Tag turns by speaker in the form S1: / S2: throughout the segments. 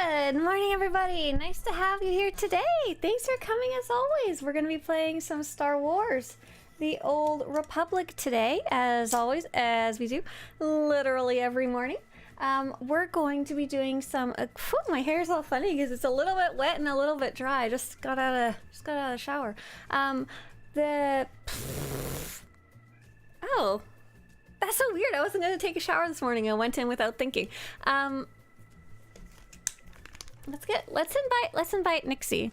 S1: Good morning, everybody. Nice to have you here today. Thanks for coming as always. We're going to be playing some Star Wars, the Old Republic today, as always, as we do literally every morning. We're going to be doing some, my hair's all funny because it's a little bit wet and a little bit dry. Just got out of the shower. Oh, that's so weird. I wasn't going to take a shower this morning. I went in without thinking. Let's invite Nixie.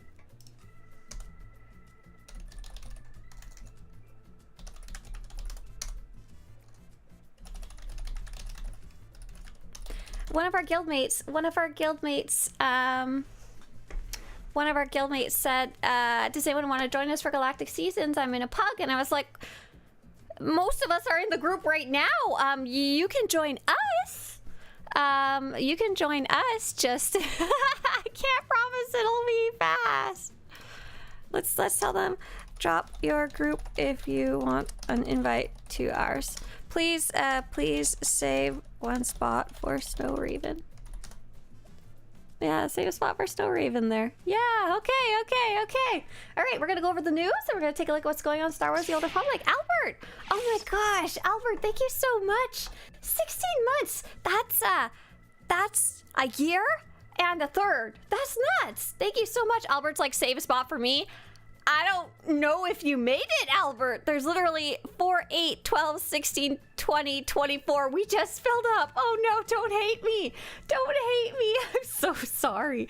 S1: One of our guildmates said, does anyone want to join us for Galactic Seasons? I'm in a pug. And I was like, most of us are in the group right now. You can join us. You can join us, just I can't promise it'll be fast. Let's tell them, drop your group if you want an invite to ours. Please save one spot for Snow Raven. Yeah, save a spot for Snow Raven there. Yeah, okay. All right, we're gonna go over the news and we're gonna take a look at what's going on in Star Wars: The Old Republic. Albert! Oh my gosh, Albert, thank you so much. 16 months. That's a year and a third. That's nuts. Thank you so much. Albert's like, save a spot for me. I don't know if you made it, Albert. There's literally 4, 8, 12, 16, 20, 24. We just filled up. Oh no, don't hate me. Don't hate me. I'm so sorry.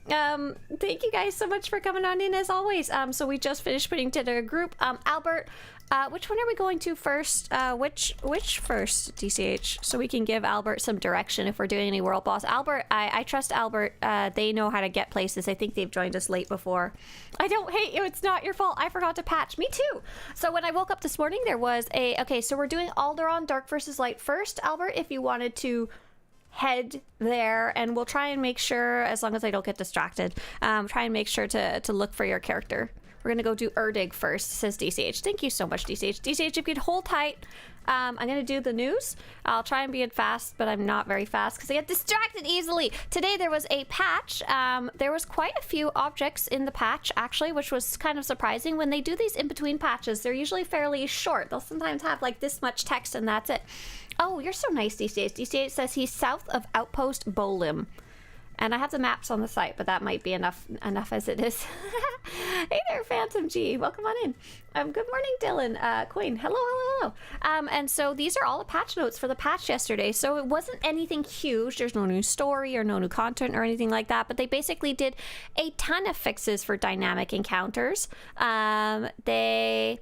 S1: Thank you guys so much for coming on in as always. So we just finished putting together a group. Albert, which one are we going to first? Which first, DCH? So we can give Albert some direction if we're doing any world boss. Albert, I trust Albert. They know how to get places. I think they've joined us late before. I don't hate you. It's not your fault. I forgot to patch. Me too. So when I woke up this morning, there was okay, so we're doing Alderaan Dark versus Light first, Albert, if you wanted to head there, and we'll try and make sure, as long as I don't get distracted, try and make sure to look for your character. We're gonna go do Erdig first, says DCH. Thank you so much, DCH. DCH, if you could hold tight, I'm gonna do the news. I'll try and be fast, but I'm not very fast because I get distracted easily. Today there was a patch. There was quite a few objects in the patch, actually, which was kind of surprising. When they do these in-between patches, they're usually fairly short. They'll sometimes have like this much text and that's it. Oh, you're so nice, DCH. DCH says he's south of Outpost Bolim. And I have the maps on the site, but that might be enough as it is. Hey there, Phantom G. Welcome on in. Good morning, Dylan. Queen. Hello. And so these are all the patch notes for the patch yesterday. So it wasn't anything huge. There's no new story or no new content or anything like that. But they basically did a ton of fixes for dynamic encounters. They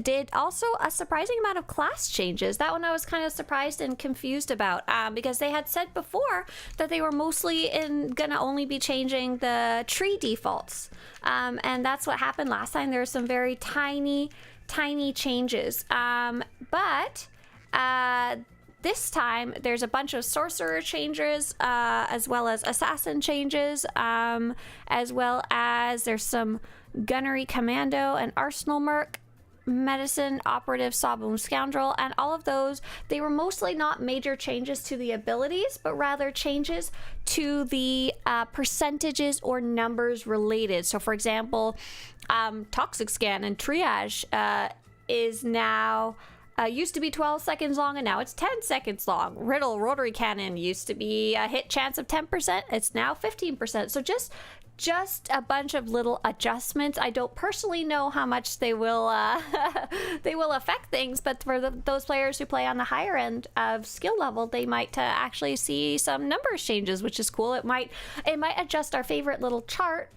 S1: did also a surprising amount of class changes. That one I was kind of surprised and confused about, because they had said before that they were mostly gonna only be changing the tree defaults, and that's what happened last time. There were some very tiny changes, but this time there's a bunch of sorcerer changes, as well as assassin changes, as well as there's some gunnery commando and arsenal merc, medicine operative, sawboom scoundrel, and all of those, they were mostly not major changes to the abilities, but rather changes to the percentages or numbers related. So for example, toxic scan and triage is now used to be 12 seconds long and now it's 10 seconds long. Riddle rotary cannon used to be a hit chance of 10%, it's now 15%. So just a bunch of little adjustments. I don't personally know how much they will they will affect things, but for those players who play on the higher end of skill level, they might actually see some numbers changes, which is cool. It might adjust our favorite little chart,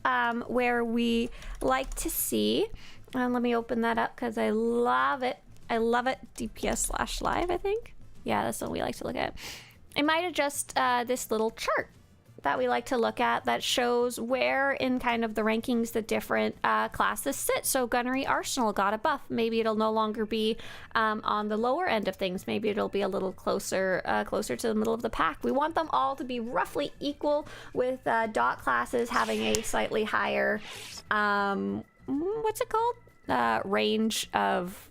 S1: where we like to see. Let me open that up because I love it. DPS/live, I think. Yeah, that's what we like to look at. It might adjust this little chart that we like to look at that shows where in kind of the rankings the different classes sit. So gunnery arsenal got a buff. Maybe it'll no longer be on the lower end of things. Maybe it'll be a little closer to the middle of the pack. We want them all to be roughly equal, with dot classes having a slightly higher what's it called, range of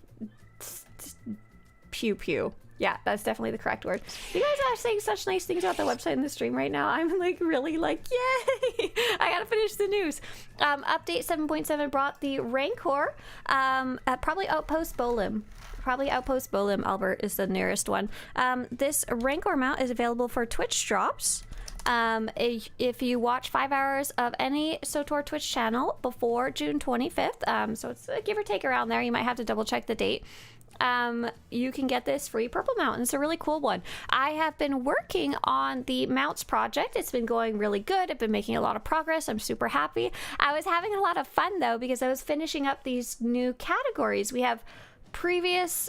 S1: pew pew. Yeah, that's definitely the correct word. You guys are saying such nice things about the website and the stream right now. I'm like really like, yay! I gotta finish the news. Update 7.7 brought the Rancor, probably Outpost Bolim. Albert is the nearest one. This Rancor mount is available for Twitch drops. If you watch 5 hours of any SWTOR Twitch channel before June 25th, so it's give or take around there. You might have to double check the date. You can get this free purple mount, and it's a really cool one. I have been working on the mounts project. It's been going really good. I've been making a lot of progress. I'm super happy. I was having a lot of fun though, because I was finishing up these new categories. We have previous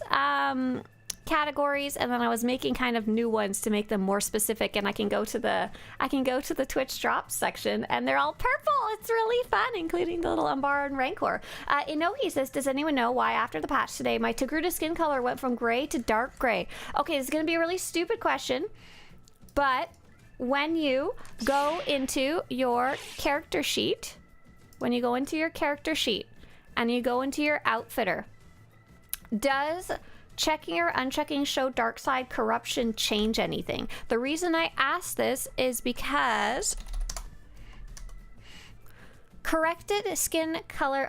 S1: categories, and then I was making kind of new ones to make them more specific, and I can go to the Twitch drops section, and they're all purple. It's really fun, including the little Umbar and Rancor. Inohi says, does anyone know why after the patch today my Togruta skin color went from gray to dark gray? Okay, this is gonna be a really stupid question, but when you go into your character sheet, and you go into your outfitter, does checking or unchecking show dark side corruption change anything? The reason I asked this is because corrected skin color,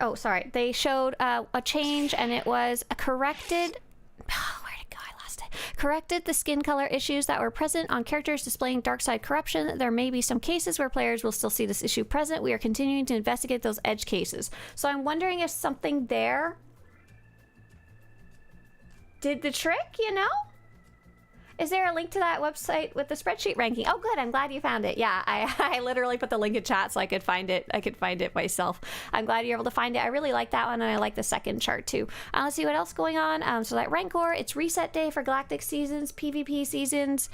S1: they showed a change, and it was a corrected, where'd it go? I lost it. Corrected the skin color issues that were present on characters displaying dark side corruption. There may be some cases where players will still see this issue present. We are continuing to investigate those edge cases. So I'm wondering if something there did the trick, you know? Is there a link to that website with the spreadsheet ranking? Oh, good. I'm glad you found it. Yeah, I literally put the link in chat so I could find it. I could find it myself. I'm glad you're able to find it. I really like that one, and I like the second chart too. Let's see what else going on. So that Rancor, it's reset day for Galactic seasons, PvP seasons,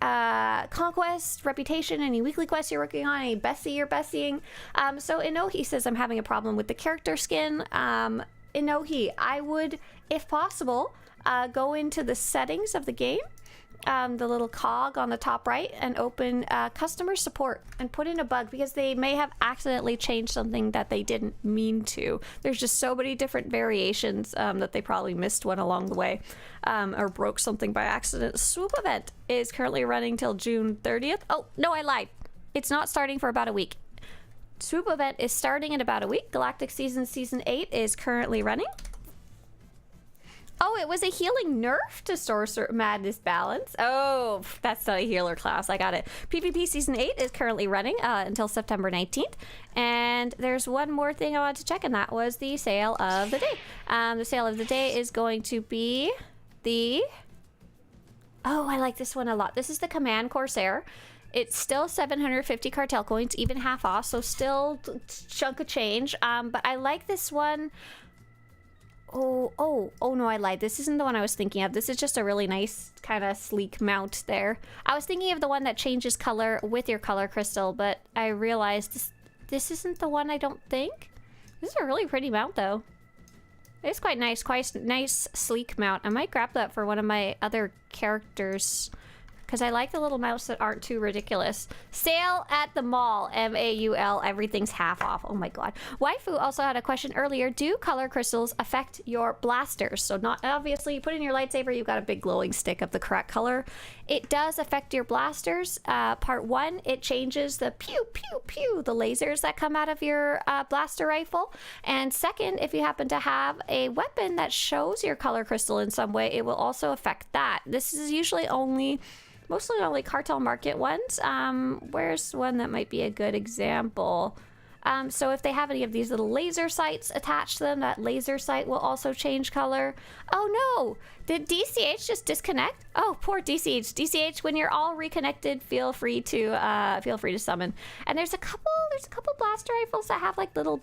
S1: conquest, reputation, any weekly quests you're working on, any bestie you're bestieing. So Inohi says, I'm having a problem with the character skin. Inohi, I would, if possible, go into the settings of the game, the little cog on the top right, and open customer support and put in a bug, because they may have accidentally changed something that they didn't mean to. There's just so many different variations that they probably missed one along the way, or broke something by accident. Swoop event is currently running till June 30th. Oh, no, I lied. It's not starting for about a week. Swoop event is starting in about a week. Galactic Season 8 is currently running. Oh, it was a healing nerf to Sorcerer Madness Balance. Oh, that's not a healer class. I got it. PvP Season 8 is currently running until September 19th. And there's one more thing I wanted to check, and that was the sale of the day. The sale of the day is going to be the... Oh, I like this one a lot. This is the Command Corsair. It's still 750 cartel coins, even half off, so still chunk of change. But I like this one. Oh no, I lied. This isn't the one I was thinking of. This is just a really nice kind of sleek mount there. I was thinking of the one that changes color with your color crystal, but I realized this isn't the one, I don't think. This is a really pretty mount though. It's quite nice sleek mount. I might grab that for one of my other characters, because I like the little mounts that aren't too ridiculous. Sale at the mall, MAUL, everything's half off. Oh my god. Waifu also had a question earlier. Do color crystals affect your blasters? So not obviously, you put in your lightsaber, you've got a big glowing stick of the correct color. It does affect your blasters. Part 1, it changes the pew, pew, pew, the lasers that come out of your blaster rifle. And second, if you happen to have a weapon that shows your color crystal in some way, it will also affect that. This is usually mostly only cartel market ones. Where's one that might be a good example? So if they have any of these little laser sights attached to them, that laser sight will also change color. Oh no! Did DCH just disconnect? Oh, poor DCH. DCH, when you're all reconnected, feel free to summon. And there's a couple blaster rifles that have like little,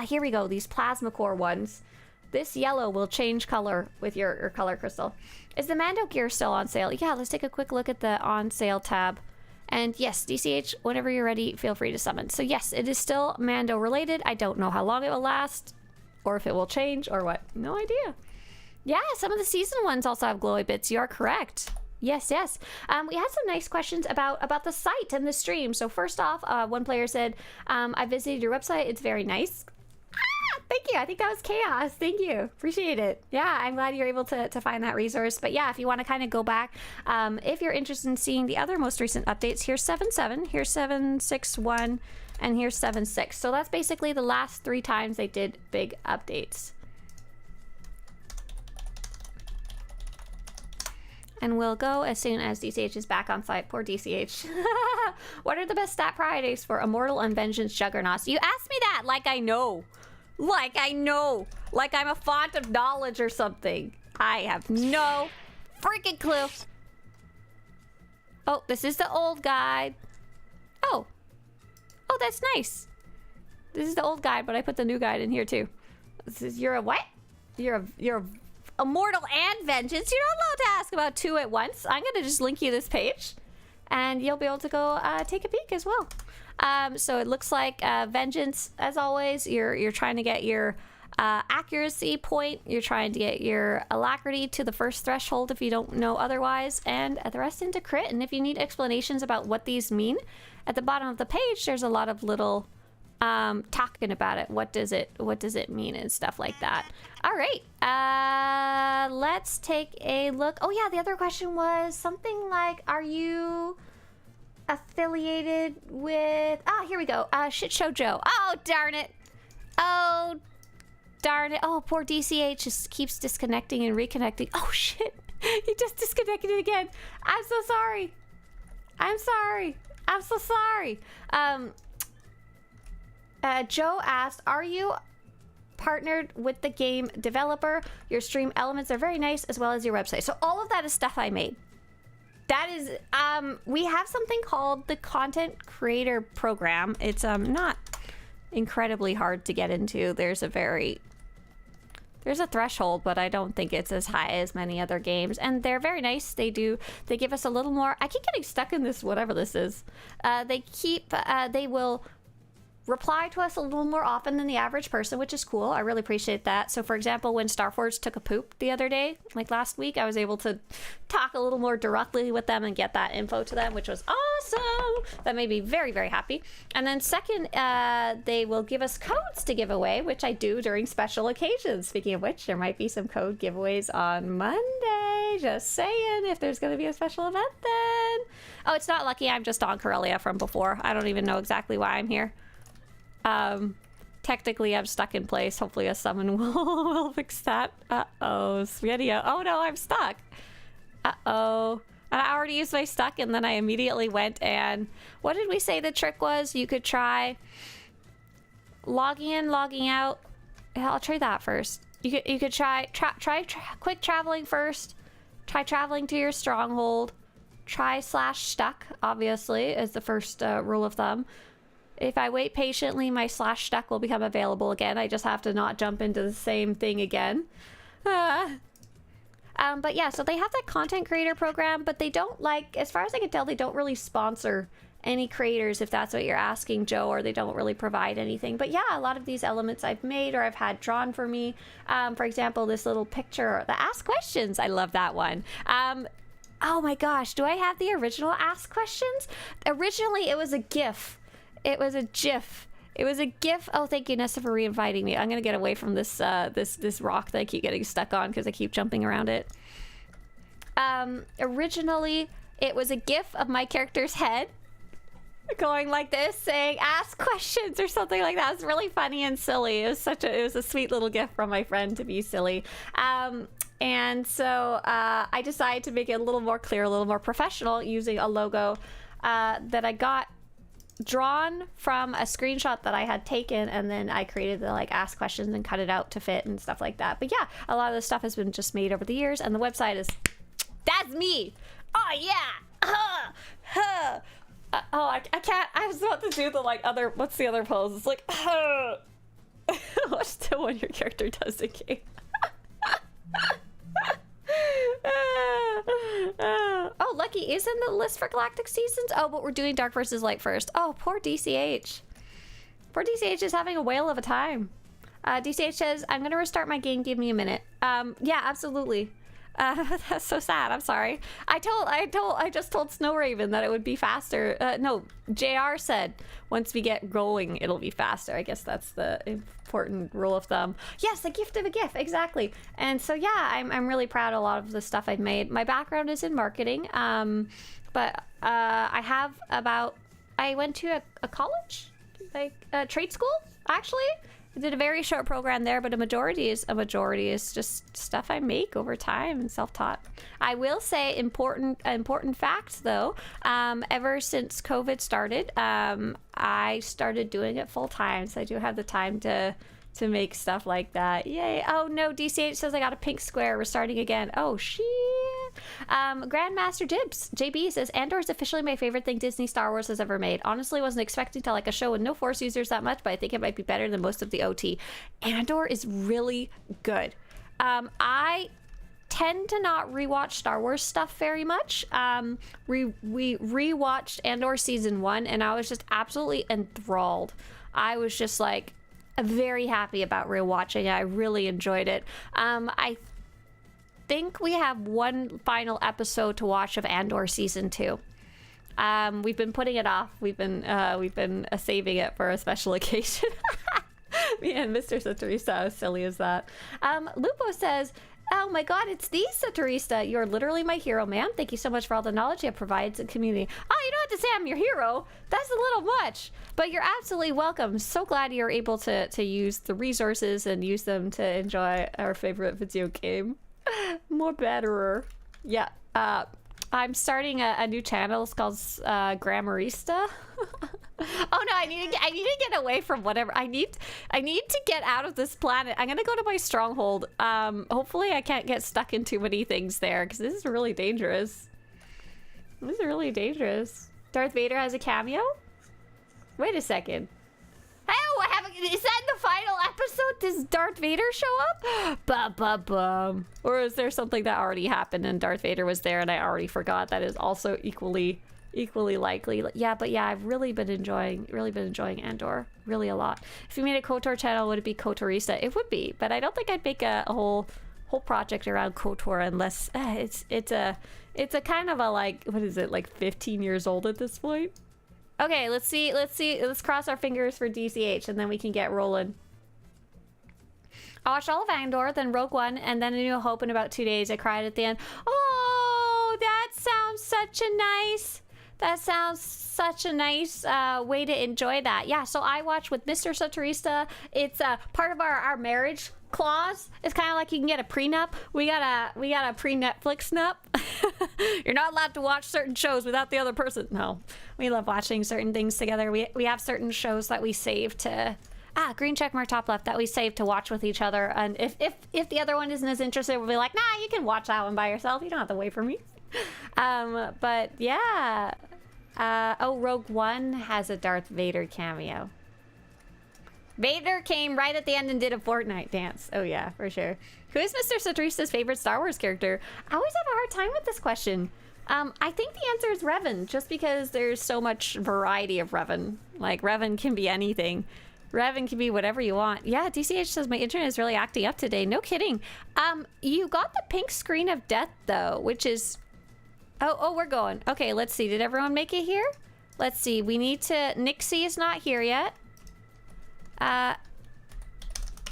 S1: here we go, these plasma core ones. This yellow will change color with your color crystal. Is the Mando gear still on sale? Yeah, let's take a quick look at the on sale tab. And yes, DCH, whenever you're ready, feel free to summon. So yes, it is still Mando related. I don't know how long it will last, or if it will change, or what. No idea. Yeah, some of the season ones also have glowy bits. You are correct. Yes. We had some nice questions about the site and the stream. So first off, one player said, I visited your website. It's very nice. Thank you. I think that was chaos. Thank you. Appreciate it. Yeah, I'm glad you're able to find that resource. But yeah, if you want to kind of go back, if you're interested in seeing the other most recent updates, here's 7.7, here's 7.6.1, and here's 7.6. So that's basically the last 3 times they did big updates. And we'll go as soon as DCH is back on site. Poor DCH. What are the best stat priorities for Immortal and Vengeance Juggernauts? You asked me that like I know. Like I know. Like I'm a font of knowledge or something. I have no freaking clue. Oh, this is the old guide. Oh. Oh, that's nice. This is the old guide, but I put the new guide in here too. This is, you're a what? You're a Immortal and Vengeance. You're not allowed to ask about 2 at once. I'm gonna just link you this page and you'll be able to go take a peek as well. So it looks like Vengeance, as always, you're trying to get your accuracy point, you're trying to get your alacrity to the first threshold if you don't know otherwise, and the rest into crit. And if you need explanations about what these mean, at the bottom of the page there's a lot of little talking about it. What does it mean and stuff like that. All right, let's take a look. Oh yeah, the other question was something like, are you affiliated with, here we go, Shit Show Joe. Oh darn it. Oh darn it. Oh, poor DCH just keeps disconnecting and reconnecting. Oh shit, he just disconnected it again. I'm so sorry. I'm so sorry. Joe asked, are you partnered with the game developer? Your stream elements are very nice, as well as your website. So all of that is stuff I made. That is, we have something called the Content Creator Program. It's not incredibly hard to get into. There's a threshold, but I don't think it's as high as many other games. And they're very nice. They give us a little more. I keep getting stuck in this, whatever this is. They will reply to us a little more often than the average person, which is cool. I really appreciate that. So for example, when Starforge took a poop the other day, like last week, I was able to talk a little more directly with them and get that info to them, which was awesome. That made me very, very happy. And then second, they will give us codes to give away, which I do during special occasions. Speaking of which, there might be some code giveaways on Monday. Just saying, if there's going to be a special event then. Oh, it's not lucky. I'm just on Corellia from before. I don't even know exactly why I'm here. Technically I'm stuck in place. Hopefully a summon will fix that. Uh-oh, Swtorista. Oh no, I'm stuck. Uh-oh. And I already used my stuck, and then I immediately went and... What did we say the trick was? You could try logging in, logging out. Yeah, I'll try that first. You could try quick traveling first. Try traveling to your stronghold. Try /stuck, obviously, as the first rule of thumb. If I wait patiently, my /stuck will become available again. I just have to not jump into the same thing again. But yeah, so they have that content creator program, but they don't, like, as far as I can tell, they don't really sponsor any creators, if that's what you're asking, Joe, or they don't really provide anything. But yeah, a lot of these elements I've made or I've had drawn for me. For example, this little picture, the Ask Questions. I love that one. Oh my gosh, do I have the original Ask Questions? Originally, it was a GIF. It was a GIF. It was a GIF. Oh, thank you, Nessa, for re-inviting me. I'm gonna get away from this this rock that I keep getting stuck on because I keep jumping around it. Originally, it was a GIF of my character's head going like this, saying "Ask questions" or something like that. It's really funny and silly. It was a sweet little GIF from my friend to be silly. And so I decided to make it a little more clear, a little more professional, using a logo that I got drawn from a screenshot that I had taken, and then I created the like ask questions and cut it out to fit and stuff like that. But yeah, a lot of this stuff has been just made over the years, and the website is, that's me. Oh yeah. Oh, I can't. I was about to do the like other, what's the other pose? It's like, what's the one your character does in game? Oh, Lucky is in the list for Galactic Seasons. Oh, but we're doing Dark vs. Light first. Oh, poor DCH. Poor DCH is having a whale of a time. DCH says, I'm gonna restart my game, give me a minute. Yeah, absolutely. That's so sad. I'm sorry. I just told Snow Raven that it would be faster. No, JR said once we get rolling, it'll be faster. I guess that's the important rule of thumb. Yes, the gift of a gift, exactly. And so yeah, I'm really proud of a lot of the stuff I've made. My background is in marketing, but I went to a college, like a trade school, actually. I did a very short program there, but a majority is just stuff I make over time and self-taught. I will say important facts though. Ever since COVID started, I started doing it full time, so I do have the time to make stuff like that. Yay! Oh no, DCH says I got a pink square. We're starting again. Oh shit. Grandmaster Dibs JB says Andor is officially my favorite thing Disney Star Wars has ever made. Honestly, wasn't expecting to like a show with no Force users that much, but I think it might be better than most of the OT. Andor is really good. I tend to not rewatch Star Wars stuff very much. We rewatched Andor season 1 and I was just absolutely enthralled. I was just like very happy about rewatching it. I really enjoyed it. I think we have one final episode to watch of Andor season 2. We've been putting it off. We've been saving it for a special occasion. Me and Mr. Swtorista, how silly is that? Lupo says, oh my god, it's the Swtorista. You're literally my hero, man. Thank you so much for all the knowledge you provide to the community. Oh, you don't have to say I'm your hero. That's a little much. But you're absolutely welcome. So glad you're able to use the resources and use them to enjoy our favorite video game. More betterer. Yeah. I'm starting a new channel. It's called Grammarista. Oh no, I need to get away from whatever. I need to get out of this planet. I'm gonna go to my stronghold. Hopefully I can't get stuck in too many things there, because this is really dangerous. This is really dangerous. Darth Vader has a cameo? Wait a second. Oh, is that in the final episode? Does Darth Vader show up? Ba-ba-bum. Or is there something that already happened and Darth Vader was there and I already forgot? That is also equally likely. Yeah, but yeah, I've really been enjoying Andor really a lot. If you made a KOTOR channel, would it be KOTORista? It would be, but I don't think I'd make a whole project around KOTOR unless it's a kind of a, like, what is it, like 15 years old at this point? Okay, let's see. Let's cross our fingers for DCH and then we can get rolling. I watched all of Andor, then Rogue One, and then A New Hope in about 2 days. I cried at the end. Oh, that sounds such a nice way to enjoy that. Yeah, so I watched with Mr. Swtorista. It's part of our marriage clause. It's kind of like you can get a prenup. We got a pre-Netflix nup. You're not allowed to watch certain shows without the other person. No, we love watching certain things together. We have certain shows that we save to green check mark top left, that we save to watch with each other. And if the other one isn't as interested, we'll be like, nah, you can watch that one by yourself. You don't have to wait for me. But yeah. Oh, Rogue One has a Darth Vader cameo. Vader came right at the end and did a Fortnite dance. Oh yeah, for sure. Who is Mr. Swtorista's favorite Star Wars character? I always have a hard time with this question. I think the answer is Revan, just because there's so much variety of Revan. Like, Revan can be anything. Revan can be whatever you want. Yeah, DCH says my internet is really acting up today. No kidding. You got the pink screen of death though, which is... Oh, we're going. Okay, let's see. Did everyone make it here? Let's see. We need to... Nixie is not here yet.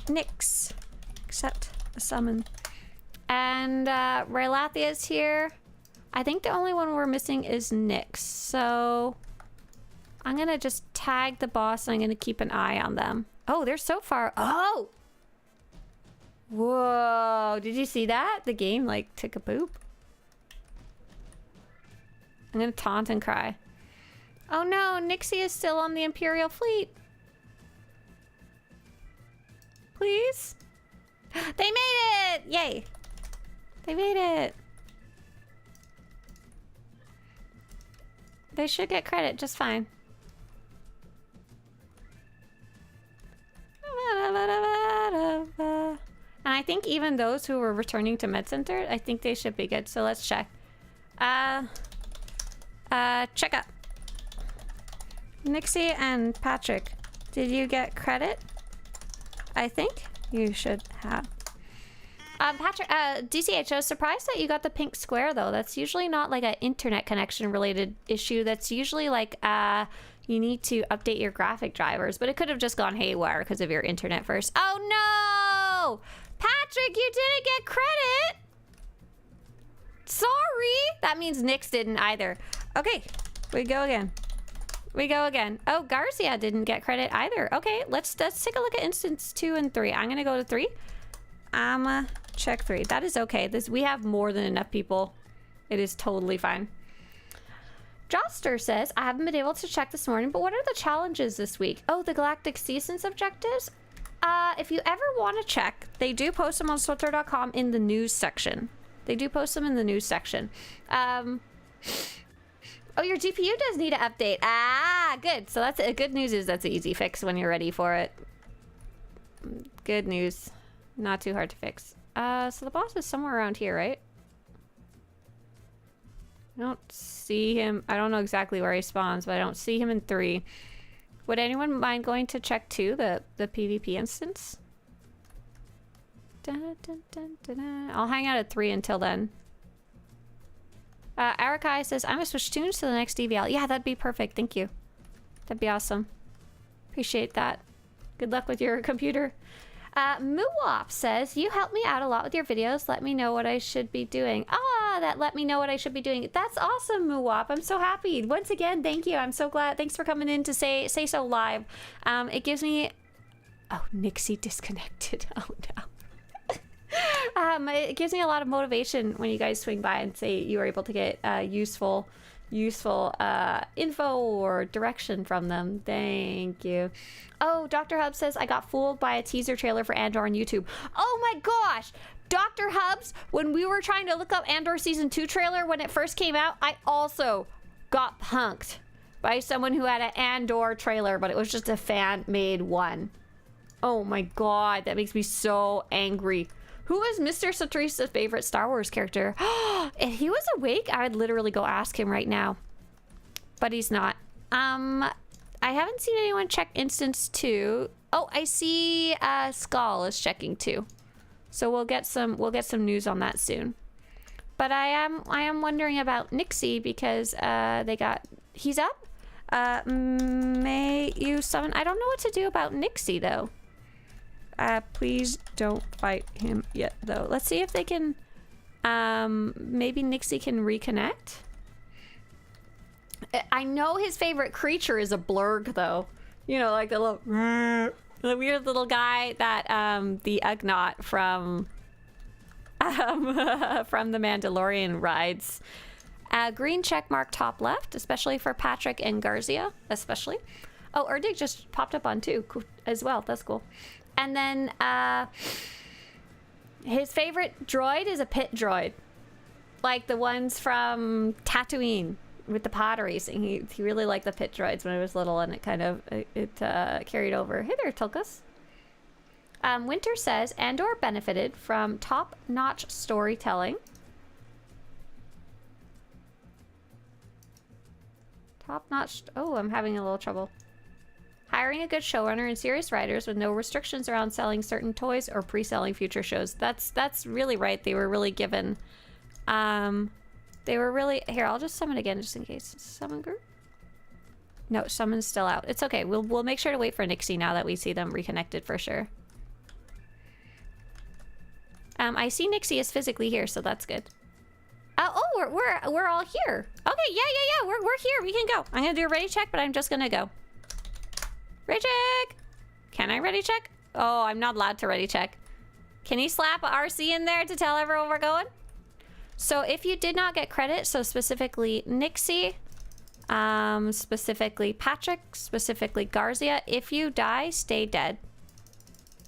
S1: Nix. Accept the summon. And Raylathia is here. I think the only one we're missing is Nix. So I'm gonna just tag the boss and I'm gonna keep an eye on them. Oh, they're so far. Oh! Whoa. Did you see that? The game like took a poop. I'm gonna taunt and cry. Oh no, Nixie is still on the Imperial fleet. Please? They made it! Yay. They made it. They should get credit just fine. And I think even those who were returning to Med Center, I think they should be good. So let's check. Check up. Nixie and Patrick, did you get credit? I think you should have. Patrick, DCH, I was surprised that you got the pink square, though. That's usually not like an internet connection related issue. That's usually like, you need to update your graphic drivers, but it could have just gone haywire because of your internet first. Oh no! Patrick, you didn't get credit! Sorry! That means Nyx didn't either. Okay, we go again. We go again. Oh, Garcia didn't get credit either. Okay, let's take a look at instance 2 and 3. I'm gonna go to 3. Check 3. That is okay. We have more than enough people. It is totally fine. Joster says, I haven't been able to check this morning, but what are the challenges this week? Oh, the Galactic Seasons objectives? If you ever want to check, they do post them on SWTOR.com in the news section. They do post them in the news section. Oh, your GPU does need an update. Ah, good. So that's good news is that's an easy fix when you're ready for it. Good news. Not too hard to fix. So the boss is somewhere around here, right? I don't see him. I don't know exactly where he spawns, but I don't see him in 3. Would anyone mind going to check 2, the PvP instance? Dun, dun, dun, dun, dun. I'll hang out at 3 until then. Arakai says, I'm gonna switch tunes to the next DVL. Yeah, that'd be perfect. Thank you. That'd be awesome. Appreciate that. Good luck with your computer. Muwop says, you help me out a lot with your videos. Let me know what I should be doing. Ah, that let me know what I should be doing. That's awesome, Muwop. I'm so happy. Once again, thank you. I'm so glad. Thanks for coming in to say so live. It gives me... Oh, Nixie disconnected. Oh, no. It gives me a lot of motivation when you guys swing by and say you were able to get useful info or direction from them. Thank you. Oh, Dr. Hub says, I got fooled by a teaser trailer for Andor on YouTube. Oh my gosh! Dr. Hubs, when we were trying to look up Andor Season 2 trailer when it first came out, I also got punked by someone who had an Andor trailer, but it was just a fan-made one. Oh my god, that makes me so angry. Who is Mr. Swtorista's favorite Star Wars character? If he was awake, I would literally go ask him right now. But he's not. I haven't seen anyone check instance 2. Oh, I see Skull is checking 2. So we'll get some news on that soon. But I am wondering about Nixie because he's up. May you summon? I don't know what to do about Nixie though. Please don't fight him yet, though. Let's see if they can... maybe Nixie can reconnect? I know his favorite creature is a blurg, though. You know, like the weird little guy that, the Ugnaught from The Mandalorian rides. Green check mark top left, especially for Patrick and Garcia, especially. Oh, Erdig just popped up on 2 as well. That's cool. And then his favorite droid is a pit droid, like the ones from Tatooine with the pod racing. He really liked the pit droids when he was little, and it kind of carried over. Hey there, Tulkas. Winter says Andor benefited from top-notch storytelling. Top-notch. Oh, I'm having a little trouble. Hiring a good showrunner and serious writers with no restrictions around selling certain toys or pre-selling future shows. That's really right. They were really given. They were really... Here, I'll just summon again just in case. Summon group? No, summon's still out. It's okay. We'll make sure to wait for Nixie now that we see them reconnected for sure. I see Nixie is physically here, so that's good. We're all here. Okay, yeah. We're here. We can go. I'm gonna do a ready check, but I'm just gonna go. Ready check! Can I ready check? Oh, I'm not allowed to ready check. Can you slap a RC in there to tell everyone we're going? So if you did not get credit, so specifically Nixie, specifically Patrick, specifically Garcia, if you die, stay dead.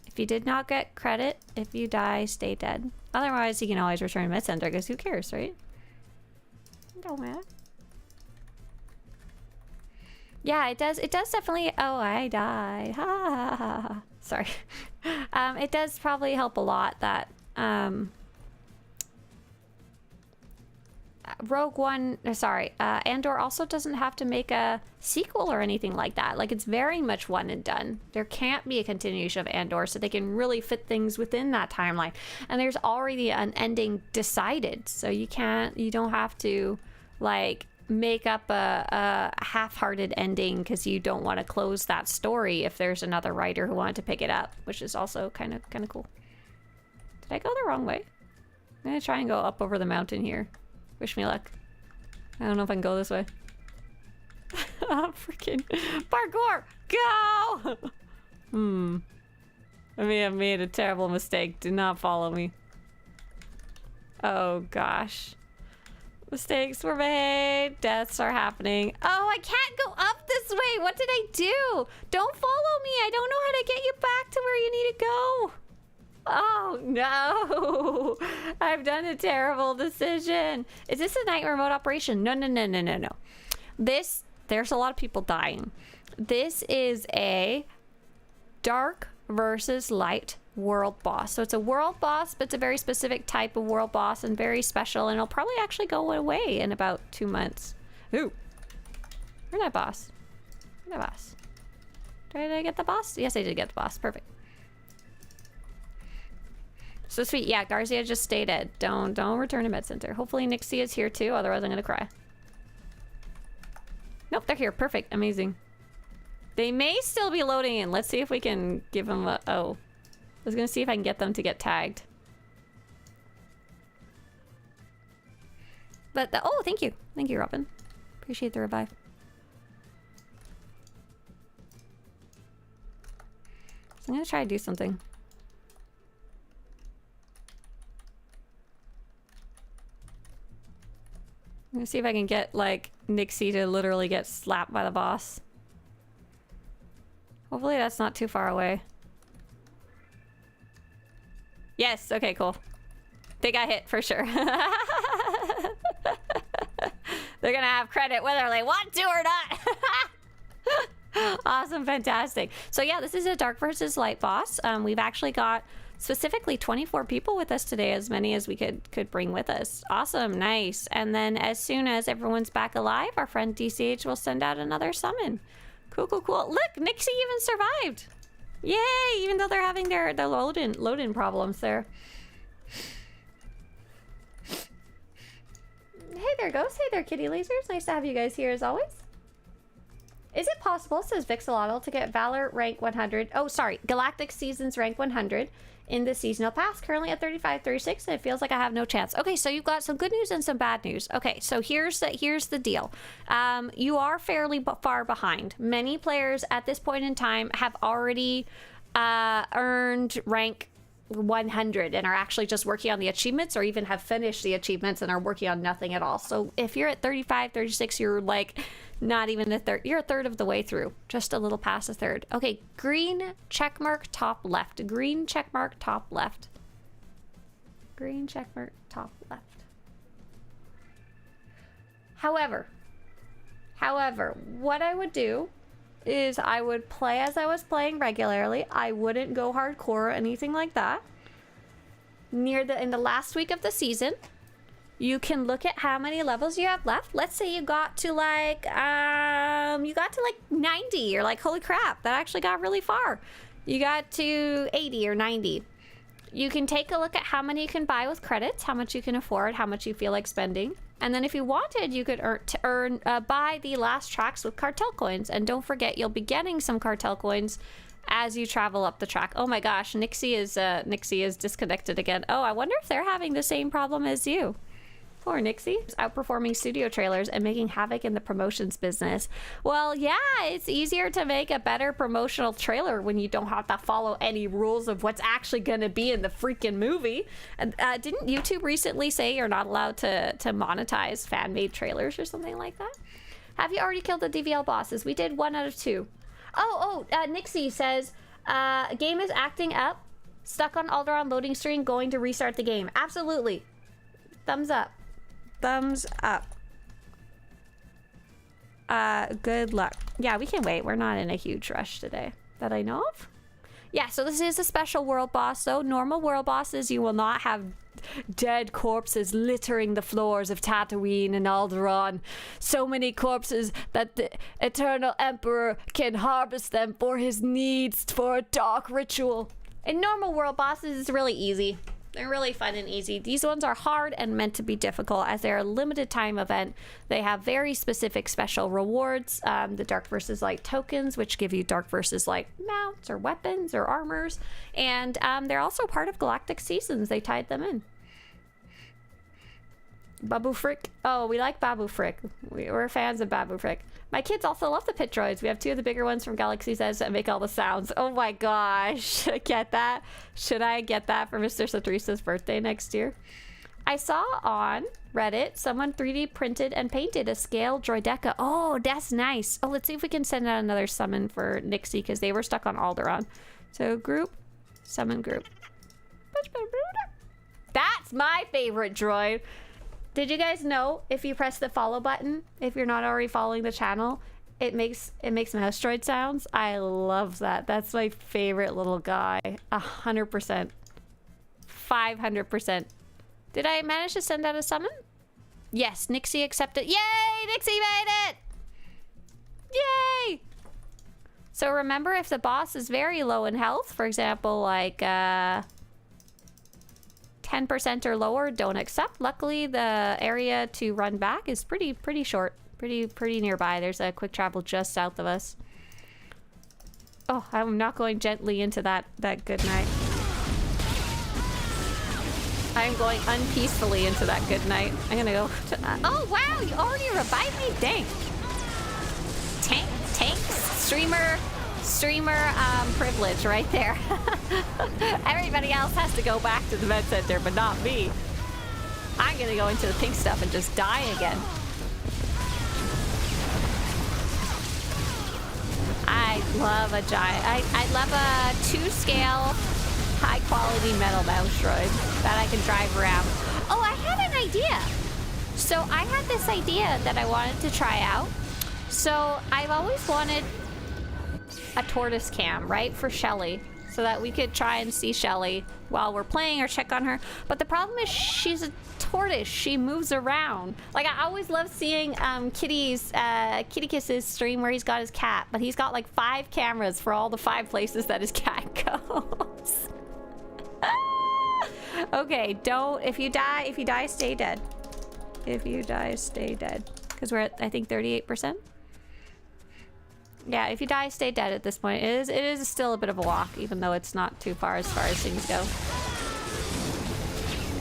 S1: If you did not get credit, if you die, stay dead. Otherwise, you can always return med center, because who cares, right? Don't matter. Yeah, it does definitely... Oh, I died. Ha, ha, ha, ha. Sorry. It does probably help a lot that Rogue One, sorry, Andor also doesn't have to make a sequel or anything like that. Like, it's very much one and done. There can't be a continuation of Andor, so they can really fit things within that timeline. And there's already an ending decided, so you don't have to, like, make up a half-hearted ending because you don't want to close that story if there's another writer who wanted to pick it up, which is also kind of cool. Did I go the wrong way? I'm gonna try and go up over the mountain here. Wish me luck. I don't know if I can go this way. Oh, freaking parkour! Go! I may have made a terrible mistake. Do not follow me. Oh gosh. Mistakes were made. Deaths are happening. Oh, I can't go up this way. What did I do? Don't follow me. I don't know how to get you back to where you need to go. Oh no. I've done a terrible decision. Is this a night remote operation? No. There's a lot of people dying. This is a dark versus light world boss. So it's a world boss, but it's a very specific type of world boss and very special, and it'll probably actually go away in about 2 months. Ooh. Where's that boss? Where's that boss? Did I get the boss? Yes, I did get the boss. Perfect. So sweet. Yeah, Garcia just stay dead. Don't return to med center. Hopefully Nixie is here too, otherwise I'm gonna cry. Nope, they're here. Perfect. Amazing. They may still be loading in. Let's see if we can give them a... Oh. I was gonna see if I can get them to get tagged. But oh, thank you. Thank you, Robin. Appreciate the revive. So I'm gonna try to do something. I'm gonna see if I can get, like, Nixie to literally get slapped by the boss. Hopefully that's not too far away. Yes, okay, cool. They got hit for sure. They're gonna have credit whether they want to or not. Awesome, fantastic. So yeah, this is a dark versus light boss. We've actually got specifically 24 people with us today, as many as we could bring with us. Awesome, nice. And then as soon as everyone's back alive, our friend DCH will send out another summon. Cool. Look, Nixie even survived. Yay, even though they're having their load-in problems there. Hey there, Ghost. Hey there, Kitty Lasers. Nice to have you guys here as always. Is it possible, says Vixalotl, to get Valor rank 100? Oh, sorry, Galactic Seasons rank 100 in the seasonal pass. Currently at 35, 36, and it feels like I have no chance. Okay, so you've got some good news and some bad news. Okay, so here's the deal. You are fairly far behind. Many players at this point in time have already earned rank 100 and are actually just working on the achievements, or even have finished the achievements and are working on nothing at all. So if you're at 35, 36, you're like not even a third. You're a third of the way through, just a little past a third. Okay, green check mark top left. Green check mark top left. Green check mark top left. However, what I would do is I would play as I was playing regularly. I wouldn't go hardcore or anything like that. In the last week of the season, you can look at how many levels you have left. Let's say you got to like 90. You're like, holy crap, that actually got really far. You got to 80 or 90. You can take a look at how many you can buy with credits, how much you can afford, how much you feel like spending. And then if you wanted, you could buy the last tracks with cartel coins. And don't forget, you'll be getting some cartel coins as you travel up the track. Oh my gosh, Nixie is disconnected again. Oh, I wonder if they're having the same problem as you. Poor Nixie. Outperforming studio trailers and making havoc in the promotions business. Well, yeah, it's easier to make a better promotional trailer when you don't have to follow any rules of what's actually going to be in the freaking movie. And didn't YouTube recently say you're not allowed to monetize fan-made trailers or something like that? Have you already killed the DVL bosses? We did 1 out of 2. Nixie says, game is acting up. Stuck on Alderaan loading screen, going to restart the game. Absolutely. Thumbs up. Thumbs up. Good luck. Yeah, we can wait. We're not in a huge rush today that I know of. Yeah, so this is a special world boss, though. Normal world bosses, you will not have dead corpses littering the floors of Tatooine and Alderaan. So many corpses that the Eternal Emperor can harvest them for his needs for a dark ritual. In normal world bosses, it's really easy. They're really fun and easy. These ones are hard and meant to be difficult as they're a limited time event. They have very specific special rewards. The Dark versus Light tokens, which give you Dark versus Light mounts or weapons or armors. And they're also part of Galactic Seasons. They tied them in. Babu Frick. Oh, we like Babu Frick. We're fans of Babu Frick. My kids also love the pit droids. We have 2 of the bigger ones from Galaxy's Edge that make all the sounds. Oh my gosh. Get that? Should I get that for Mr. Swtorista's birthday next year? I saw on Reddit someone 3D printed and painted a scale droideca. Oh, that's nice. Oh, let's see if we can send out another summon for Nixie because they were stuck on Alderaan. So group, summon group. That's my favorite droid. Did you guys know if you press the follow button, if you're not already following the channel, it makes mouse droid sounds? I love that. That's my favorite little guy. 100%. 500%. Did I manage to send out a summon? Yes, Nixie accepted. Yay! Nixie made it! Yay! So remember, if the boss is very low in health, for example, like 10% or lower, don't accept. Luckily, the area to run back is pretty short. Pretty nearby. There's a quick travel just south of us. Oh, I'm not going gently into that good night. I'm going unpeacefully into that good night. I'm gonna go to that. Oh wow, you already revived me? Dang. Streamer privilege right there. Everybody else has to go back to the med center, but not me. I'm gonna go into the pink stuff and just die again. I love a giant. I love a 2-scale, high-quality metal mouse droid that I can drive around. Oh, I had an idea. So I had this idea that I wanted to try out. So I've always wanted a tortoise cam, right, for Shelly, so that we could try and see Shelly while we're playing or check on her. But the problem is she's a tortoise. She moves around. Like, I always love seeing Kitty Kiss's stream where he's got his cat, but he's got like 5 cameras for all the 5 places that his cat goes. Okay, if you die, stay dead. If you die, stay dead. Because we're at, I think, 38%. Yeah, if you die, stay dead at this point. It is still a bit of a walk, even though it's not too far as things go.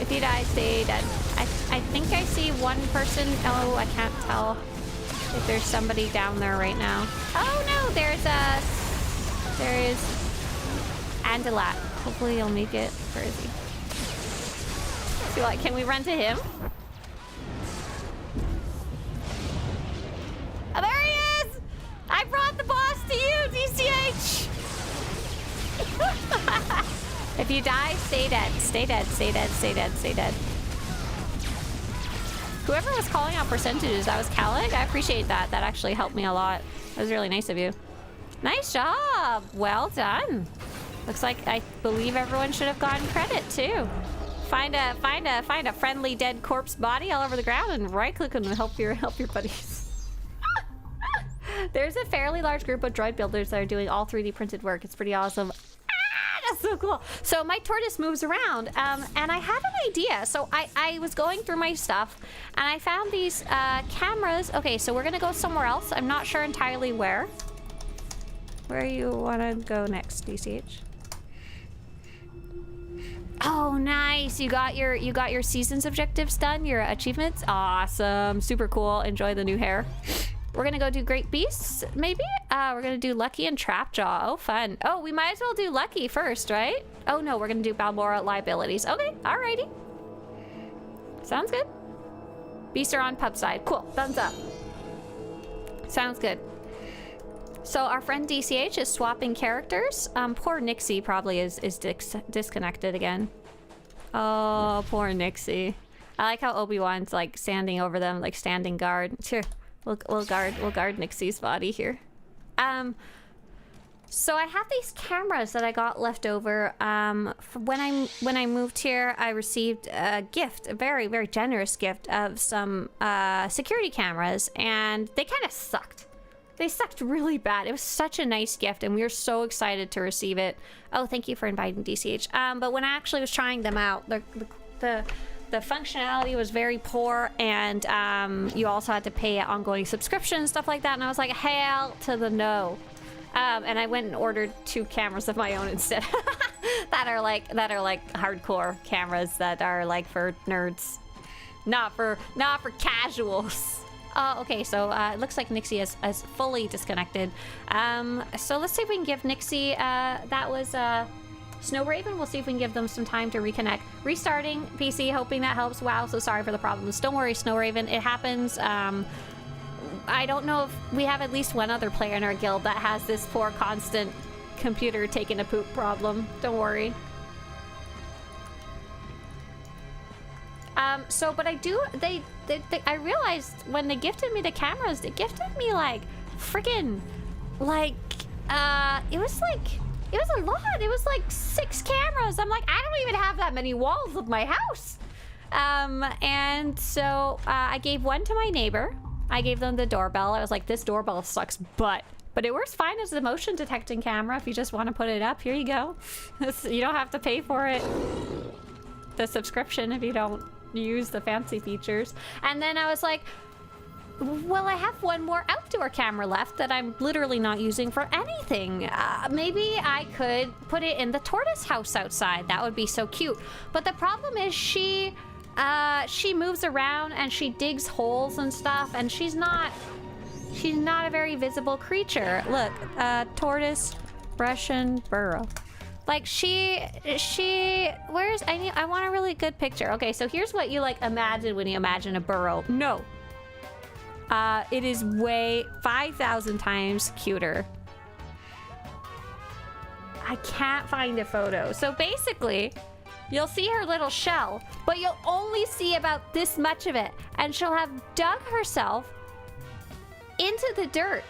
S1: If you die, stay dead. I think I see one person. Oh, I can't tell if there's somebody down there right now. Oh no, there is Andalat. Hopefully he'll make it. Where is he? So, like, can we run to him? Oh, there he is! I brought the boss to you, DCH! If you die, stay dead. Stay dead, stay dead, stay dead, stay dead. Whoever was calling out percentages, that was Galactic. I appreciate that. That actually helped me a lot. That was really nice of you. Nice job! Well done. Looks like I believe everyone should have gotten credit too. Find a friendly dead corpse body all over the ground and right-click and help your buddies. There's a fairly large group of droid builders that are doing all 3D printed work. It's pretty awesome. That's so cool. So my tortoise moves around, and I had an idea. So I was going through my stuff, and I found these cameras. Okay, so we're gonna go somewhere else. I'm not sure entirely where. Where you wanna go next, DCH? Oh, nice. You got your season's objectives done, your achievements. Awesome. Super cool. Enjoy the new hair. We're gonna go do Great Beasts, maybe? We're gonna do Lucky and Trapjaw. Oh, fun. Oh, we might as well do Lucky first, right? Oh, no, we're gonna do Balmora Liabilities. Okay, alrighty. Sounds good. Beasts are on pub side. Cool, thumbs up. Sounds good. So our friend DCH is swapping characters. Poor Nixie probably is disconnected again. Oh, poor Nixie. I like how Obi-Wan's like standing over them, like standing guard. Sure. We'll guard Nixie's body here. So I have these cameras that I got left over. When I moved here, I received a gift, a very, very generous gift of some security cameras, and they kind of sucked. They sucked really bad. It was such a nice gift, and we were so excited to receive it. Oh, thank you for inviting DCH. But when I actually was trying them out, the functionality was very poor, and you also had to pay an ongoing subscription and stuff like that. And I was like, hell to the no. And I went and ordered 2 cameras of my own instead. that are like hardcore cameras that are like for nerds, not for casuals. Okay, so it looks like Nixie has fully disconnected. So let's see if we can give Nixie, that was Snow Raven. We'll see if we can give them some time to reconnect. Restarting PC, hoping that helps. Wow, so sorry for the problems. Don't worry, Snow Raven, it happens. I don't know if we have at least one other player in our guild that has this poor constant computer taking a poop problem. Don't worry. But I realized when they gifted me the cameras, they gifted me like freaking it was a lot. It was like 6 cameras. I'm like, I don't even have that many walls of my house. And so I gave one to my neighbor. I gave them the doorbell. I was like, this doorbell sucks but it works fine as a motion detecting camera. If you just want to put it up, here you go. You don't have to pay for it, the subscription, if you don't use the fancy features. And then I was like, well, I have one more outdoor camera left that I'm literally not using for anything. Maybe I could put it in the tortoise house outside. That would be so cute. But the problem is she moves around and she digs holes and stuff, and she's not a very visible creature. Look, tortoise, Russian burrow. Like I want a really good picture. Okay, so here's what you like imagine when you imagine a burrow. No. It is way 5,000 times cuter. I can't find a photo. So basically, you'll see her little shell, but you'll only see about this much of it. And she'll have dug herself into the dirt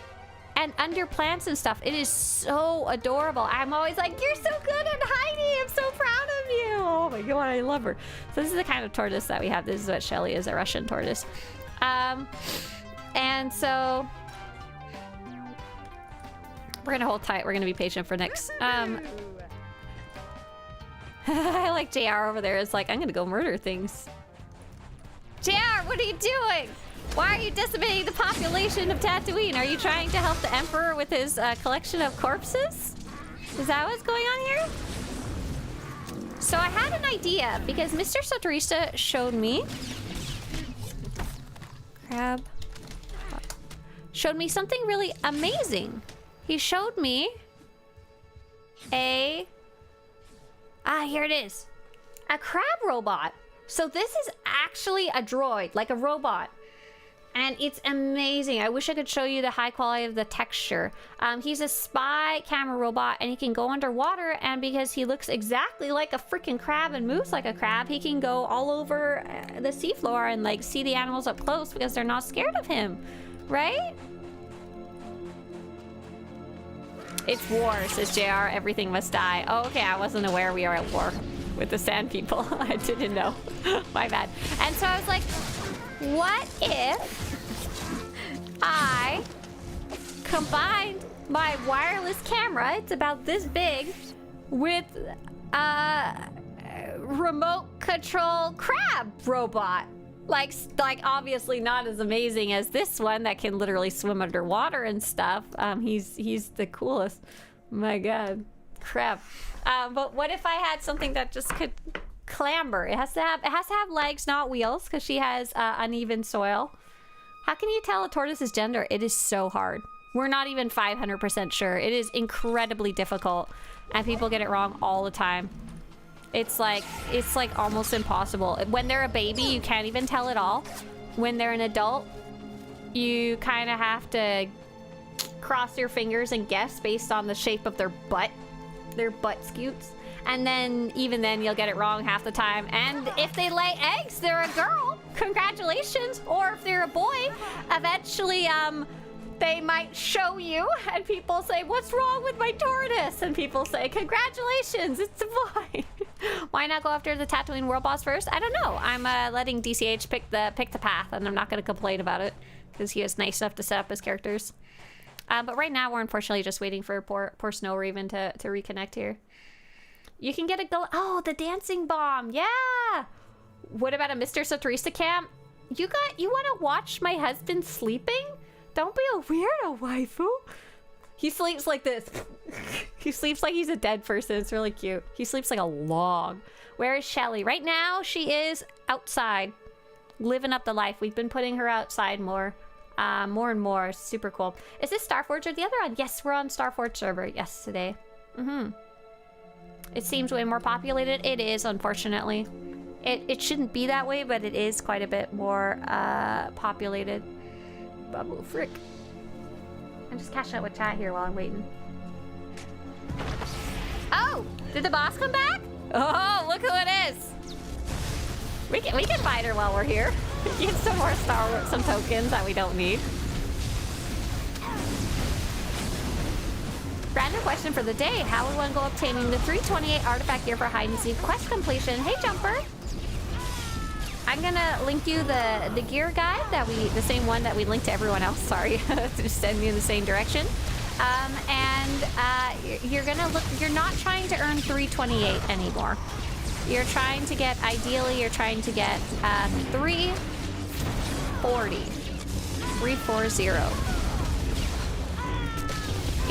S1: and under plants and stuff. It is so adorable. I'm always like, you're so good at hiding. I'm so proud of you. Oh my God, I love her. So this is the kind of tortoise that we have. This is what Shelly is, a Russian tortoise. And so we're gonna hold tight. We're gonna be patient for Nyx. I like JR over there. It's like, I'm gonna go murder things. JR, what are you doing? Why are you decimating the population of Tatooine? Are you trying to help the Emperor with his collection of corpses? Is that what's going on here? So I had an idea because Mr. Swtorista showed me something really amazing. He showed me here it is. A crab robot. So this is actually a droid, like a robot. And it's amazing. I wish I could show you the high quality of the texture. He's a spy camera robot, and he can go underwater, and because he looks exactly like a freaking crab and moves like a crab, he can go all over the seafloor and like see the animals up close because they're not scared of him, right? It's war, says JR. Everything must die. Oh, okay, I wasn't aware we are at war with the sand people. I didn't know. My bad. And so I was like, what if I combined my wireless camera, it's about this big, with a remote control crab robot? Like obviously not as amazing as this one that can literally swim underwater and stuff. He's the coolest. My God, crap. But what if I had something that just could clamber? It has to have legs, not wheels, because she has uneven soil. How can you tell a tortoise's gender? It is so hard. We're not even 500% sure. It is incredibly difficult, and people get it wrong all the time. It's like almost impossible. When they're a baby, you can't even tell at all. When they're an adult, you kind of have to cross your fingers and guess based on the shape of their butt scutes. And then, even then, you'll get it wrong half the time. And if they lay eggs, they're a girl. Congratulations. Or if they're a boy, eventually, they might show you, and people say, "What's wrong with my tortoise?" And people say, "Congratulations, it's fine." Why not go after the Tatooine world boss first? I don't know. I'm letting DCH pick the path, and I'm not going to complain about it because he is nice enough to set up his characters. But right now, we're unfortunately just waiting for poor Snow Raven to reconnect here. You can get oh, the dancing bomb. Yeah. What about a Mr. Swtorista camp? You want to watch my husband sleeping? Don't be a weirdo, waifu. He sleeps like this. He sleeps like he's a dead person. It's really cute. He sleeps like a log. Where is Shelly? Right now, she is outside, living up the life. We've been putting her outside more and more. Super cool. Is this Starforge or the other one? Yes, we're on Starforge server. Yes, today. It seems way more populated. It is, unfortunately. It shouldn't be that way, but it is quite a bit more populated. Bubble frick. I'm just catching up with chat here while I'm waiting. Oh! Did the boss come back? Oh, look who it is! We can fight her while we're here. Get some more some tokens that we don't need. Random question for the day. How would one go obtaining the 328 artifact gear for hide and seek quest completion? Hey, Jumper! I'm gonna link you the gear guide that the same one that we linked to everyone else. Sorry, to send me in the same direction. You're gonna look. You're not trying to earn 328 anymore. You're trying to get. Ideally, you're trying to get 340.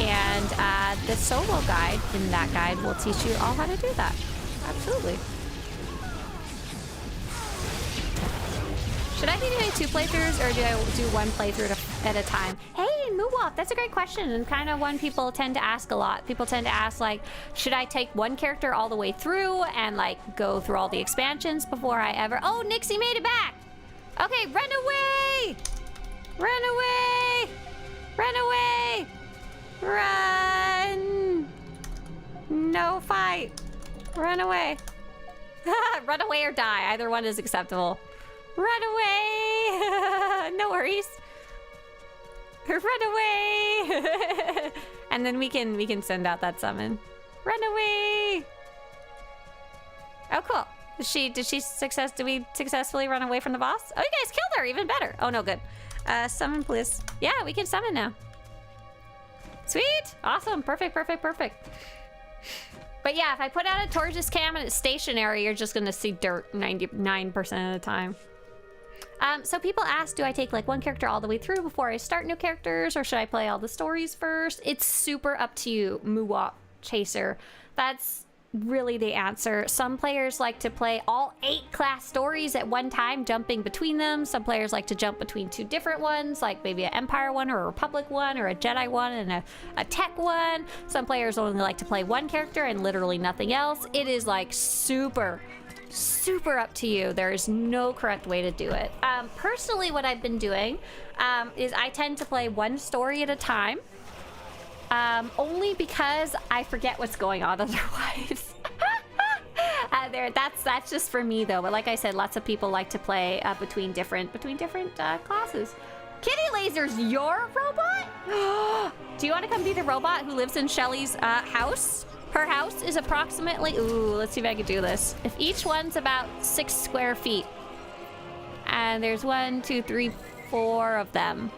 S1: And the solo guide in that guide will teach you all how to do that. Absolutely. Should I be doing 2 playthroughs or do I do 1 playthrough at a time? Hey, Moowop, that's a great question and kind of one people tend to ask a lot. People tend to ask, like, should I take one character all the way through and, like, go through all the expansions before I ever... Oh, Nixie made it back! Okay, run away! Run away! Run away! Run! No fight! Run away! Run away or die. Either one is acceptable. Run away! No worries. Run away! And then we can send out that summon. Run away! Oh, cool. Did we successfully run away from the boss? Oh, you guys killed her. Even better. Oh, no, good. Summon, please. Yeah, we can summon now. Sweet! Awesome. Perfect. But yeah, if I put out a Tortoise cam and it's stationary, you're just gonna see dirt 99% of the time. So people ask, do I take like one character all the way through before I start new characters, or should I play all the stories first? It's super up to you, Moowop Chaser. That's really the answer. Some players like to play all 8 class stories at one time, jumping between them. Some players like to jump between 2 different ones, like maybe an Empire one or a Republic one or a Jedi one and a Tech one. Some players only like to play one character and literally nothing else. It is like super up to you. There is no correct way to do it. Personally, what I've been doing is I tend to play one story at a time. Only because I forget what's going on otherwise. That's just for me though. But like I said, lots of people like to play between different classes. Kitty Laser's your robot? Do you want to come be the robot who lives in Shelly's house? Her house is approximately, ooh, let's see if I can do this. If each one's about 6 square feet. And there's 1, 2, 3, 4 of them.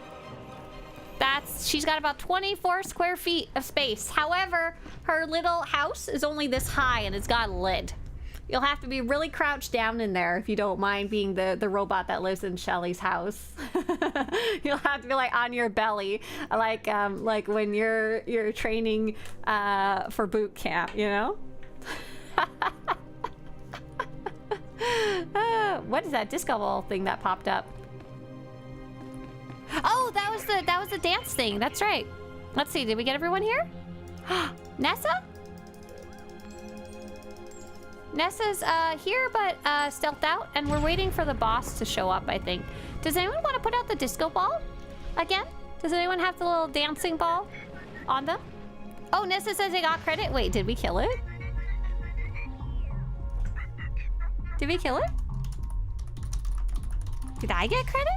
S1: She's got about 24 square feet of space. However, her little house is only this high and it's got a lid. You'll have to be really crouched down in there if you don't mind being the robot that lives in Shelly's house. You'll have to be like on your belly, like when you're training for boot camp, you know? What is that disco ball thing that popped up? Oh, that was the dance thing. That's right. Let's see. Did we get everyone here? Nessa? Nessa's here, but stealthed out, and we're waiting for the boss to show up, I think. Does anyone want to put out the disco ball again? Does anyone have the little dancing ball on them? Oh, Nessa says they got credit. Wait, did we kill it? Did we kill it? Did I get credit?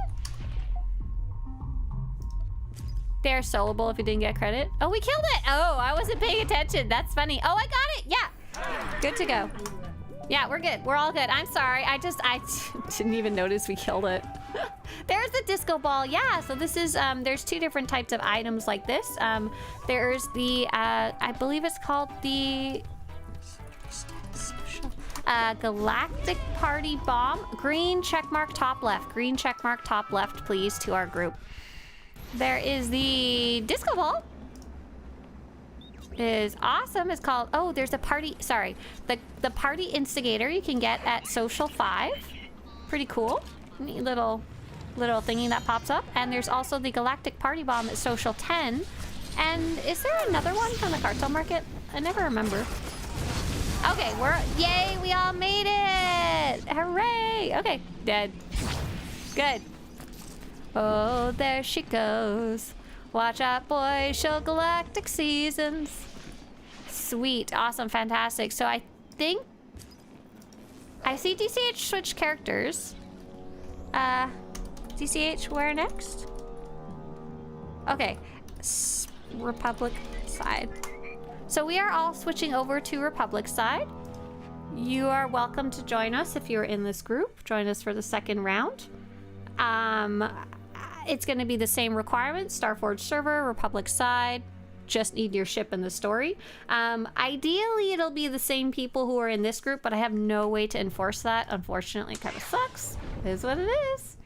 S1: They're soloable if you didn't get credit. Oh, we killed it! Oh, I wasn't paying attention. That's funny. Oh, I got it! Yeah! Good to go. Yeah, we're good. We're all good. I'm sorry. I didn't even notice we killed it. There's the disco ball. Yeah, so this is, there's two different types of items like this. There's the, I believe it's called the Galactic Party Bomb. Green checkmark top left. Green checkmark top left, please, to our group. There is the disco ball. Is awesome. It's called, oh, there's a party, sorry. The party instigator you can get at Social 5. Pretty cool. Neat little thingy that pops up. And there's also the Galactic Party Bomb at Social 10. And is there another one from the cartel market? I never remember. Okay, yay, we all made it! Hooray! Okay, dead. Good. Oh, there she goes. Watch out, boys, show Galactic Seasons. Sweet, awesome, fantastic. So I think I see DCH switch characters. DCH, where next? Okay, Republic side. So we are all switching over to Republic side. You are welcome to join us if you're in this group. Join us for the second round. It's going to be the same requirements. Starforge server, Republic side. Just need your ship in the story. Ideally, it'll be the same people who are in this group, but I have no way to enforce that. Unfortunately, kind of sucks. It is what it is.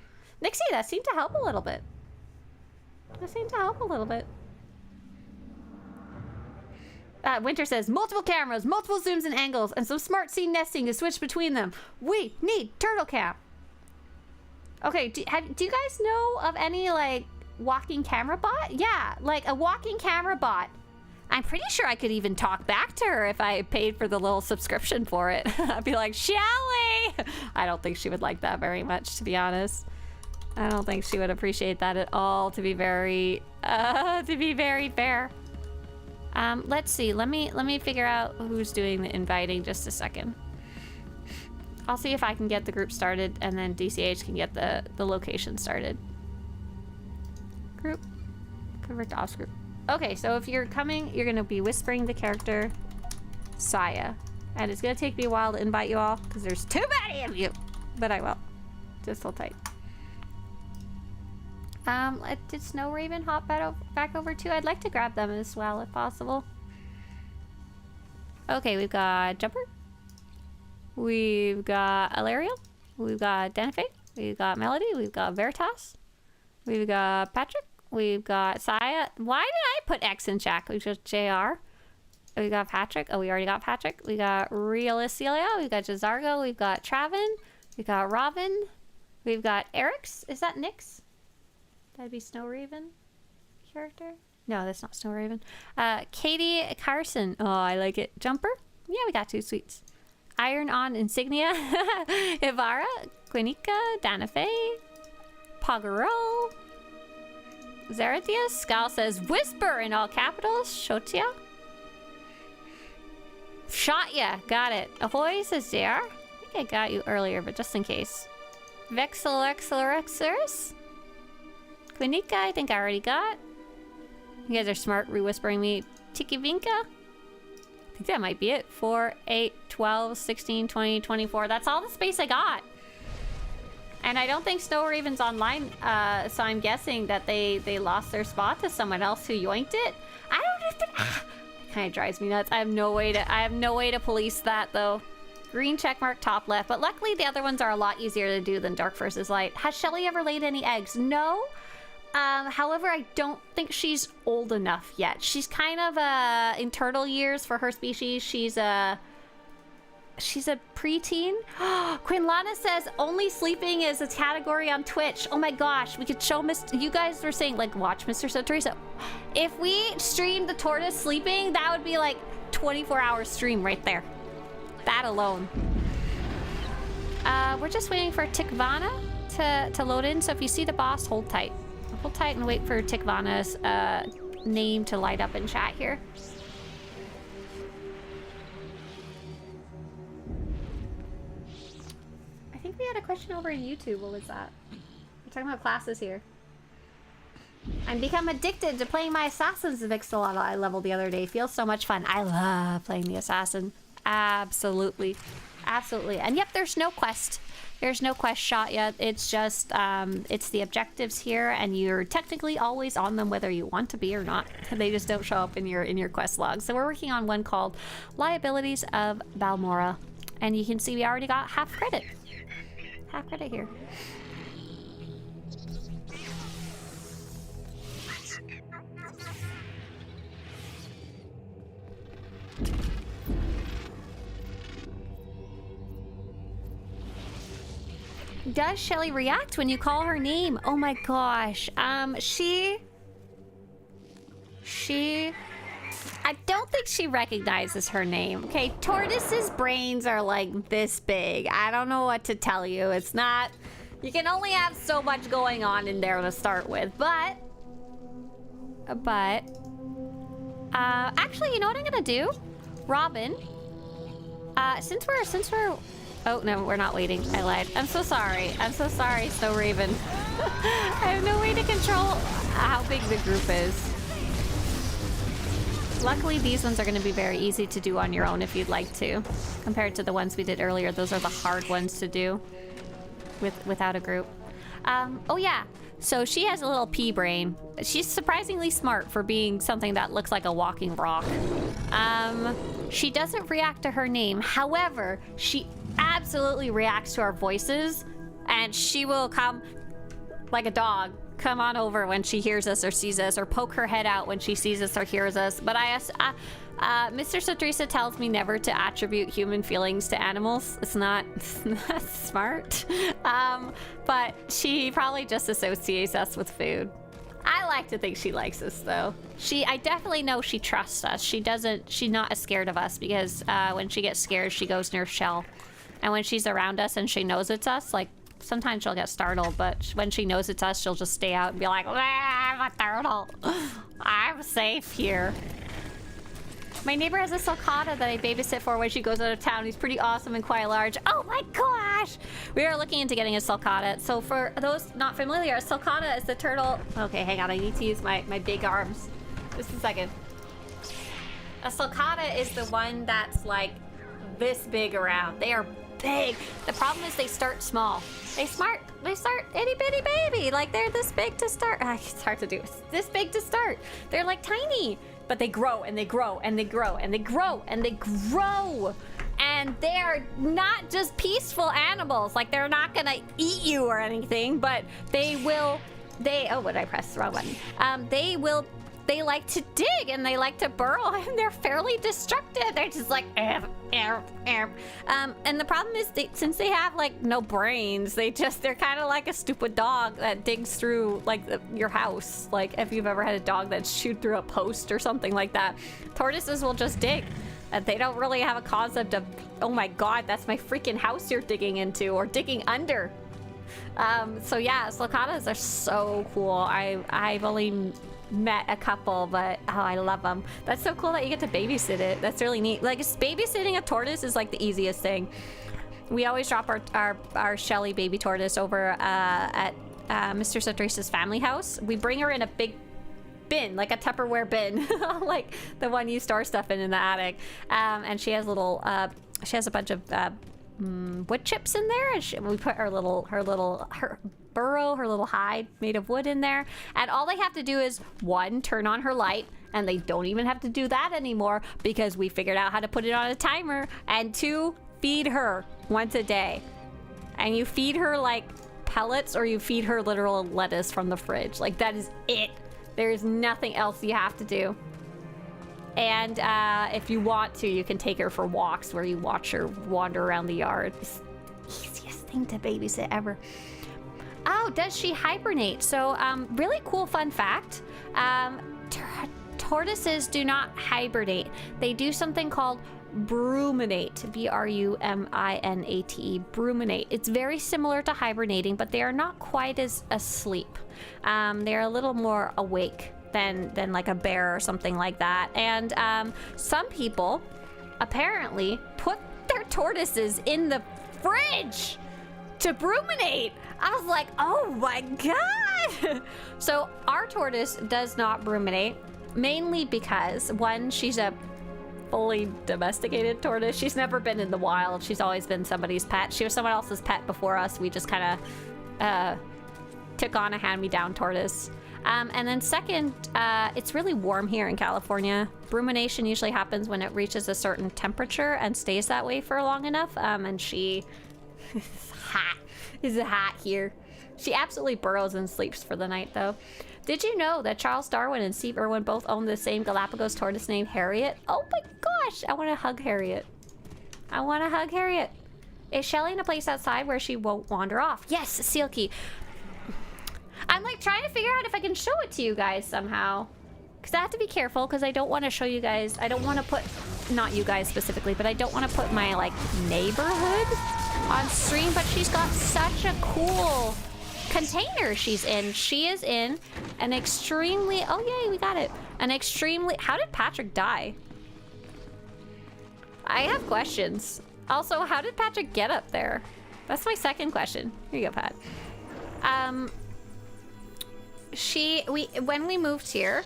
S1: Nixie, that seemed to help a little bit. Winter says, multiple cameras, multiple zooms and angles, and some smart scene nesting to switch between them. We need turtle cam. Okay, do you guys know of any, like, walking camera bot? Yeah, like a walking camera bot. I'm pretty sure I could even talk back to her if I paid for the little subscription for it. I'd be like, shall we? I don't think she would like that very much, to be honest. I don't think she would appreciate that at all, to be very fair. Let's see. Let me figure out who's doing the inviting just a second. I'll see if I can get the group started, and then DCH can get the location started. Group. Convert to ops group. Okay, so if you're coming, you're gonna be whispering the character Saya. And it's gonna take me a while to invite you all, because there's too many of you. But I will. Just hold tight. Did Snow Raven hop back over too? I'd like to grab them as well, if possible. Okay, we've got Jumper. We've got Alariel. We've got Danafe. We've got Melody. We've got Veritas. We've got Patrick. We've got Saya. Why did I put X in chat? We've got JR. We got Patrick. Oh, we already got Patrick. We got Realicelia. We've got Jazargo. We've got Travin. We've got Robin. We've got Eric's. Is that Nyx? That'd be Snow Raven character? No, that's not Snow Raven. Katie Carson. Oh, I like it. Jumper. Yeah, we got 2 sweets. Iron on Insignia. Ivara. Quinica. Danafe. Pogaro. Zaratius. Skal says whisper in all capitals. Shotia. Shot ya. Got it. Ahoy says JR. I think I got you earlier, but just in case. Vexelexerexerus. Quinica, I think I already got. You guys are smart re-whispering me. Tikivinka. I think that might be it. 4, 8, 12, 16, 20, 24. That's all the space I got. And I don't think Snow Raven's online, so I'm guessing that they lost their spot to someone else who yoinked it. I don't know if it kind of drives me nuts. I have no way to police that though. Green checkmark top left, but luckily the other ones are a lot easier to do than Dark versus Light. Has Shelly ever laid any eggs? No. However, I don't think she's old enough yet. She's kind of in turtle years for her species. She's a preteen. Quinlana says only sleeping is a category on Twitch. Oh my gosh, we could show you guys were saying like watch Mr. Swtorista. If we streamed the tortoise sleeping, that would be like 24-hour stream right there. That alone. We're just waiting for Tikvana to load in. So if you see the boss, hold tight. Hold tight and wait for Tikvana's name to light up in chat here. I think we had a question over in YouTube. What was that? We're talking about classes here. I'm become addicted to playing my assassins, the Vixalata I leveled the other day. Feels so much fun. I love playing the assassin. Absolutely. Absolutely. And yep, there's no quest. There's no quest shot yet. It's just, it's the objectives here, and you're technically always on them whether you want to be or not. They just don't show up in your quest log. So we're working on one called Liabilities of Balmora. And you can see we already got half credit. Half credit here. Does Shelly react when you call her name? Oh my gosh. She... I don't think she recognizes her name. Okay, tortoises' brains are like this big. I don't know what to tell you. It's not... You can only have so much going on in there to start with, but... Actually, you know what I'm gonna do? Robin, since we're... Oh, no, we're not waiting. I lied. I'm so sorry. I'm so sorry, Snow Raven. I have no way to control how big the group is. Luckily, these ones are going to be very easy to do on your own if you'd like to. Compared to the ones we did earlier, those are the hard ones to do without a group. Oh yeah, so she has a little pea brain. She's surprisingly smart for being something that looks like a walking rock. She doesn't react to her name. However, she absolutely reacts to our voices, and she will come like a dog, come on over when she hears us or sees us, or poke her head out when she sees us or hears us. But Mr. Swtorista tells me never to attribute human feelings to animals. It's not smart. But she probably just associates us with food. I like to think she likes us, though. I definitely know she trusts us. She's not as scared of us, because when she gets scared, she goes near Shell. And when she's around us and she knows it's us, like, sometimes she'll get startled, but when she knows it's us, she'll just stay out and be like, I'm a turtle. I'm safe here. My neighbor has a sulcata that I babysit for when she goes out of town. He's pretty awesome and quite large. Oh my gosh! We are looking into getting a sulcata. So for those not familiar, a sulcata is the turtle... Okay, hang on. I need to use my big arms. Just a second. A sulcata is the one that's like this big around. They are big. The problem is they start small. They start itty bitty baby. Like they're this big to start. It's hard to do. It's this big to start. They're like tiny. But they grow and they grow and they grow and they grow and they grow. And they are not just peaceful animals. Like they're not gonna eat you or anything, but they will, oh, what did I press? The wrong button. They like to dig and they like to burrow, and they're fairly destructive. They're just like, and the problem is since they have like no brains, they're kind of like a stupid dog that digs through like your house. Like if you've ever had a dog that chewed through a post or something like that. Tortoises will just dig. They don't really have a concept of, oh my God, that's my freaking house you're digging into or digging under. So yeah, sulcatas are so cool. I've only met a couple, but oh, I love them. That's so cool that you get to babysit it. That's really neat. Like babysitting a tortoise is like the easiest thing. We always drop our Shelly baby tortoise over at Mr. Swtorista's family house. We bring her in a big bin, like a Tupperware bin, like the one you store stuff in the attic. And she has a bunch of wood chips in there, and we put her burrow, her little hide made of wood in there, and all they have to do is, one, turn on her light, and they don't even have to do that anymore because we figured out how to put it on a timer, and two, feed her once a day. And you feed her like pellets, or you feed her literal lettuce from the fridge. Like that is it. There's nothing else you have to do. And if you want to, you can take her for walks where you watch her wander around the yard. It's the easiest thing to babysit ever. Oh, does she hibernate? So, really cool fun fact. Tortoises do not hibernate. They do something called bruminate. B-R-U-M-I-N-A-T-E. Bruminate. It's very similar to hibernating, but they are not quite as asleep. They're a little more awake than like a bear or something like that. And some people apparently put their tortoises in the fridge to bruminate. I was like, oh my god! So our tortoise does not ruminate, mainly because, one, she's a fully domesticated tortoise. She's never been in the wild. She's always been somebody's pet. She was someone else's pet before us. We just kind of took on a hand-me-down tortoise. And then second, it's really warm here in California. Rumination usually happens when it reaches a certain temperature and stays that way for long enough. And she is hot. It's hot here. She absolutely burrows and sleeps for the night, though. Did you know that Charles Darwin and Steve Irwin both own the same Galapagos tortoise named Harriet? Oh my gosh, I want to hug Harriet. I want to hug Harriet. Is Shelly in a place outside where she won't wander off? Yes, seal key. I'm like trying to figure out if I can show it to you guys somehow. Because I have to be careful because I don't want to show you guys. I don't want to put, not you guys specifically, but I don't want to put my like neighborhood on stream. But she's got such a cool container she's in. She is in an extremely, oh yay, we got it. An extremely, how did Patrick die? I have questions. Also, how did Patrick get up there? That's my second question. Here you go, Pat. When we moved here,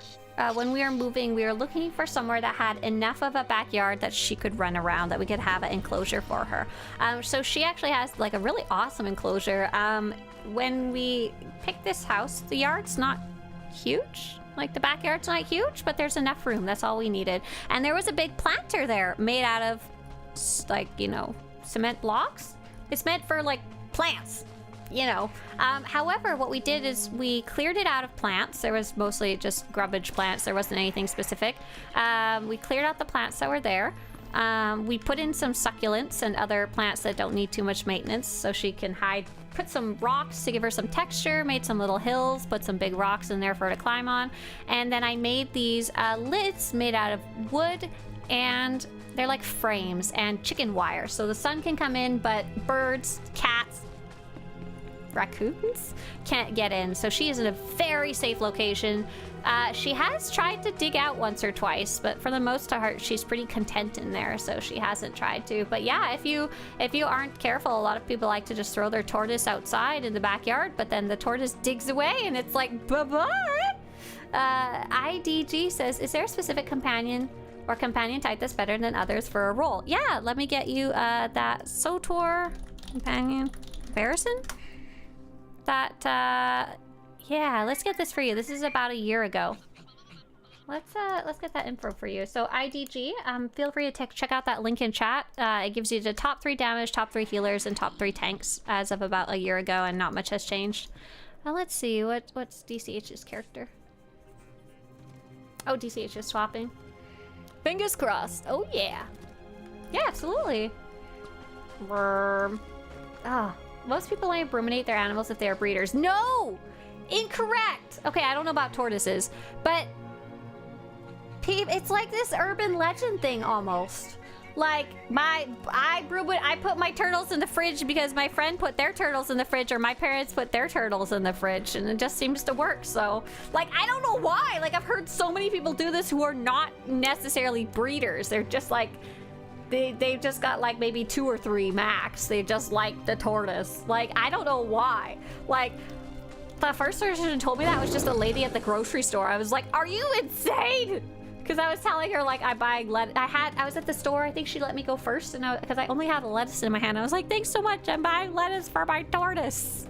S1: when we were moving, we were looking for somewhere that had enough of a backyard that she could run around, that we could have an enclosure for her. So she actually has like a really awesome enclosure. When we picked this house, the yard's not huge. Like the backyard's not huge, but there's enough room. That's all we needed. And there was a big planter there made out of like, you know, cement blocks. It's meant for like plants. You know, however, what we did is we cleared it out of plants. There was mostly just grubbage plants. There wasn't anything specific. We cleared out the plants that were there. We put in some succulents and other plants that don't need too much maintenance, so she can hide. Put some rocks to give her some texture, made some little hills, put some big rocks in there for her to climb on. And then I made these lids made out of wood, and they're like frames and chicken wire. So the sun can come in, but birds, cats, raccoons can't get in. So she is in a very safe location. She has tried to dig out once or twice, but for the most part she's pretty content in there, so she hasn't tried to. But yeah, if you aren't careful, a lot of people like to just throw their tortoise outside in the backyard, but then the tortoise digs away and it's like bye-bye. IDG says, is there a specific companion or companion type that's better than others for a role? Yeah, let me get you that SWTOR companion comparison. Yeah, let's get this for you. This is about a year ago. Let's get that info for you. So IDG, feel free to check out that link in chat. It gives you the top 3 damage, top 3 healers, and top 3 tanks as of about a year ago, and not much has changed. Let's see, what's DCH's character? Oh, DCH is swapping. Fingers crossed. Oh yeah. Yeah, absolutely. Worm. Ah. Most people only ruminate their animals if they are breeders. No! Incorrect! Okay, I don't know about tortoises, but it's like this urban legend thing almost. Like, I put my turtles in the fridge because my friend put their turtles in the fridge, or my parents put their turtles in the fridge, and it just seems to work. So, like, I don't know why. Like, I've heard so many people do this who are not necessarily breeders. They're just like, they've just got like maybe 2 or 3 max. They just like the tortoise. Like, I don't know why. Like, the first person who told me that was just a lady at the grocery store. I was like, are you insane? Because I was telling her, like, I was at the store. I think she let me go first, and because I only had a lettuce in my hand, I was like, thanks so much. I'm buying lettuce for my tortoise.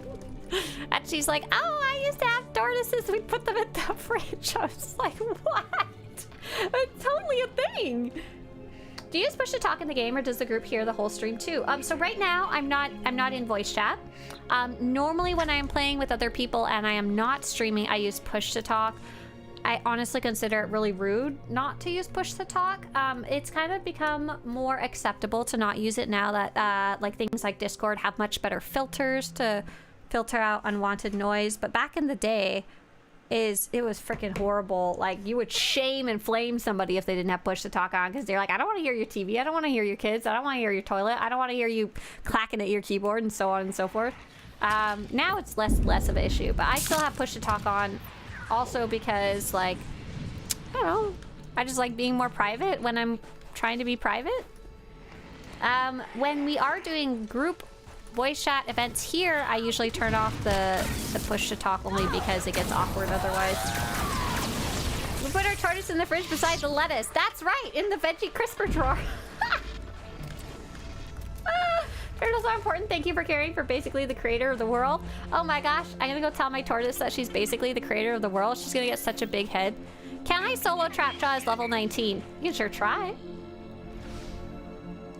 S1: And she's like, oh, I used to have tortoises. We put them in the fridge. I was like, what? It's totally a thing. Do you use push to talk in the game, or does the group hear the whole stream too? So right now I'm not in voice chat. Normally when I am playing with other people and I am not streaming, I use push to talk. I honestly consider it really rude not to use push to talk. It's kind of become more acceptable to not use it now that like things like Discord have much better filters to filter out unwanted noise. But back in the day, it was freaking horrible. Like, you would shame and flame somebody if they didn't have push to talk on, because they're like, I don't want to hear your TV, I don't want to hear your kids, I don't want to hear your toilet, I don't want to hear you clacking at your keyboard, and so on and so forth. Now it's less of an issue, but I still have push to talk on, also because, like, I don't know, I just like being more private when I'm trying to be private. When we are doing group voice chat events here, I usually turn off the push to talk only because it gets awkward otherwise. We put our tortoise in the fridge beside the lettuce. That's right, in the veggie crisper drawer. Turtles are important. Thank you for caring for basically the creator of the world. Oh my gosh, I'm gonna go tell my tortoise that she's basically the creator of the world. She's gonna get such a big head. Can I solo Trapjaw as level 19? You can sure try.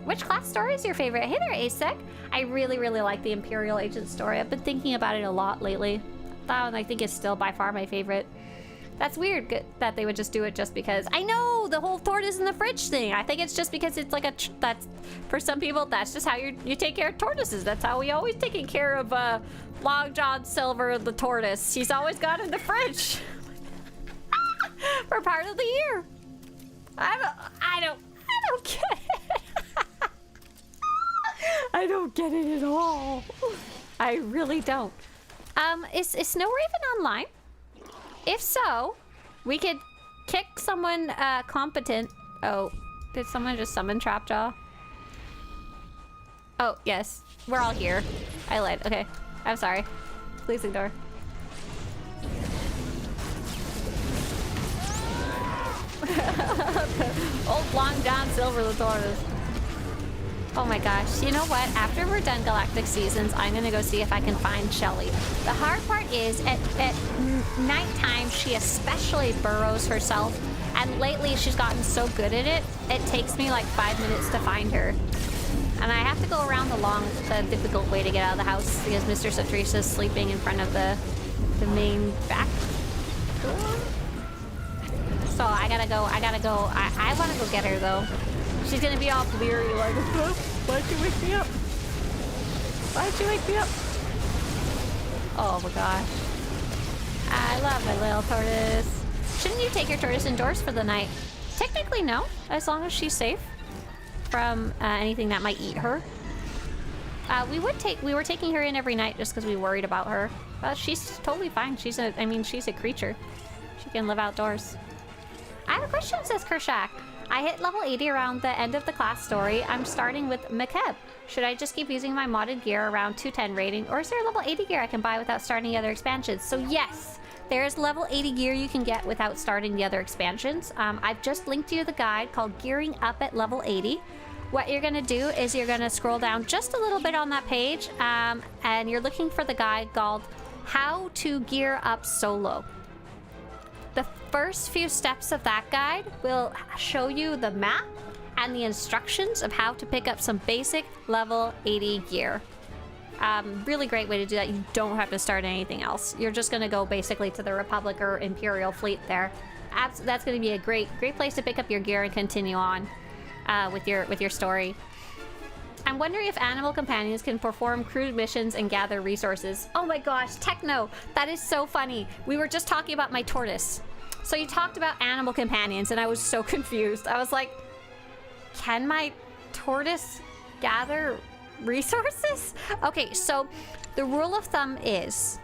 S1: Which class story is your favorite? Hey there, Asek. I really, really like the Imperial Agent story. I've been thinking about it a lot lately. That one I think is still by far my favorite. That's weird that they would just do it just because. I know, the whole tortoise in the fridge thing. I think it's just because it's like that's, for some people, that's just how you take care of tortoises. That's how we always taken care of Long John Silver the tortoise. He's always got in the fridge. For part of the year. I don't get it. I don't get it at all. I really don't. Is Snowraven online? If so, we could kick someone competent. Oh, did someone just summon Trapjaw? Oh, yes. We're all here. I lied. Okay. I'm sorry. Please ignore. Old Long John Silver the tortoise. Oh my gosh. You know what? After we're done Galactic Seasons, I'm gonna go see if I can find Shelly. The hard part is at nighttime, she especially burrows herself. And lately, she's gotten so good at it, it takes me like 5 minutes to find her. And I have to go around the difficult way to get out of the house because Mr. Swtorista is sleeping in front of the main back door. So I gotta go. I want to go get her though. She's gonna be all bleary like, why'd you wake me up? Why'd you wake me up? Oh my gosh. I love my little tortoise. Shouldn't you take your tortoise indoors for the night? Technically no, as long as she's safe from anything that might eat her. We were taking her in every night just because we worried about her. But she's totally fine. She's a creature. She can live outdoors. I have a question, says Kershak. I hit level 80 around the end of the class story. I'm starting with Makeb. Should I just keep using my modded gear around 210 rating, or is there level 80 gear I can buy without starting the other expansions? So yes, there is level 80 gear you can get without starting the other expansions. I've just linked you the guide called Gearing Up at Level 80. What you're gonna do is you're gonna scroll down just a little bit on that page, and you're looking for the guide called How to Gear Up Solo. The first few steps of that guide will show you the map and the instructions of how to pick up some basic level 80 gear. Really great way to do that. You don't have to start anything else. You're just going to go basically to the Republic or Imperial fleet there. That's going to be a great place to pick up your gear and continue on with your story. I'm wondering if animal companions can perform crewed missions and gather resources. Oh my gosh, Techno, that is so funny. We were just talking about my tortoise. So you talked about animal companions and I was so confused. I was like, can my tortoise gather resources? Okay, so the rule of thumb is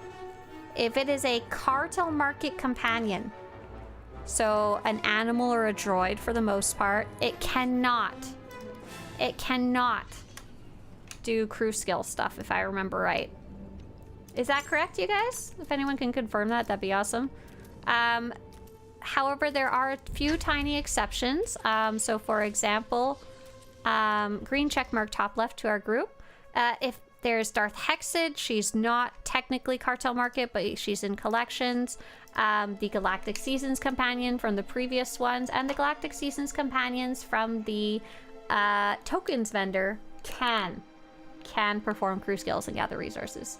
S1: if it is a cartel market companion, so an animal or a droid for the most part, it cannot do crew skill stuff, if I remember right. Is that correct, you guys? If anyone can confirm that, that'd be awesome. However, there are a few tiny exceptions. So for example, green checkmark top left to our group. If there's Darth Hexid, she's not technically cartel market, but she's in collections. The Galactic Seasons companion from the previous ones, and the Galactic Seasons companions from the tokens vendor can perform crew skills and gather resources.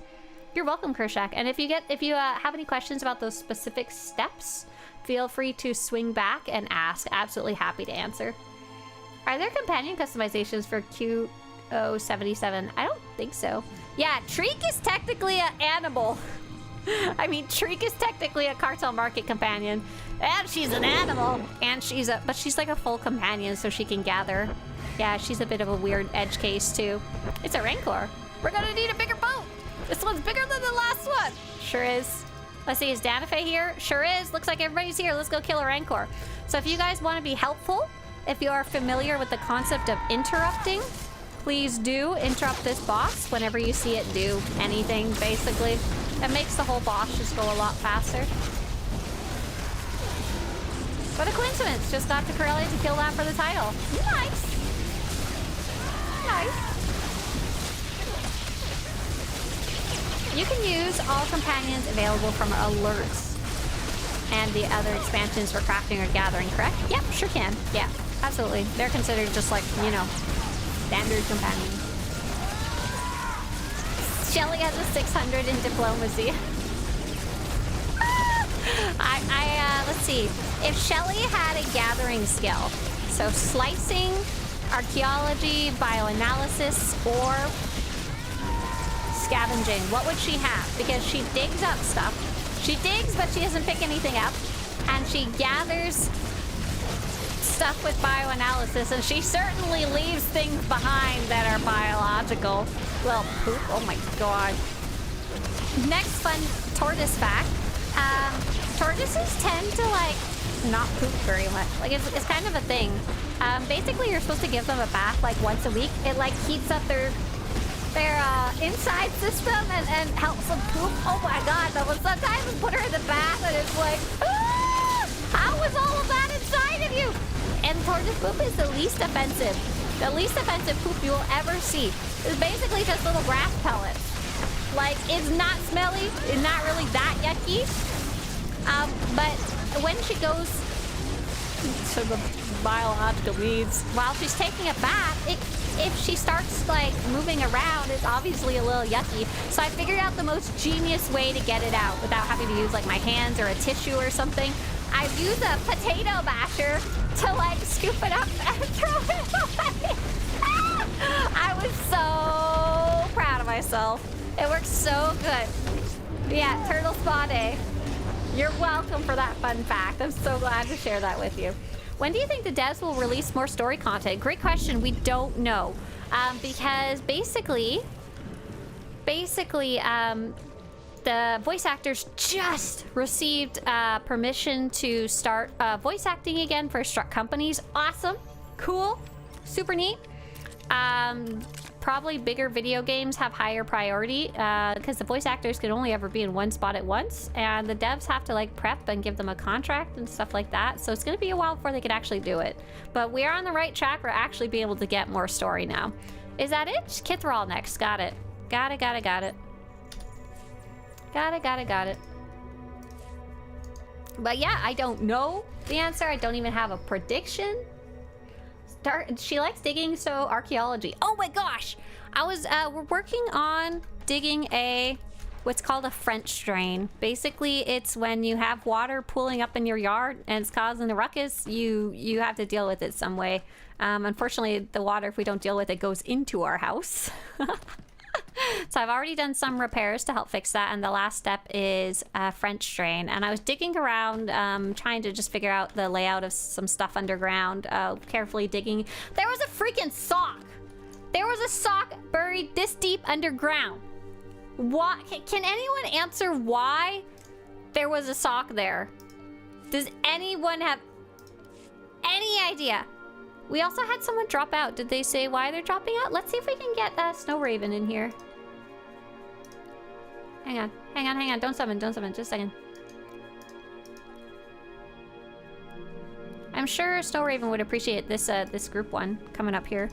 S1: You're welcome, Kershak. And if you have any questions about those specific steps, feel free to swing back and ask. Absolutely happy to answer. Are there companion customizations for Q077? I don't think so. Yeah, Treek is technically an animal. I mean, Treek is technically a cartel market companion, and she's an animal, and but she's like a full companion, so she can gather. Yeah, she's a bit of a weird edge case too. It's a Rancor. We're gonna need a bigger boat. This one's bigger than the last one. Sure is. Let's see, is Danafe here? Sure is. Looks like everybody's here. Let's go kill a Rancor. So if you guys want to be helpful, if you are familiar with the concept of interrupting, please do interrupt this boss whenever you see it do anything, basically. It makes the whole boss just go a lot faster. What a coincidence. Just got to Corellia to kill that for the title. Nice. Nice. You can use all companions available from alerts and the other expansions for crafting or gathering, correct? Yep, sure can. Yeah, absolutely. They're considered just like, you know, standard companions. Shelly has a 600 in diplomacy. Let's see. If Shelly had a gathering skill, so slicing, archaeology, bioanalysis, or scavenging, what would she have? Because she digs up stuff. She digs, but she doesn't pick anything up. And she gathers stuff with bioanalysis, and she certainly leaves things behind that are biological. Well, poop. Oh my god. Next fun tortoise fact. Tortoises tend to, like, not poop very much. Like, it's kind of a thing. Basically, you're supposed to give them a bath, like, once a week. It, like, heats up their inside system and helps them poop. Oh my god, though. Sometimes we put her in the bath and it's like, ah! How was all of that inside of you? And tortoise poop is the least offensive. The least offensive poop you will ever see. It's basically just little grass pellets. Like, it's not smelly. It's not really that yucky. But when she goes to the biological needs, while she's taking a bath, if she starts, like, moving around, it's obviously a little yucky. So I figured out the most genius way to get it out without having to use, like, my hands or a tissue or something. I use a potato masher to, like, scoop it up and throw it away. I was so proud of myself. It works so good. Yeah, turtle spa day. You're welcome for that fun fact. I'm so glad to share that with you. When do you think the devs will release more story content? Great question. We don't know. Because basically, the voice actors just received permission to start voice acting again for Struck companies. Awesome. Cool. Super neat. Probably bigger video games have higher priority because the voice actors can only ever be in one spot at once, and the devs have to, like, prep and give them a contract and stuff like that. So it's going to be a while before they could actually do it. But we are on the right track. We're actually be able to get more story now. Is that it? Kithral next. Got it. Got it. Got it. But yeah, I don't know the answer. I don't even have a prediction. She likes digging, so archaeology. Oh my gosh! We're working on digging what's called a French drain. Basically, it's when you have water pooling up in your yard and it's causing a ruckus, you have to deal with it some way. Unfortunately, the water, if we don't deal with it, goes into our house. So I've already done some repairs to help fix that, and the last step is a French drain. And I was digging around, trying to just figure out the layout of some stuff underground, carefully digging. There was a freaking sock! There was a sock buried this deep underground. What? Can anyone answer why there was a sock there? Does anyone have any idea? We also had someone drop out. Did they say why they're dropping out? Let's see if we can get Snow Raven in here. Hang on. Don't summon. Just a second. I'm sure Snow Raven would appreciate this this group one coming up here.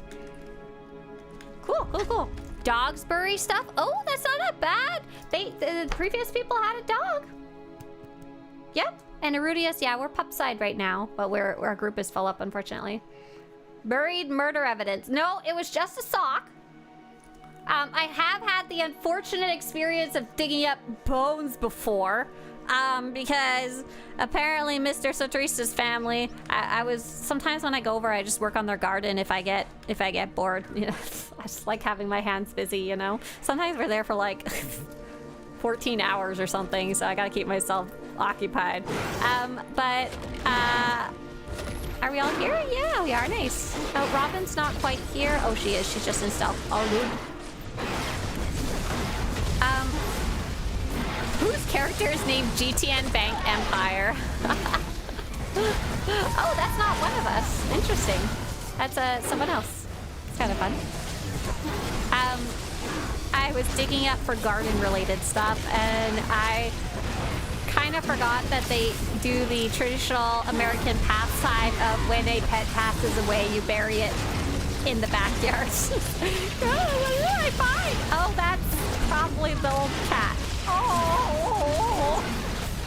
S1: Cool. Dogsbury stuff. Oh, that's not that bad. The previous people had a dog. Yep. And Erudius, yeah, we're pup side right now, but our group is full up, unfortunately. Buried murder evidence. No, it was just a sock. I have had the unfortunate experience of digging up bones before. Because apparently Mr. Swtorista's family, I was sometimes when I go over, I just work on their garden if I get bored. You know, I just like having my hands busy, you know. Sometimes we're there for like 14 hours or something, so I gotta keep myself occupied. Are we all here? Yeah, we are. Nice. Oh, Robin's not quite here. Oh, she is. She's just in stealth. Oh, dude. Whose character is named GTN Bank Empire? Oh, that's not one of us. Interesting. That's someone else. It's kind of fun. I was digging up for garden-related stuff, and I kind of forgot that they do the traditional American pastime of when a pet passes away, you bury it in the backyard. Oh, what did I find? Oh, that's probably the old cat. Oh.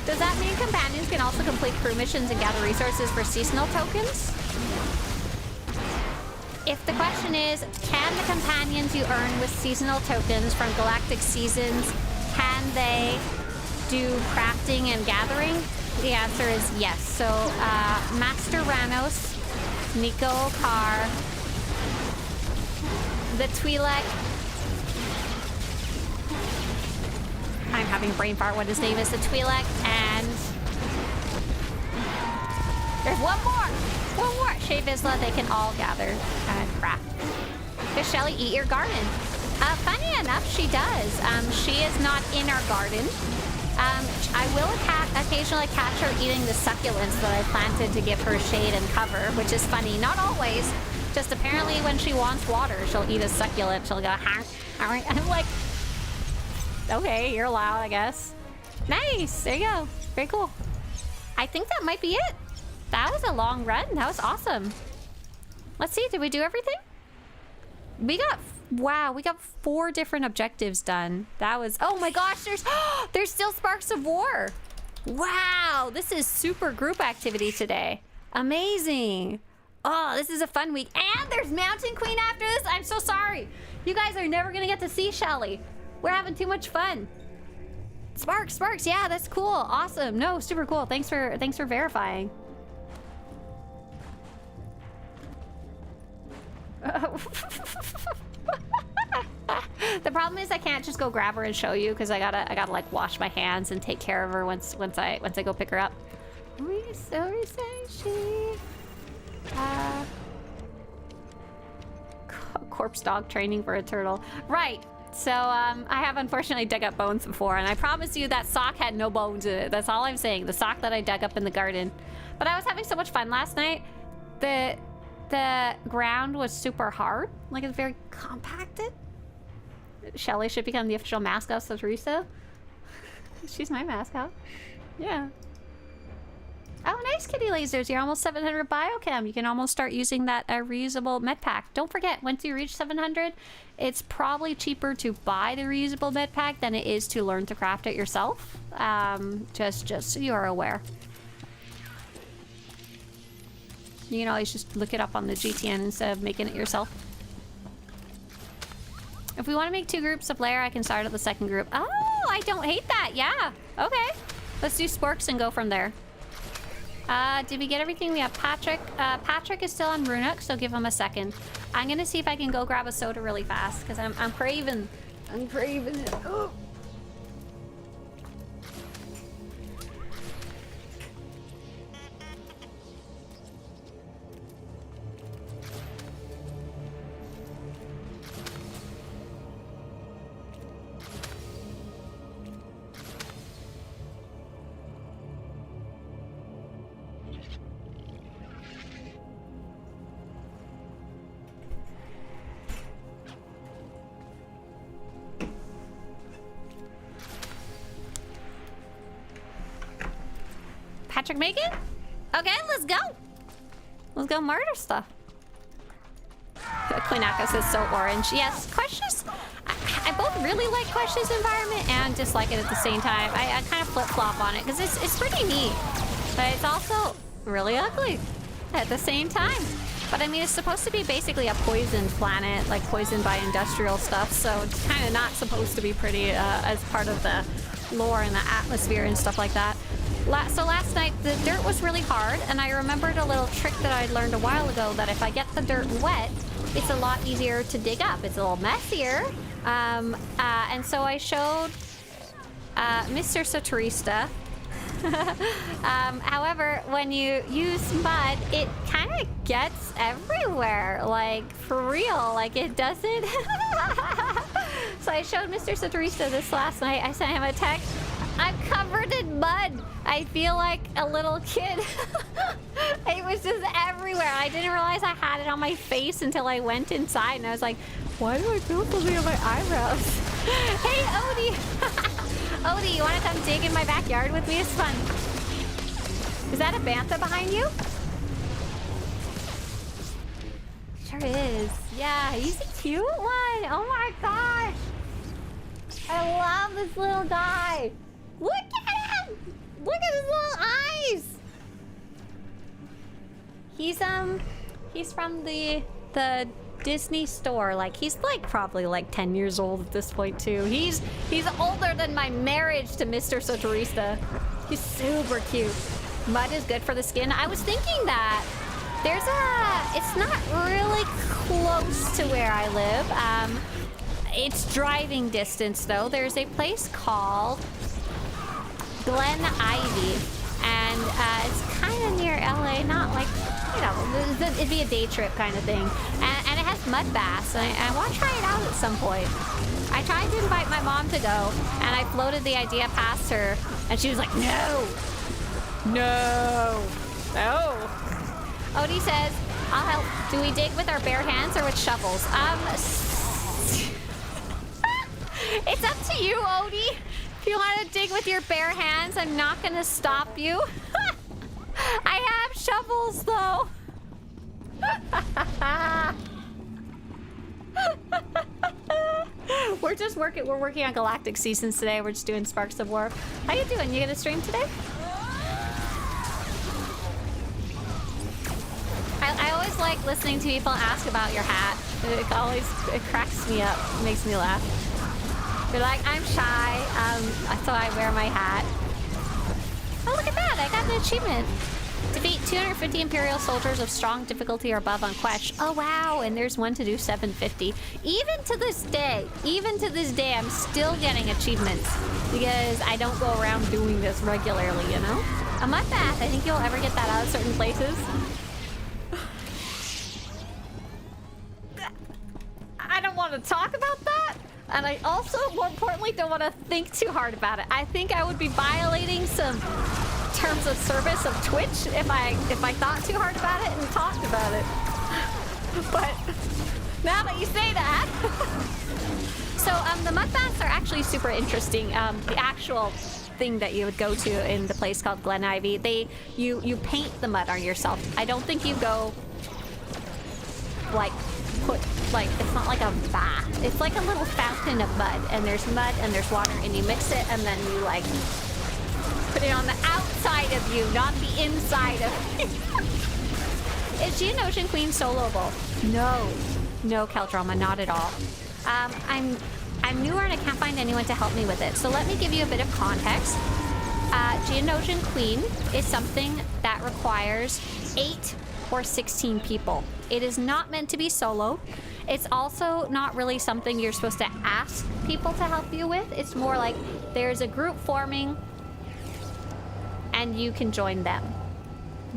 S1: Does that mean companions can also complete crew missions and gather resources for seasonal tokens? If the question is, can the companions you earn with seasonal tokens from Galactic seasons, can they do crafting and gathering? The answer is yes. So, Master Ranos, Nico Carr, the Twi'lek. I'm having a brain fart what his name is. The Twi'lek, and there's one more. Shea Vizsla, they can all gather and craft. Does Shelly eat your garden? Funny enough, she does. She is not in our garden. I will occasionally catch her eating the succulents that I planted to give her shade and cover, which is funny. Not always. Just apparently when she wants water, she'll eat a succulent. She'll go, I'm like, okay, you're allowed, I guess. Nice. There you go. Very cool. I think that might be it. That was a long run. That was awesome. Let's see. Did we do everything? Wow, we got 4 different objectives done. That was, oh my gosh, there's still Sparks of War. Wow, this is super group activity today. Amazing. Oh, this is a fun week. And there's Mountain Queen after this. I'm so sorry. You guys are never gonna get to see Shelly. We're having too much fun. Sparks, yeah, that's cool. Awesome. No, super cool. Thanks for verifying. The problem is I can't just go grab her and show you because I gotta like wash my hands and take care of her once I go pick her up. Corpse dog training for a turtle. Right. So I have unfortunately dug up bones before, and I promise you that sock had no bones in it. That's all I'm saying. The sock that I dug up in the garden. But I was having so much fun last night. The ground was super hard. Like, it's very compacted. Shelly should become the official mascot of Swtorista. She's my mascot. Yeah. Oh, nice, Kitty Lasers. You're almost 700 biochem. You can almost start using that reusable med pack. Don't forget, once you reach 700, it's probably cheaper to buy the reusable med pack than it is to learn to craft it yourself. Just so you're aware. You can always just look it up on the GTN instead of making it yourself. If we want to make 2 groups of lair, I can start at the second group. Oh, I don't hate that. Yeah. Okay. Let's do Sporks and go from there. Did we get everything? We have Patrick. Patrick is still on Runuk, so give him a second. I'm gonna see if I can go grab a soda really fast because I'm craving. I'm craving it. Oh. Patrick make it? Okay, let's go. Let's go murder stuff. Quinaka says so orange. Yes, Questions. I both really like Questions environment and dislike it at the same time. I kind of flip-flop on it because it's pretty neat. But it's also really ugly at the same time. But I mean, it's supposed to be basically a poisoned planet, like poisoned by industrial stuff. So it's kind of not supposed to be pretty as part of the lore and the atmosphere and stuff like that. So last night, the dirt was really hard, and I remembered a little trick that I'd learned a while ago, that if I get the dirt wet, it's a lot easier to dig up. It's a little messier. And so I showed Mr. Swtorista. However, when you use mud, it kind of gets everywhere. Like, for real. Like, it doesn't. So I showed Mr. Swtorista this last night. I sent him a text. I'm covered in mud. I feel like a little kid. It was just everywhere. I didn't realize I had it on my face until I went inside, and I was like, why do I feel something on my eyebrows? Hey, Odie. Odie, you want to come dig in my backyard with me? It's fun. Is that a bantha behind you? Sure is. Yeah, he's a cute one. Oh my gosh. I love this little guy. Look at him! Look at his little eyes! He's from the Disney store. Like, he's like probably like 10 years old at this point too. He's older than my marriage to Mr. Swtorista. He's super cute. Mud is good for the skin. I was thinking that it's not really close to where I live. It's driving distance though. There's a place called Glen Ivy, and it's kind of near LA, not like, you know, it'd be a day trip kind of thing. And it has mud baths, and I want to try it out at some point. I tried to invite my mom to go, and I floated the idea past her, and she was like, no. No. No. Odie says, I'll help. Do we dig with our bare hands or with shovels? It's up to you, Odie. If you want to dig with your bare hands, I'm not going to stop you. I have shovels, though. We're working on Galactic seasons today. We're just doing Sparks of War. How you doing? You gonna stream today? I always like listening to people ask about your hat. It cracks me up. It makes me laugh. They're like, I'm shy, so I wear my hat. Oh, look at that! I got an achievement. Defeat 250 Imperial soldiers of strong difficulty or above on Quetch. Oh, wow, and there's one to do 750. Even to this day, I'm still getting achievements because I don't go around doing this regularly, you know? A mud bath, I think you'll ever get that out of certain places. I don't want to talk about that. And I also, more importantly, don't want to think too hard about it. I think I would be violating some terms of service of Twitch if I thought too hard about it and talked about it. But now that you say that, so the mud baths are actually super interesting. The actual thing that you would go to in the place called Glen Ivy, you paint the mud on yourself. I don't think you go like it's not like a bath. It's like a little fountain of mud, and there's mud and there's water, and you mix it, and then you like put it on the outside of you, not the inside of you. Is she an Ocean Queen soloable? No, Keldrama, not at all. I'm newer and I can't find anyone to help me with it. So let me give you a bit of context. Geonosian Queen is something that requires 8 or 16 people. It is not meant to be solo. It's also not really something you're supposed to ask people to help you with. It's more like there's a group forming and you can join them.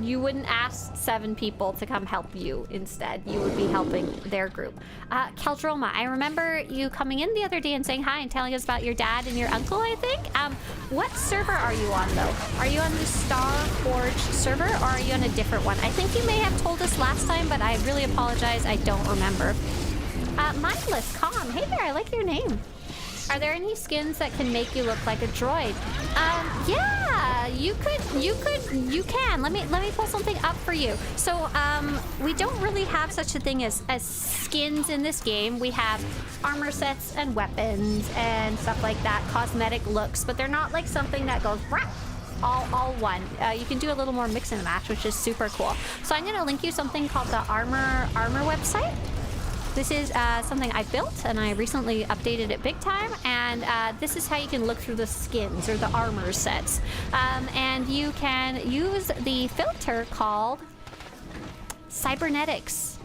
S1: You wouldn't ask 7 people to come help you. Instead, you would be helping their group. Keldroma, I remember you coming in the other day and saying hi and telling us about your dad and your uncle, I think. What server are you on, though? Are you on the Star Forge server, or are you on a different one? I think you may have told us last time, but I really apologize. I don't remember. Mindless Calm. Hey there, I like your name. Are there any skins that can make you look like a droid? Yeah, you can. Let me pull something up for you. So, we don't really have such a thing as skins in this game. We have armor sets and weapons and stuff like that, cosmetic looks, but they're not like something that goes all one. You can do a little more mix and match, which is super cool. So I'm gonna link you something called the armor website. This is something I built, and I recently updated it big time, and this is how you can look through the skins or the armor sets. And you can use the filter called Cybernetics,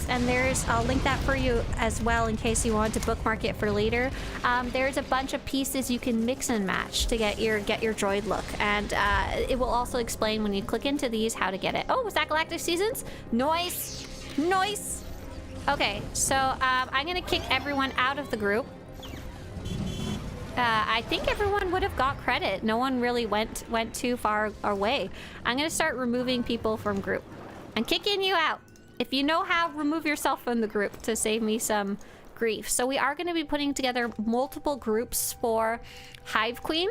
S1: and I'll link that for you as well in case you want to bookmark it for later. There's a bunch of pieces you can mix and match to get your droid look, and it will also explain when you click into these how to get it. Oh, was that Galactic Seasons? Noise. Okay, so I'm gonna kick everyone out of the group. I think everyone would have got credit. No one really went too far away. I'm gonna start removing people from group and kicking you out. If you know how, remove yourself from the group to save me some grief. So we are going to be putting together multiple groups for Hive Queen.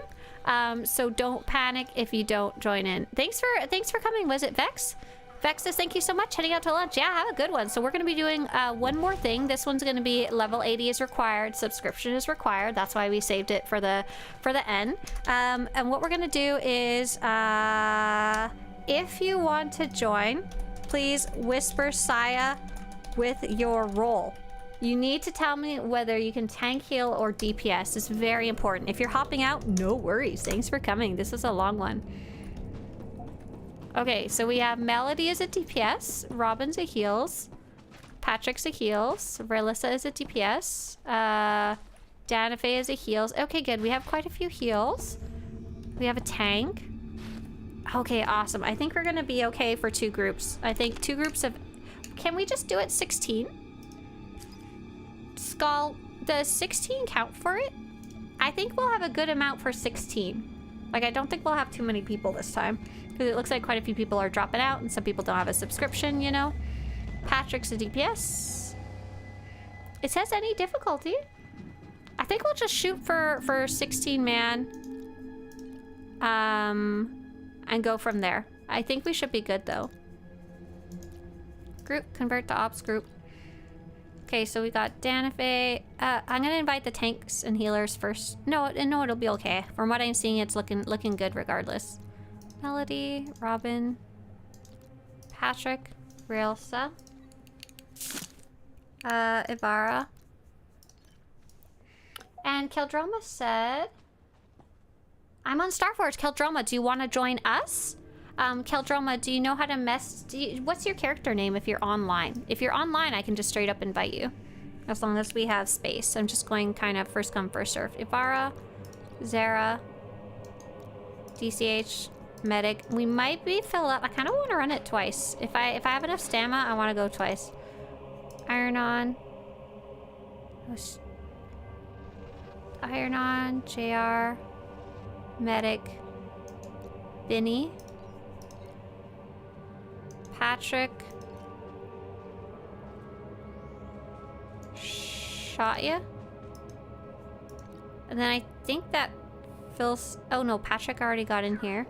S1: So don't panic if you don't join in. Thanks for coming. Was it Vex? Vex says thank you so much. Heading out to lunch. Yeah, have a good one. So we're going to be doing one more thing. This one's going to be level 80 is required. Subscription is required. That's why we saved it for the end. And what we're going to do is if you want to join, please whisper Saya with your role. You need to tell me whether you can tank, heal, or DPS. It's very important. If you're hopping out, no worries. Thanks for coming. This is a long one. Okay, so we have Melody as a DPS, Robin's a heals, Patrick's a heals, Relissa is a DPS, Danafe is a heals. Okay, good. We have quite a few heals. We have a tank. Okay, awesome. I think we're gonna be okay for 2 groups. I think 2 groups of... Can we just do it 16? Skull, does 16 count for it? I think we'll have a good amount for 16. Like, I don't think we'll have too many people this time. Because it looks like quite a few people are dropping out and some people don't have a subscription, you know? Patrick's a DPS. It says any difficulty. I think we'll just shoot for 16 man. And go from there. I think we should be good though. Group, convert to ops group. Okay, so we got Danafe. I'm gonna invite the tanks and healers first. No, it'll be okay. From what I'm seeing, it's looking good regardless. Melody, Robin, Patrick, Railsa, Ibarra, and Keldroma said, "I'm on Starforge. Keldroma, do you want to join us?" Keldroma, do you know how to what's your character name if you're online? If you're online, I can just straight up invite you. As long as we have space. I'm just going kind of first come, first serve. Ibarra, Zara, DCH, Medic. We might be filled up. I kind of want to run it twice. If I have enough stamina, I want to go twice. Iron on. Iron on, JR, Medic, Binny, Patrick, shot ya. And then I think that fills... Oh no, Patrick already got in here.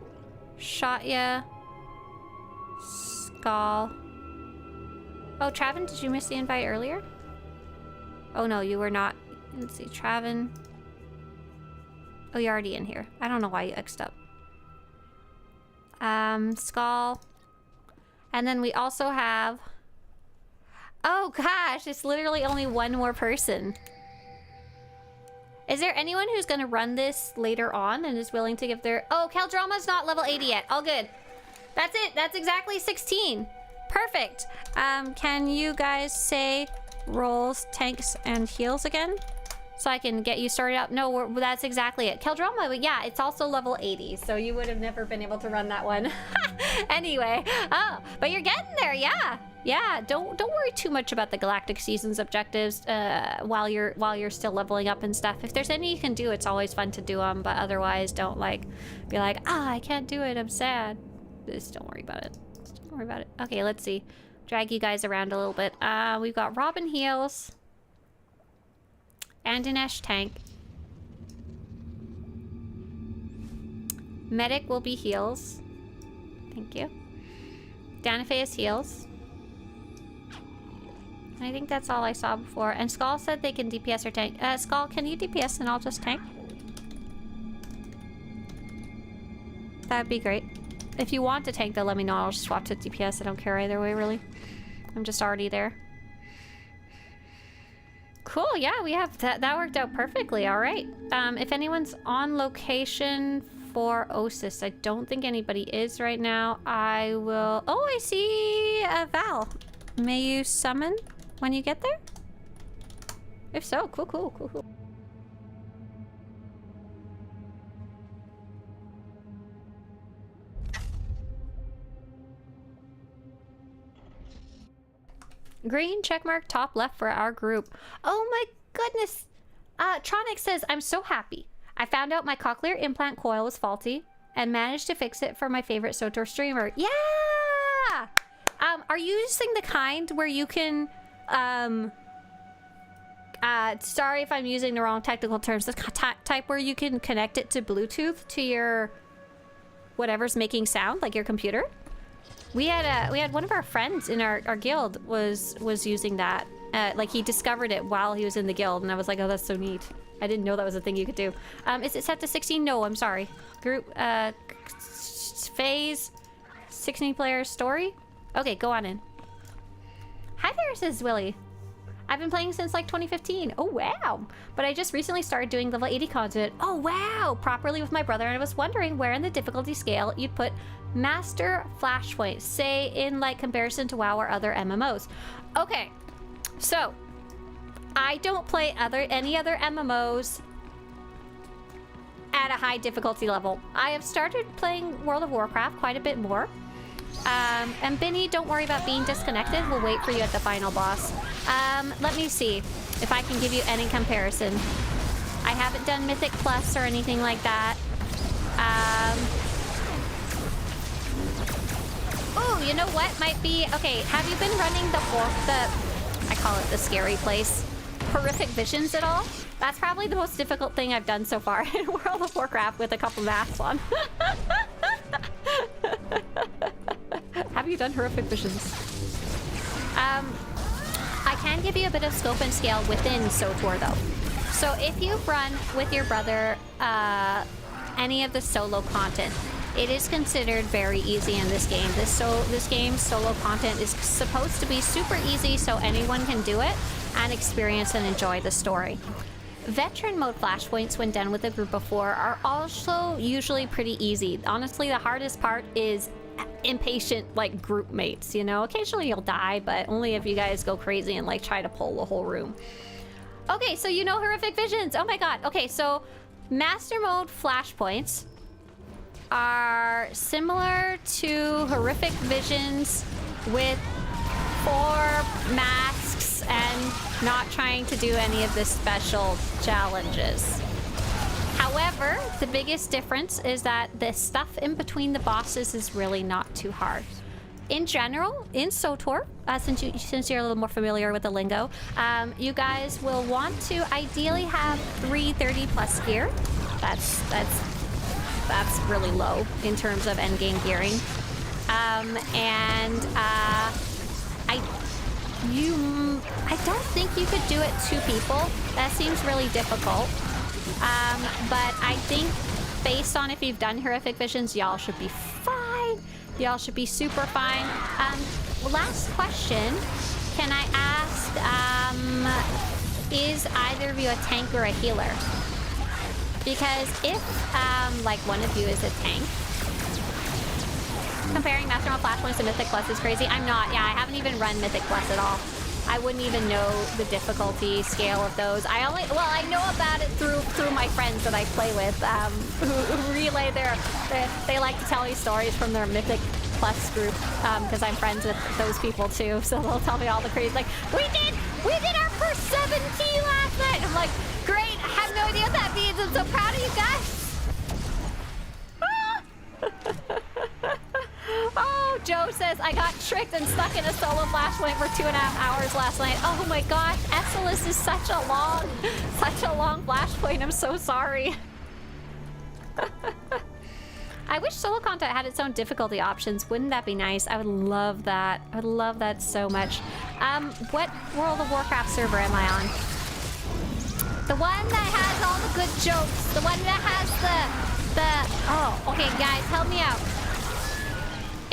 S1: Shot ya. Skull. Oh, Travin, did you miss the invite earlier? Oh no, you were not. Let's see, Travin. Oh, you're already in here. I don't know why you X'd up. Skull. And then we also have... Oh gosh, it's literally only one more person. Is there anyone who's gonna run this later on and is willing to give their... Oh, Keldrama's not level 80 yet. All good. That's it. That's exactly 16. Perfect. Can you guys say rolls, tanks, and heals again? So I can get you started out. No, that's exactly it. Keldrama, but yeah, it's also level 80, so you would have never been able to run that one. Anyway, oh, but you're getting there, yeah. Yeah, don't worry too much about the Galactic Seasons objectives while you're still leveling up and stuff. If there's any you can do, it's always fun to do them, but otherwise don't be like, I can't do it, I'm sad. Just don't worry about it. Just don't worry about it. Okay, let's see. Drag you guys around a little bit. We've got Robin heals. Andinesh tank. Medic will be heals. Thank you. Danafe is heals. I think that's all I saw before. And Skull said they can DPS or tank. Skull, can you DPS and I'll just tank? That'd be great. If you want to tank, though, let me know. I'll just swap to DPS. I don't care either way, really. I'm just already there. Cool, yeah, we have that. That worked out perfectly. All right. If anyone's on location for Osis, I don't think anybody is right now. I will... Oh, I see Val. May you summon when you get there? If so, cool. Green checkmark top left for our group. Oh my goodness. Tronic says, I'm so happy. I found out my cochlear implant coil was faulty and managed to fix it for my favorite SWTOR streamer. Yeah! Are you using the kind where you can, sorry if I'm using the wrong technical terms, the type where you can connect it to Bluetooth to your whatever's making sound, like your computer? We had one of our friends in our guild was using that. Like he discovered it while he was in the guild, and I was like, oh, that's so neat. I didn't know that was a thing you could do. Is it set to 16? No, I'm sorry. Group, phase, 16 player story? Okay, go on in. Hi there, says Willie. I've been playing since like 2015. Oh, wow. But I just recently started doing level 80 content. Oh, wow. Properly with my brother, and I was wondering where in the difficulty scale you'd put Master Flashpoint, say in like comparison to WoW or other MMOs. Okay, so I don't play any other MMOs at a high difficulty level. I have started playing World of Warcraft quite a bit more. And Binny, don't worry about being disconnected. We'll wait for you at the final boss. Let me see if I can give you any comparison. I haven't done Mythic Plus or anything like that. Oh, you know what might be... Okay, have you been running I call it the scary place, Horrific Visions at all? That's probably the most difficult thing I've done so far in World of Warcraft with a couple masks on. Have you done Horrific Visions? I can give you a bit of scope and scale within SWTOR though. So if you run with your brother any of the solo content, it is considered very easy in this game. This game's solo content is supposed to be super easy so anyone can do it and experience and enjoy the story. Veteran mode flashpoints when done with a group of 4 are also usually pretty easy. Honestly, the hardest part is impatient like group mates, you know? Occasionally you'll die, but only if you guys go crazy and like try to pull the whole room. Okay, so you know Horrific Visions. Oh my god. Okay, so Master mode flashpoints are similar to Horrific Visions with 4 masks and not trying to do any of the special challenges. However, the biggest difference is that the stuff in between the bosses is really not too hard. In general, in SWTOR, since you're a little more familiar with the lingo, you guys will want to ideally have 330 plus gear. That's really low in terms of endgame gearing. I don't think you could do it 2 people. That seems really difficult. But I think based on if you've done Horrific Visions, y'all should be fine. Y'all should be super fine. Last question. Can I ask, is either of you a tank or a healer? Because if, like, one of you is a tank, comparing Master Mode Flashpoints to Mythic Plus is crazy. I'm not. Yeah, I haven't even run Mythic Plus at all. I wouldn't even know the difficulty scale of those. I know about it through my friends that I play with, who relay they like to tell me stories from their Mythic Plus group, because I'm friends with those people too. So they'll tell me all the crazy, like, we did our first 7 key last night. I'm like, great. I have no idea what that means. I'm so proud of you guys. Oh, Joe says, I got tricked and stuck in a solo flashpoint for 2.5 hours last night. Oh my gosh, Esselis is such a long flashpoint. I'm so sorry. I wish solo content had its own difficulty options. Wouldn't that be nice? I would love that. I would love that so much. What World of Warcraft server am I on? The one that has all the good jokes. The one that has oh, okay, guys, help me out.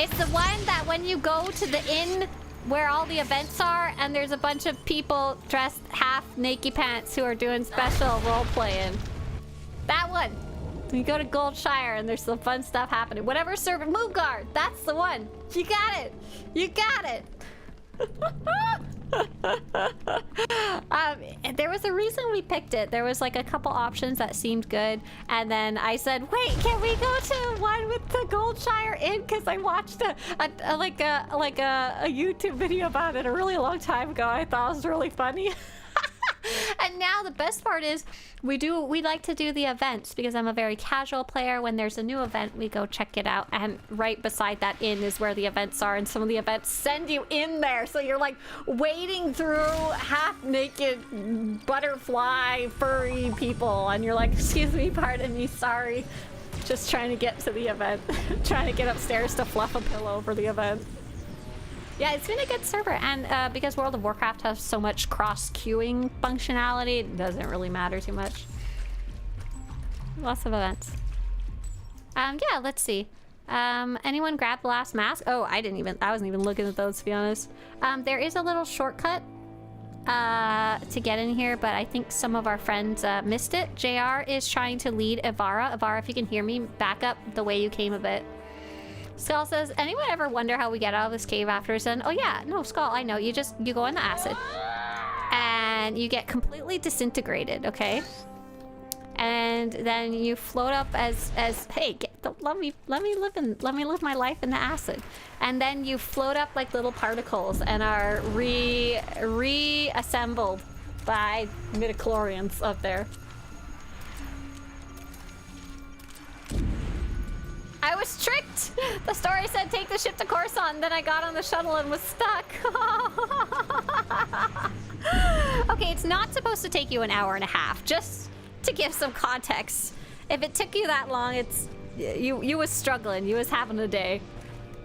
S1: It's the one that when you go to the inn where all the events are and there's a bunch of people dressed half naked pants who are doing special role-playing. That one. You go to Goldshire and there's some fun stuff happening. Whatever server, Moogard, that's the one. You got it. You got it. There was a reason we picked it. There was like a couple options that seemed good, and then I said, "Wait, can we go to one with the Goldshire Inn?" Because I watched a YouTube video about it a really long time ago. I thought it was really funny. And now the best part is we like to do the events because I'm a very casual player. When there's a new event, we go check it out, and right beside that inn is where the events are, and some of the events send you in there, so you're like wading through half-naked butterfly furry people, and you're like, excuse me, pardon me, sorry, just trying to get to the event. Trying to get upstairs to fluff a pillow for the event. Yeah, it's been a good server, and because World of Warcraft has so much cross-queuing functionality, it doesn't really matter too much. Lots of events. Yeah, let's see. Anyone grab the last mask? Oh, I wasn't even looking at those, to be honest. There is a little shortcut to get in here, but I think some of our friends missed it. JR is trying to lead Ivara. Ivara, if you can hear me, back up the way you came a bit. Skull says, anyone ever wonder how we get out of this cave after it's done? Oh yeah, no, Skull, I know. You go in the acid. And you get completely disintegrated, okay? And then you float up as hey, let me live my life in the acid. And then you float up like little particles and are reassembled by midichlorians up there. I was tricked! The story said take the ship to Coruscant, then I got on the shuttle and was stuck. Okay, it's not supposed to take you an hour and a half, just to give some context. If it took you that long, it's you was struggling, you was having a day.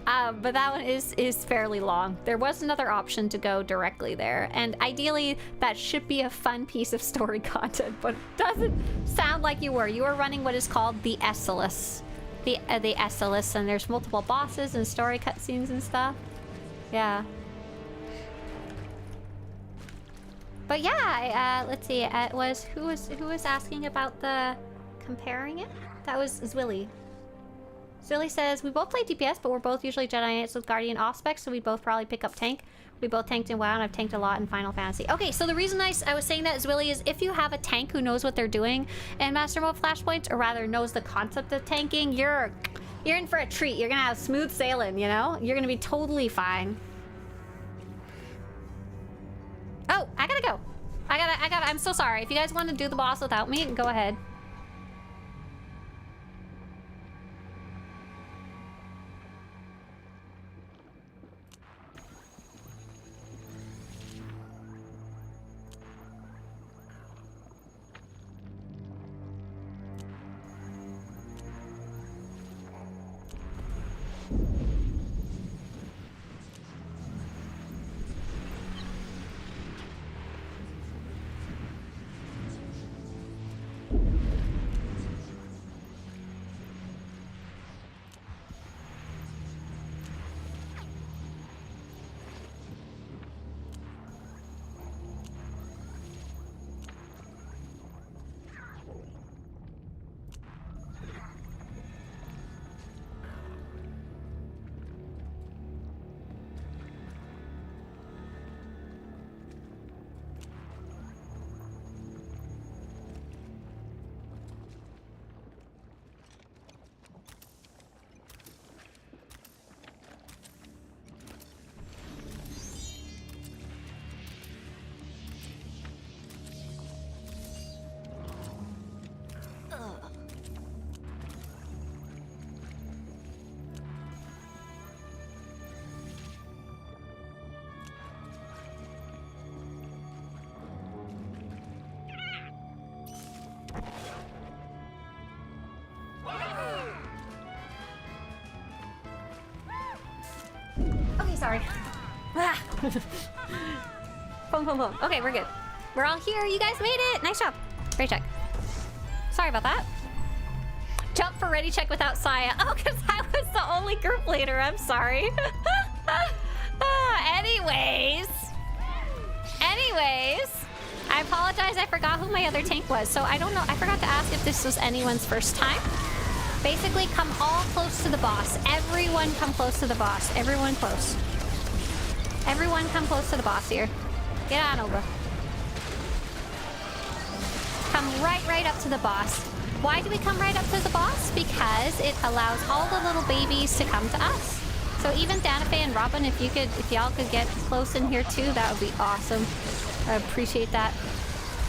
S1: But that one is fairly long. There was another option to go directly there, and ideally that should be a fun piece of story content, but it doesn't sound like you were. You were running what is called the Essalus. The Essalus, and there's multiple bosses and story cutscenes and stuff. Yeah. But yeah, let's see. It was who was asking about the comparing it? That was Zwilly. Zwilly says we both play DPS, but we're both usually Jedi Knights with Guardian off spec, so we both probably pick up tank. We both tanked in WoW, and I've tanked a lot in Final Fantasy. Okay, so the reason I was saying that, Zwilly, is if you have a tank who knows what they're doing in Master Mode Flashpoints, or rather knows the concept of tanking, you're in for a treat. You're gonna have smooth sailing, you know? You're gonna be totally fine. Oh, I gotta go. I'm so sorry. If you guys want to do the boss without me, go ahead. Sorry. Boom, boom, boom. Okay, we're good. We're all here. You guys made it. Nice job. Great check. Sorry about that. Jump for ready check without Saya. Oh, because I was the only group leader. I'm sorry. Anyways, I apologize. I forgot who my other tank was. So I don't know. I forgot to ask if this was anyone's first time. Basically, come all close to the boss. Everyone come close to the boss. Everyone close. Everyone come close to the boss here. Get on over. Come right up to the boss. Why do we come right up to the boss? Because it allows all the little babies to come to us. So even Danafe and Robin, if y'all could get close in here too, that would be awesome. I appreciate that.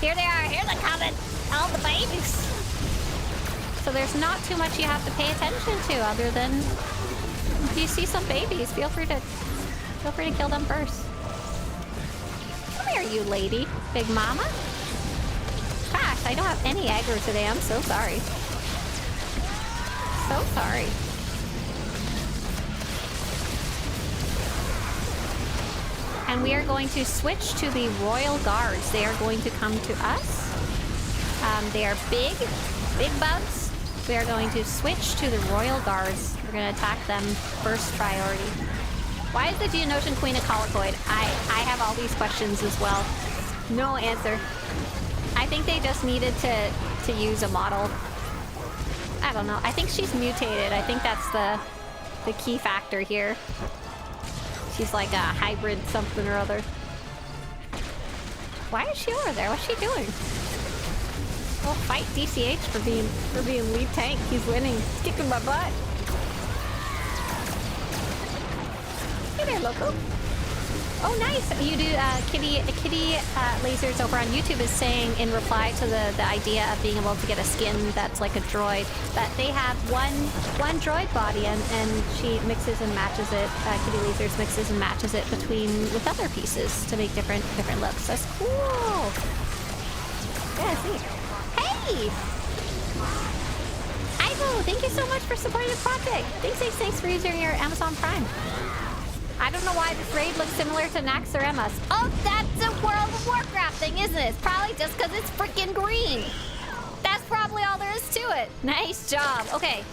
S1: Here they are. Here they're coming. All the babies. So there's not too much you have to pay attention to other than if you see some babies, feel free to kill them first. Come here, you lady. Big mama. Gosh, I don't have any aggro today. I'm so sorry. So sorry. And we are going to switch to the Royal Guards. They are going to come to us. They are big bugs. We are going to switch to the Royal Guards. We're going to attack them first priority. Why is the Geonosian Queen a Colicoid? I have all these questions as well. No answer. I think they just needed to use a model. I don't know. I think she's mutated. I think that's the key factor here. She's like a hybrid something or other. Why is she over there? What's she doing? Well, fight DCH for being lead tank. He's winning. He's kicking my butt. Hey there, loco. Oh, nice. You do, Kitty Lasers over on YouTube is saying in reply to the idea of being able to get a skin that's like a droid, that they have one droid body and she mixes and matches it, Kitty Lasers mixes and matches it with other pieces to make different looks. That's cool. Yeah, see. Hey! Ivo, thank you so much for supporting the project. Thanks for using your Amazon Prime. I don't know why this raid looks similar to Nax or Emma's. Oh, that's a World of Warcraft thing, isn't it? It's probably just because it's freaking green. That's probably all there is to it. Nice job. Okay.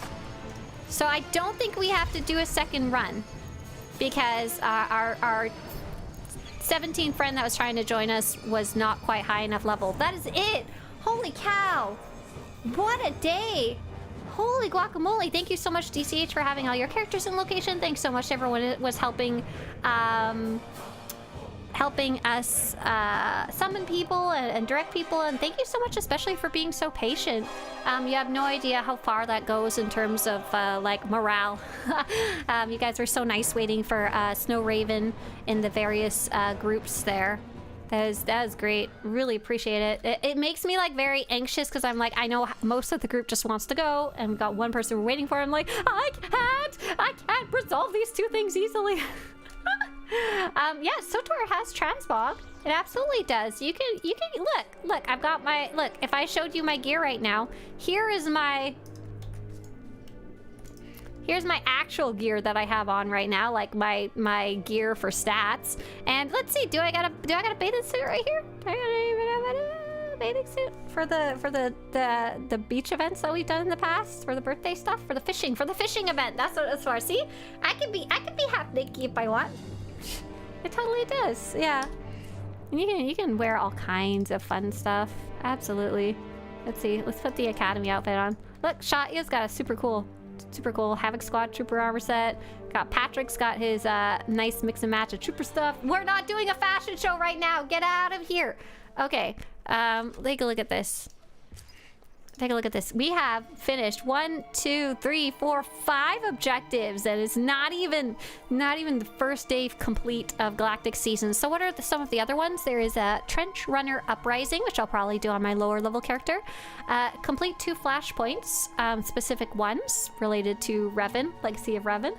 S1: So I don't think we have to do a second run because our 17 friend that was trying to join us was not quite high enough level. That is it. Holy cow. What a day. Holy guacamole. Thank you so much, DCH, for having all your characters in location. Thanks so much to everyone that was helping us summon people and direct people. And thank you so much, especially for being so patient. You have no idea how far that goes in terms of like morale. You guys were so nice waiting for Snow Raven in the various groups there. That is great. Really appreciate it. It makes me like very anxious because I'm like, I know most of the group just wants to go and we've got one person we're waiting for. I'm like, I can't resolve these two things easily. Yeah, SWTOR has transmog. It absolutely does. You can look, I've got my, look, if I showed you my gear right now, here's my actual gear that I have on right now, like my gear for stats. And let's see, do I got a bathing suit right here? Do I got a bathing suit for the beach events that we've done in the past, for the birthday stuff, for the fishing event? That's what it's for. See, I can be half naked if I want. It totally does. Yeah. And you can wear all kinds of fun stuff. Absolutely. Let's see. Let's put the Academy outfit on. Look, Shotya's got a super cool Havoc Squad trooper armor set. Got Patrick's got his nice mix and match of trooper stuff. We're not doing a fashion show right now. Get out of here. Okay. Take a look at this. Take a look at this. We have finished 1, 2, 3, 4, 5 objectives, and it's not even the first day complete of Galactic Season. So what are some of the other ones? There is a Trench Runner Uprising, which I'll probably do on my lower level character. Complete 2 flashpoints, specific ones related to Revan, Legacy of Revan.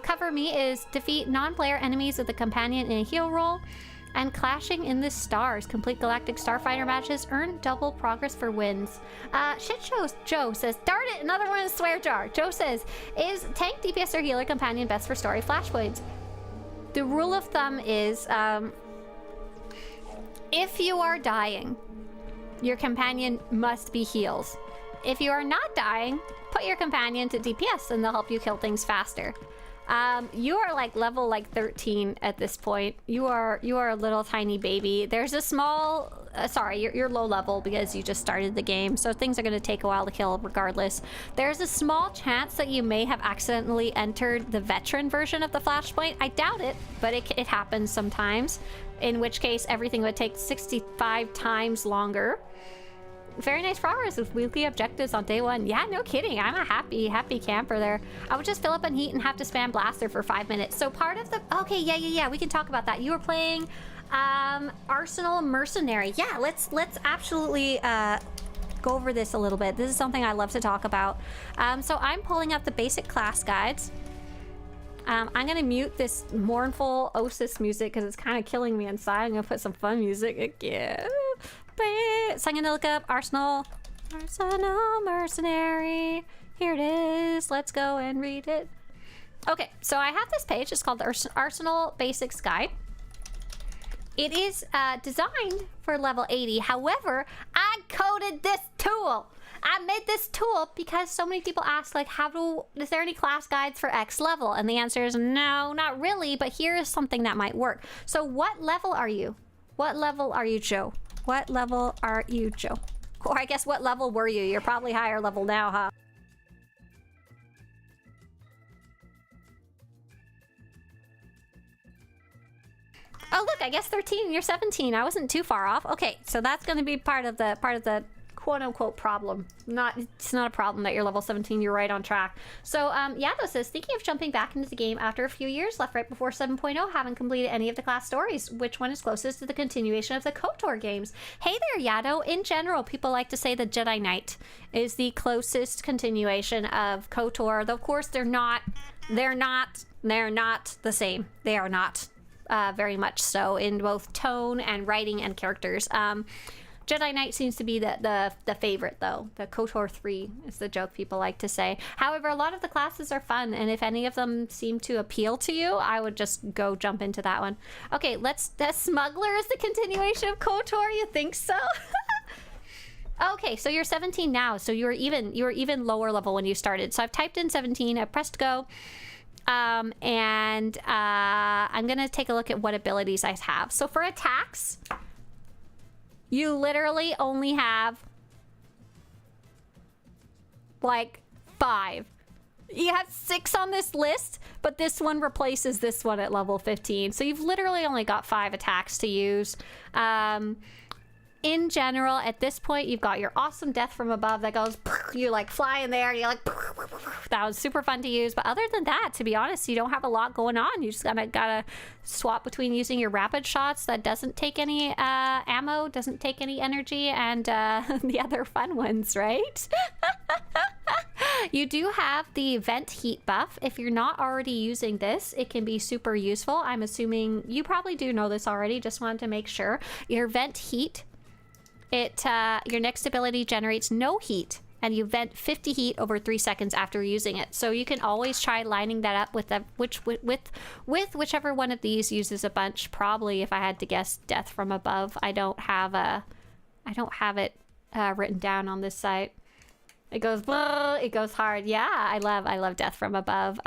S1: Cover Me is defeat non-player enemies with a companion in a heal role. And Clashing in the Stars. Complete Galactic Starfighter matches. Earn double progress for wins. Shit shows. Joe says, darn it, another one in swear jar. Joe says, is tank, DPS, or healer companion best for story flashpoints? The rule of thumb is, if you are dying, your companion must be heals. If you are not dying, put your companion to DPS and they'll help you kill things faster. You are like level like 13 at this point. You are a little tiny baby. There's a small sorry, you're low level because you just started the game, so things are going to take a while to kill regardless. There's a small chance that you may have accidentally entered the veteran version of the flashpoint. I doubt it, but it happens sometimes, in which case everything would take 65 times longer. Very nice progress with weekly objectives on day 1. Yeah, no kidding. I'm a happy camper there. I would just fill up on heat and have to spam blaster for 5 minutes. So part of the... Okay, yeah. We can talk about that. You were playing... are Arsenal Mercenary. Yeah, let's absolutely go over this a little bit. This is something I love to talk about. So I'm pulling up the basic class guides. I'm gonna mute this mournful Osis music because it's kind of killing me inside. I'm gonna put some fun music. Yeah. So I'm gonna look up Arsenal Mercenary. Here it is. Let's go and read it. Okay, so I have this page. It's called the Arsenal Basics Guide. It is designed for level 80. However, I coded this tool. I made this tool because so many people ask, like, is there any class guides for X level? And the answer is no, not really, but here is something that might work. So what level are you? What level are you, Joe? What level are you, Joe? Or I guess what level were you? You're probably higher level now, huh? Oh, look, I guess 13, you're 17. I wasn't too far off. Okay, so that's going to be part of the quote-unquote problem. It's not a problem that you're level 17. You're right on track. So, Yado says, thinking of jumping back into the game after a few years left right before 7.0, haven't completed any of the class stories. Which one is closest to the continuation of the KOTOR games? Hey there, Yado. In general, people like to say the Jedi Knight is the closest continuation of KOTOR. Though, of course, they're not the same. They are not. Very much so in both tone and writing and characters. Jedi Knight seems to be the favorite, though. The KOTOR 3 is the joke people like to say. However, a lot of the classes are fun, and if any of them seem to appeal to you, I would just go jump into that one. Okay, the Smuggler is the continuation of KOTOR. You think so? Okay, so you're 17 now, so you were even lower level when you started. So I've typed in 17. I pressed go. I'm gonna take a look at what abilities I have. So for attacks, you literally only have like 5. You have 6 on this list, but this one replaces this one at level 15. So you've literally only got 5 attacks to use. In general, at this point, you've got your awesome death from above that goes, you like fly in there, and you're like, that was super fun to use. But other than that, to be honest, you don't have a lot going on. You just gotta swap between using your rapid shots that doesn't take any ammo, doesn't take any energy, and the other fun ones, right? You do have the vent heat buff. If you're not already using this, it can be super useful. I'm assuming you probably do know this already, just wanted to make sure. Your vent heat, your next ability generates no heat, and you vent 50 heat over 3 seconds after using it. So you can always try lining that up with whichever one of these uses a bunch. Probably, if I had to guess, death from above. I don't have it written down on this site. It goes hard. Yeah, I love death from above.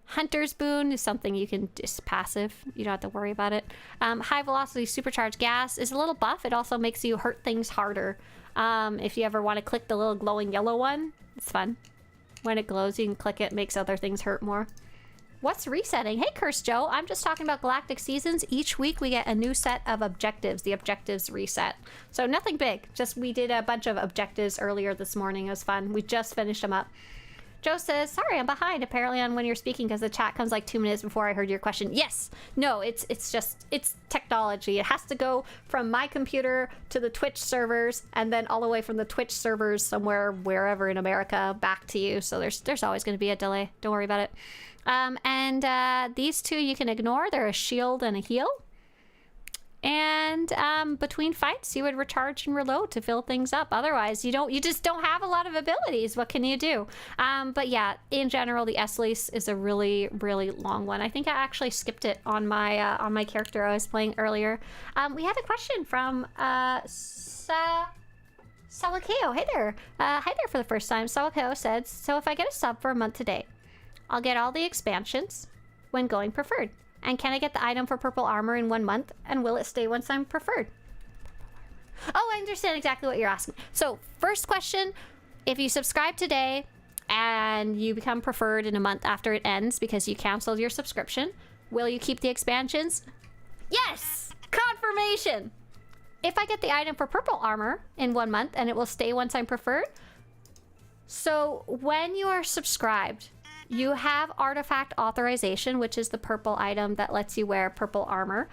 S1: Hunter's Boon is something you can just passive. You don't have to worry about it. High velocity supercharged gas is a little buff. It also makes you hurt things harder. If you ever want to click the little glowing yellow one, it's fun. When it glows, you can click it, makes other things hurt more. What's resetting? Hey, Curse Joe. I'm just talking about Galactic Seasons. Each week we get a new set of objectives. The objectives reset. So nothing big. Just we did a bunch of objectives earlier this morning. It was fun. We just finished them up. Joe says, sorry, I'm behind apparently on when you're speaking because the chat comes like 2 minutes before I heard your question. Yes. No, it's technology. It has to go from my computer to the Twitch servers and then all the way from the Twitch servers somewhere, wherever in America, back to you. So there's always going to be a delay. Don't worry about it. These two you can ignore. They're a shield and a heal. And between fights, you would recharge and reload to fill things up. Otherwise, you just don't have a lot of abilities. What can you do? But yeah, in general, the S-Lease is a really, really long one. I think I actually skipped it on my character I was playing earlier. We had a question from Sawakeo. Hey there. Hi there for the first time. Sawakeo said, so if I get a sub for a month today, I'll get all the expansions when going preferred. And can I get the item for purple armor in 1 month? And will it stay once I'm preferred? Oh, I understand exactly what you're asking. So, first question, if you subscribe today and you become preferred in a month after it ends because you canceled your subscription, will you keep the expansions? Yes! Confirmation! If I get the item for purple armor in 1 month and it will stay once I'm preferred. So, when you are subscribed, you have artifact authorization, which is the purple item that lets you wear purple armor.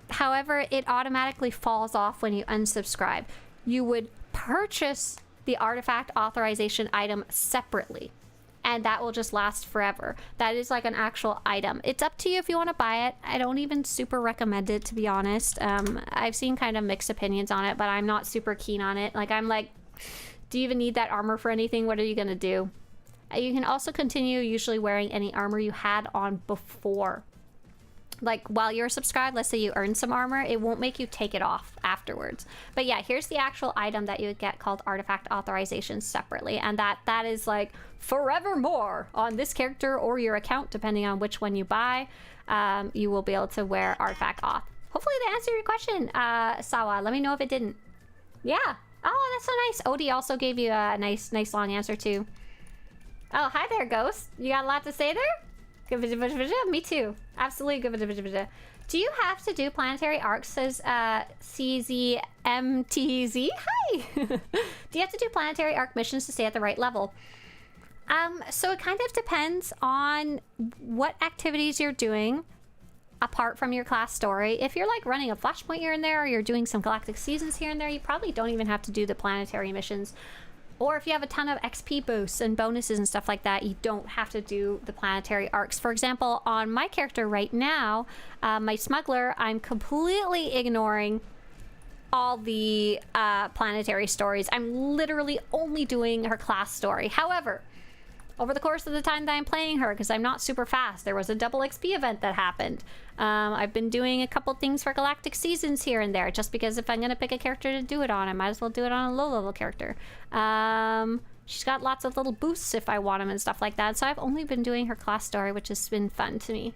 S1: However, it automatically falls off when you unsubscribe. You would purchase the artifact authorization item separately, and that will just last forever. That is like an actual item. It's up to you if you want to buy it. I don't even super recommend it, to be honest. I've seen kind of mixed opinions on it, but I'm not super keen on it. Like, I'm like, do you even need that armor for anything? What are you gonna do? You can also continue usually wearing any armor you had on before. Like, while you're subscribed, let's say you earn some armor, it won't make you take it off afterwards. But yeah, here's the actual item that you would get called artifact authorization separately, and that is like forevermore on this character or your account, depending on which one you buy. You will be able to wear artifact auth. Hopefully that answered your question, Sawa. Let me know if it didn't. Yeah. Oh, that's so nice. Odie also gave you a nice long answer too. Oh, hi there, Ghost. You got a lot to say there? Me too. Absolutely. Do you have to do planetary arcs, says CZMTZ? Hi! Do you have to do planetary arc missions to stay at the right level? So it kind of depends on what activities you're doing apart from your class story. If you're like running a flashpoint here and there, or you're doing some galactic seasons here and there, you probably don't even have to do the planetary missions. Or if you have a ton of XP boosts and bonuses and stuff like that, you don't have to do the planetary arcs. For example, on my character right now, my smuggler, I'm completely ignoring all the planetary stories. I'm literally only doing her class story. However, over the course of the time that I'm playing her, because I'm not super fast, there was a double XP event that happened. I've been doing a couple things for galactic seasons here and there, just because if I'm going to pick a character to do it on, I might as well do it on a low-level character. She's got lots of little boosts if I want them and stuff like that, so I've only been doing her class story, which has been fun to me.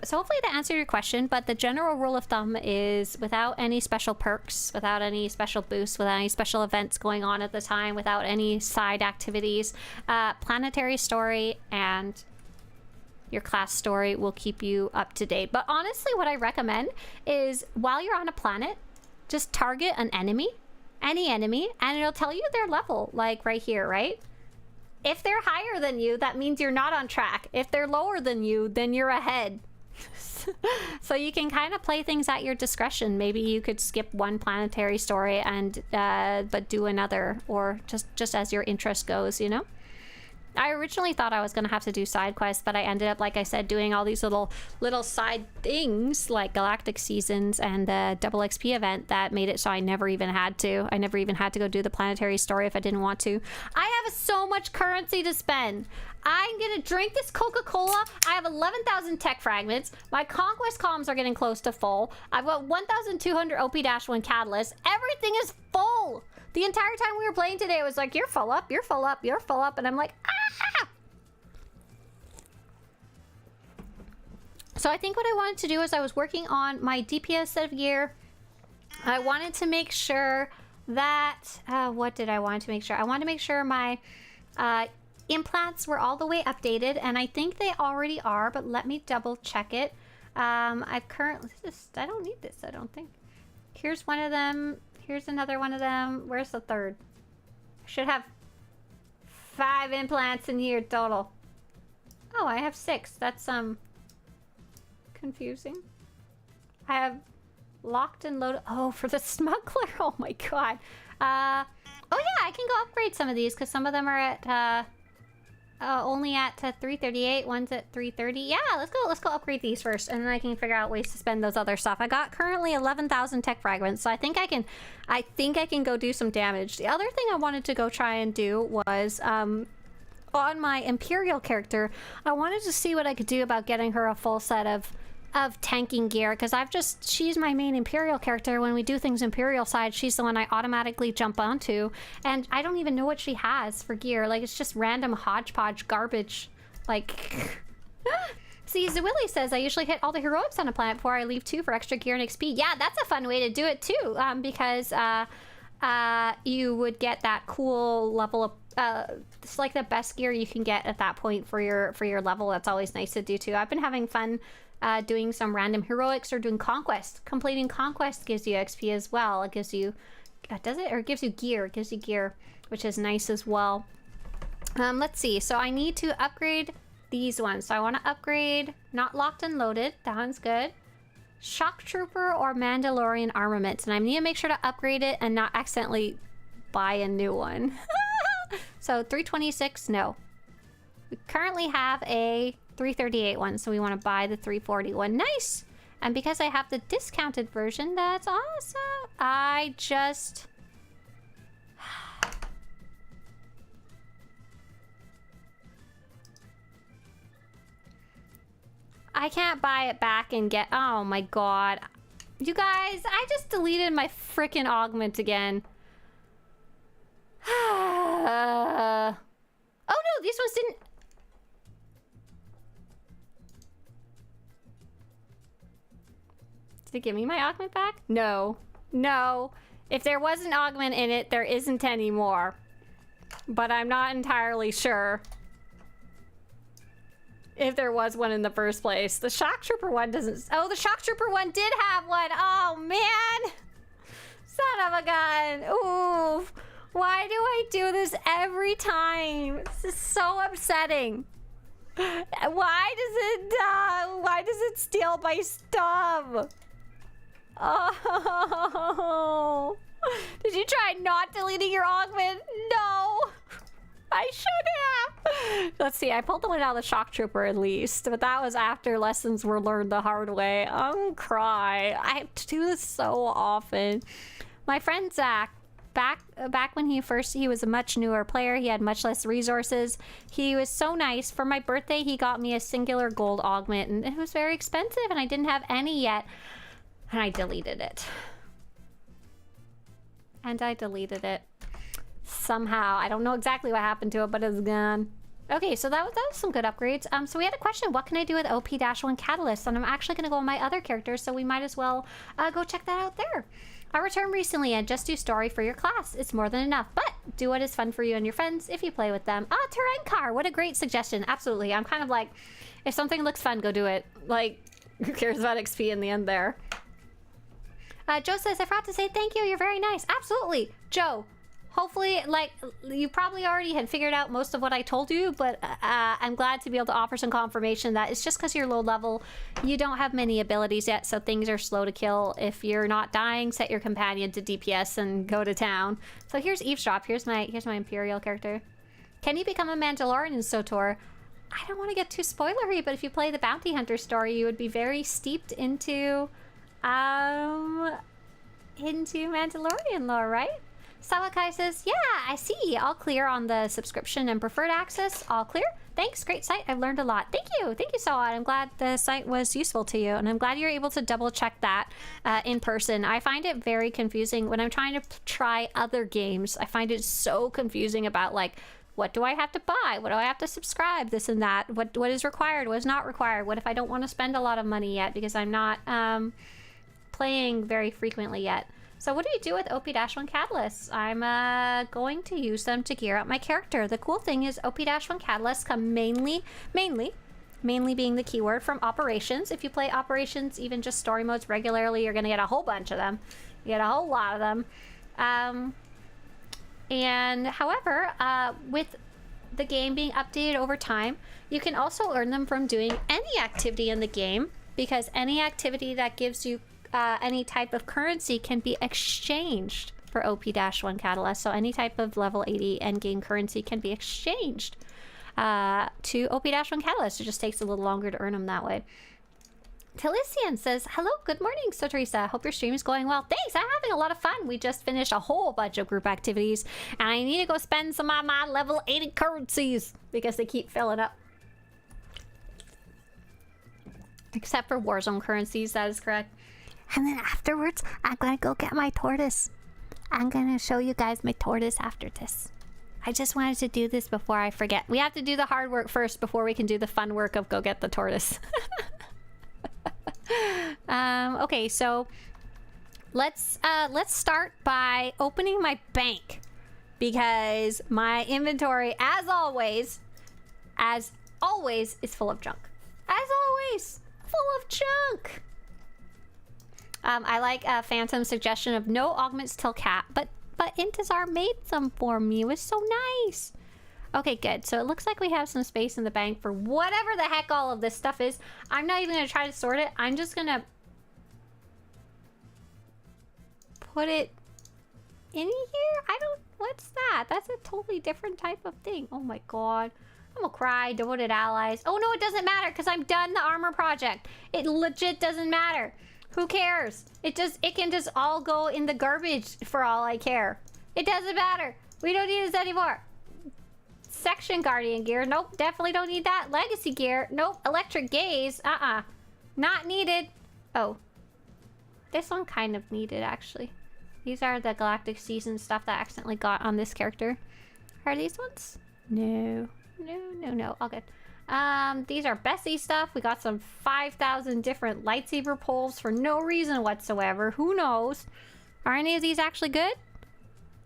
S1: So hopefully that answered your question, but the general rule of thumb is without any special perks, without any special boosts, without any special events going on at the time, without any side activities, planetary story and your class story will keep you up to date. But honestly, what I recommend is while you're on a planet, just target an enemy, any enemy, and it'll tell you their level, like right here, right? If they're higher than you, that means you're not on track. If they're lower than you, then you're ahead. So you can kind of play things at your discretion. Maybe you could skip one planetary story and but do another, or just as your interest goes, you know? I originally thought I was going to have to do side quests, but I ended up, like I said, doing all these little side things like galactic seasons and the double XP event that made it so I never even had to. I never even had to go do the planetary story if I didn't want to. I have so much currency to spend. I'm going to drink this Coca-Cola. I have 11,000 tech fragments. My conquest columns are getting close to full. I've got 1,200 OP-1 catalysts. Everything is full. The entire time we were playing today, it was like, you're full up, you're full up, you're full up. And I'm like, ah! So I think what I wanted to do is I was working on my DPS set of gear. I wanted to make sure that, what did I want to make sure? I wanted to make sure my implants were all the way updated, and I think they already are, but let me double check it. I've currently, I don't need this, I don't think. Here's one of them. Here's another one of them. Where's the third? I should have 5 implants in here total. Oh, I have 6. That's confusing. I have locked and loaded. Oh, for the smuggler. Oh my god. Oh yeah, I can go upgrade some of these because some of them are at only at 338. One's at 330. Yeah, let's go upgrade these first, and then I can figure out ways to spend those other stuff. I got currently 11,000 tech fragments, so I think I can go do some damage. The other thing I wanted to go try and do was on my Imperial character, I wanted to see what I could do about getting her a full set of tanking gear, because she's my main Imperial character. When we do things Imperial side, she's the one I automatically jump onto, and I don't even know what she has for gear. Like, it's just random hodgepodge garbage. Like, see, Zawilly says I usually hit all the heroics on a planet before I leave too for extra gear and XP. Yeah, that's a fun way to do it too, because you would get that cool level of it's like the best gear you can get at that point for your level. That's always nice to do too. I've been having fun doing some random heroics or doing conquest. Completing conquest gives you XP as well. It gives you, does it? Or it gives you gear. It gives you gear, which is nice as well. Let's see. So I need to upgrade these ones. So I want to upgrade not locked and loaded. That one's good. Shock Trooper or Mandalorian armament. And I need to make sure to upgrade it and not accidentally buy a new one. So 326, no. We currently have a 338 one, so we want to buy the 340 one. Nice! And because I have the discounted version, that's awesome. I just... I can't buy it back and get... Oh my god. You guys, I just deleted my frickin' augment again. Oh no, these ones didn't... Did it give me my augment back? No. No. If there was an augment in it, there isn't anymore. But I'm not entirely sure if there was one in the first place. The Shock Trooper one doesn't... Oh, the Shock Trooper one did have one! Oh, man! Son of a gun! Ooh! Why do I do this every time? This is so upsetting. Why does it steal my stuff? Oh! Did you try not deleting your augment? No! I should have! Let's see, I pulled the one out of the Shock Trooper at least, but that was after lessons were learned the hard way. Cry. I have to do this so often. My friend Zach, back when he was a much newer player, he had much less resources. He was so nice. For my birthday, he got me a singular gold augment, and it was very expensive, and I didn't have any yet. And I deleted it. Somehow. I don't know exactly what happened to it, but it's gone. Okay, so that was some good upgrades. So we had a question, what can I do with OP-1 Catalyst? And I'm actually going to go on my other characters, so we might as well go check that out there. I returned recently and just do story for your class. It's more than enough, but do what is fun for you and your friends if you play with them. Terrain car, what a great suggestion. Absolutely. I'm kind of like, if something looks fun, go do it. Like, who cares about XP in the end there? Joe says, I forgot to say thank you. You're very nice. Absolutely. Joe, hopefully, like, you probably already had figured out most of what I told you, but I'm glad to be able to offer some confirmation that it's just because you're low level, you don't have many abilities yet, so things are slow to kill. If you're not dying, set your companion to DPS and go to town. So here's Eavesdrop. Here's my Imperial character. Can you become a Mandalorian in SWTOR? I don't want to get too spoilery, but if you play the Bounty Hunter story, you would be very steeped into Mandalorian lore, right? Sawakai says, yeah, I see. All clear on the subscription and preferred access. All clear. Thanks. Great site. I've learned a lot. Thank you. Thank you, Sawa. I'm glad the site was useful to you. And I'm glad you're able to double check that in person. I find it very confusing when I'm trying to try other games. I find it so confusing about, like, what do I have to buy? What do I have to subscribe? This and that. What is required? What is not required? What if I don't want to spend a lot of money yet because I'm not playing very frequently yet? So what do you do with OP-1 catalysts? I'm going to use them to gear up my character. The cool thing is OP-1 catalysts come mainly being the keyword, from operations. If you play operations, even just story modes regularly, you're gonna get a whole bunch of them. You get a whole lot of them. And however, with the game being updated over time, you can also earn them from doing any activity in the game, because any activity that gives you any type of currency can be exchanged for OP-1 Catalyst. So any type of level 80 endgame currency can be exchanged to OP-1 Catalyst. It just takes a little longer to earn them that way. Talisian says, hello, good morning, Swtorista. Hope your stream is going well. Thanks, I'm having a lot of fun. We just finished a whole bunch of group activities, and I need to go spend some of my level 80 currencies because they keep filling up. Except for Warzone currencies, that is correct. And then afterwards, I'm gonna go get my tortoise. I'm gonna show you guys my tortoise after this. I just wanted to do this before I forget. We have to do the hard work first before we can do the fun work of go get the tortoise. Okay, so let's start by opening my bank, because my inventory, as always, is full of junk. As always, full of junk. I like Phantom's suggestion of no augments till cap, but Intezar made some for me. It was so nice. Okay, good. So it looks like we have some space in the bank for whatever the heck all of this stuff is. I'm not even going to try to sort it. I'm just going to put it in here? I don't... What's that? That's a totally different type of thing. Oh my god. I'm gonna cry. Devoted allies. Oh no, it doesn't matter because I'm done the armor project. It legit doesn't matter. Who cares? It can just all go in the garbage for all I care. It doesn't matter. We don't need this anymore. Section Guardian gear. Nope, definitely don't need that. Legacy gear. Nope. Electric gaze. Not needed. Oh. This one kind of needed, actually. These are the Galactic Season stuff that I accidentally got on this character. Are these ones? No. No. All good. These are Bessie stuff. We got some 5,000 different lightsaber poles for no reason whatsoever. Who knows? Are any of these actually good?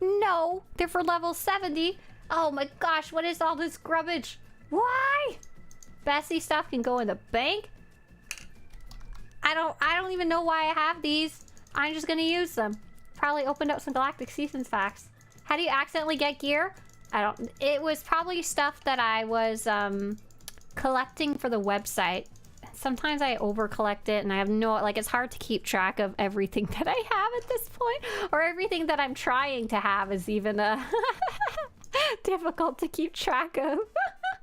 S1: No. They're for level 70. Oh my gosh, what is all this garbage? Why? Bessie stuff can go in the bank? I don't even know why I have these. I'm just gonna use them. Probably opened up some Galactic Seasons facts. How do you accidentally get gear? It was probably stuff that I was collecting for the website. Sometimes I over collect it and I have no, like, it's hard to keep track of everything that I have at this point, or everything that I'm trying to have is even difficult to keep track of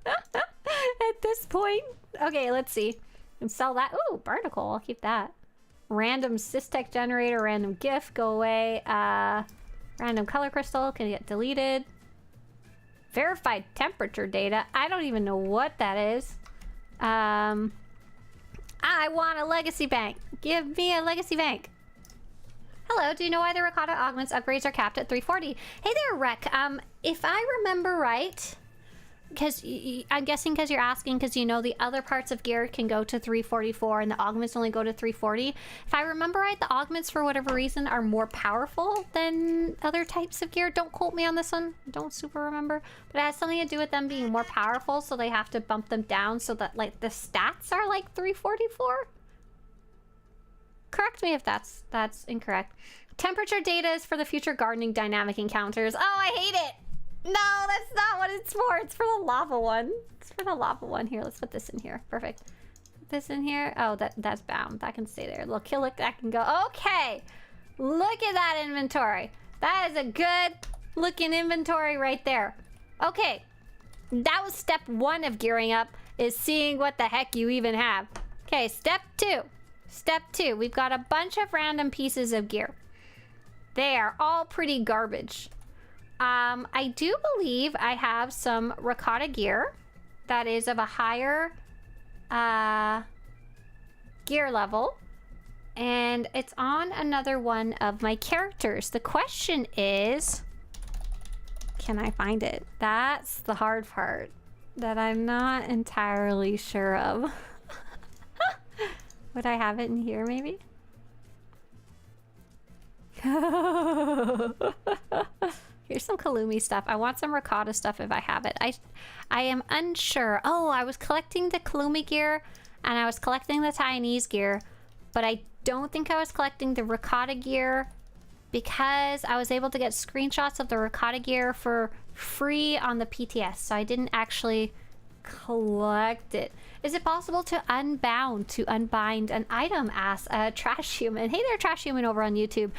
S1: at this point. Okay, let's see. And sell that. Ooh, Barnacle, I'll keep that. Random Systech generator, random GIF, go away. Random color crystal can get deleted. Verified temperature data. I don't even know what that is. I want a legacy bank. Give me a legacy bank. Hello, do you know why the Ricotta augments upgrades are capped at 340? Hey there, Rec. If I remember right, because I'm guessing because you're asking because you know the other parts of gear can go to 344 and the augments only go to 340. If I remember right, the augments for whatever reason are more powerful than other types of gear. Don't quote me on this one. Don't super remember. But it has something to do with them being more powerful, so they have to bump them down so that like the stats are like 344. Correct me if that's incorrect. Temperature data is for the future gardening dynamic encounters. Oh, I hate it. No, that's not what it's for. It's for the lava one. It's for the lava one. Here, let's put this in here. Perfect. Put this in here. Oh, that's bound. That can stay there. Look, look, that can go. Okay. Look at that inventory. That is a good looking inventory right there. Okay. That was step 1 of gearing up, is seeing what the heck you even have. Okay, step 2. Step 2. We've got a bunch of random pieces of gear. They are all pretty garbage. I do believe I have some Ricotta gear that is of a higher gear level, and it's on another one of my characters. The question is, can I find it? That's the hard part that I'm not entirely sure of. Would I have it in here, maybe? Here's some Kalumi stuff. I want some Ricotta stuff if I have it. I am unsure. Oh, I was collecting the Kalumi gear and I was collecting the Chinese gear, but I don't think I was collecting the Ricotta gear because I was able to get screenshots of the Ricotta gear for free on the PTS, so I didn't actually collect it. Is it possible to unbind an item? Asks a Trash Human. Hey there, Trash Human over on YouTube.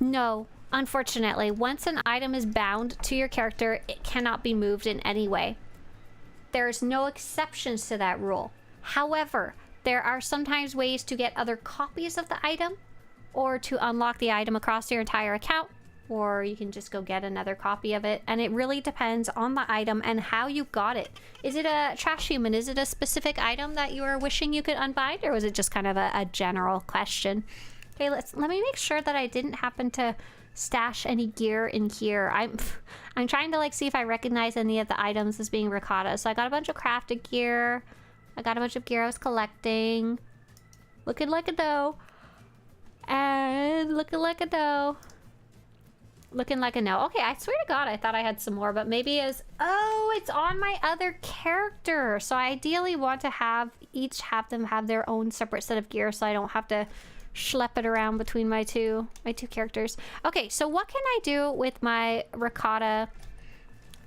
S1: No. Unfortunately, once an item is bound to your character, it cannot be moved in any way. There's no exceptions to that rule. However, there are sometimes ways to get other copies of the item, or to unlock the item across your entire account, or you can just go get another copy of it, and it really depends on the item and how you got it. Is it a Trash Human? Is it a specific item that you were wishing you could unbind, or was it just kind of a general question? Okay, let me make sure that I didn't happen to stash any gear in here. I'm trying to like see if I recognize any of the items as being Ricotta. So I got a bunch of crafted gear. I got a bunch of gear I was collecting. Looking like a dough. And looking like a dough. Looking like a no. Okay, I swear to God I thought I had some more, but maybe oh, it's on my other character. So I ideally want to have them have their own separate set of gear so I don't have to schlep it around between my two characters. Okay, so what can I do with my Ricotta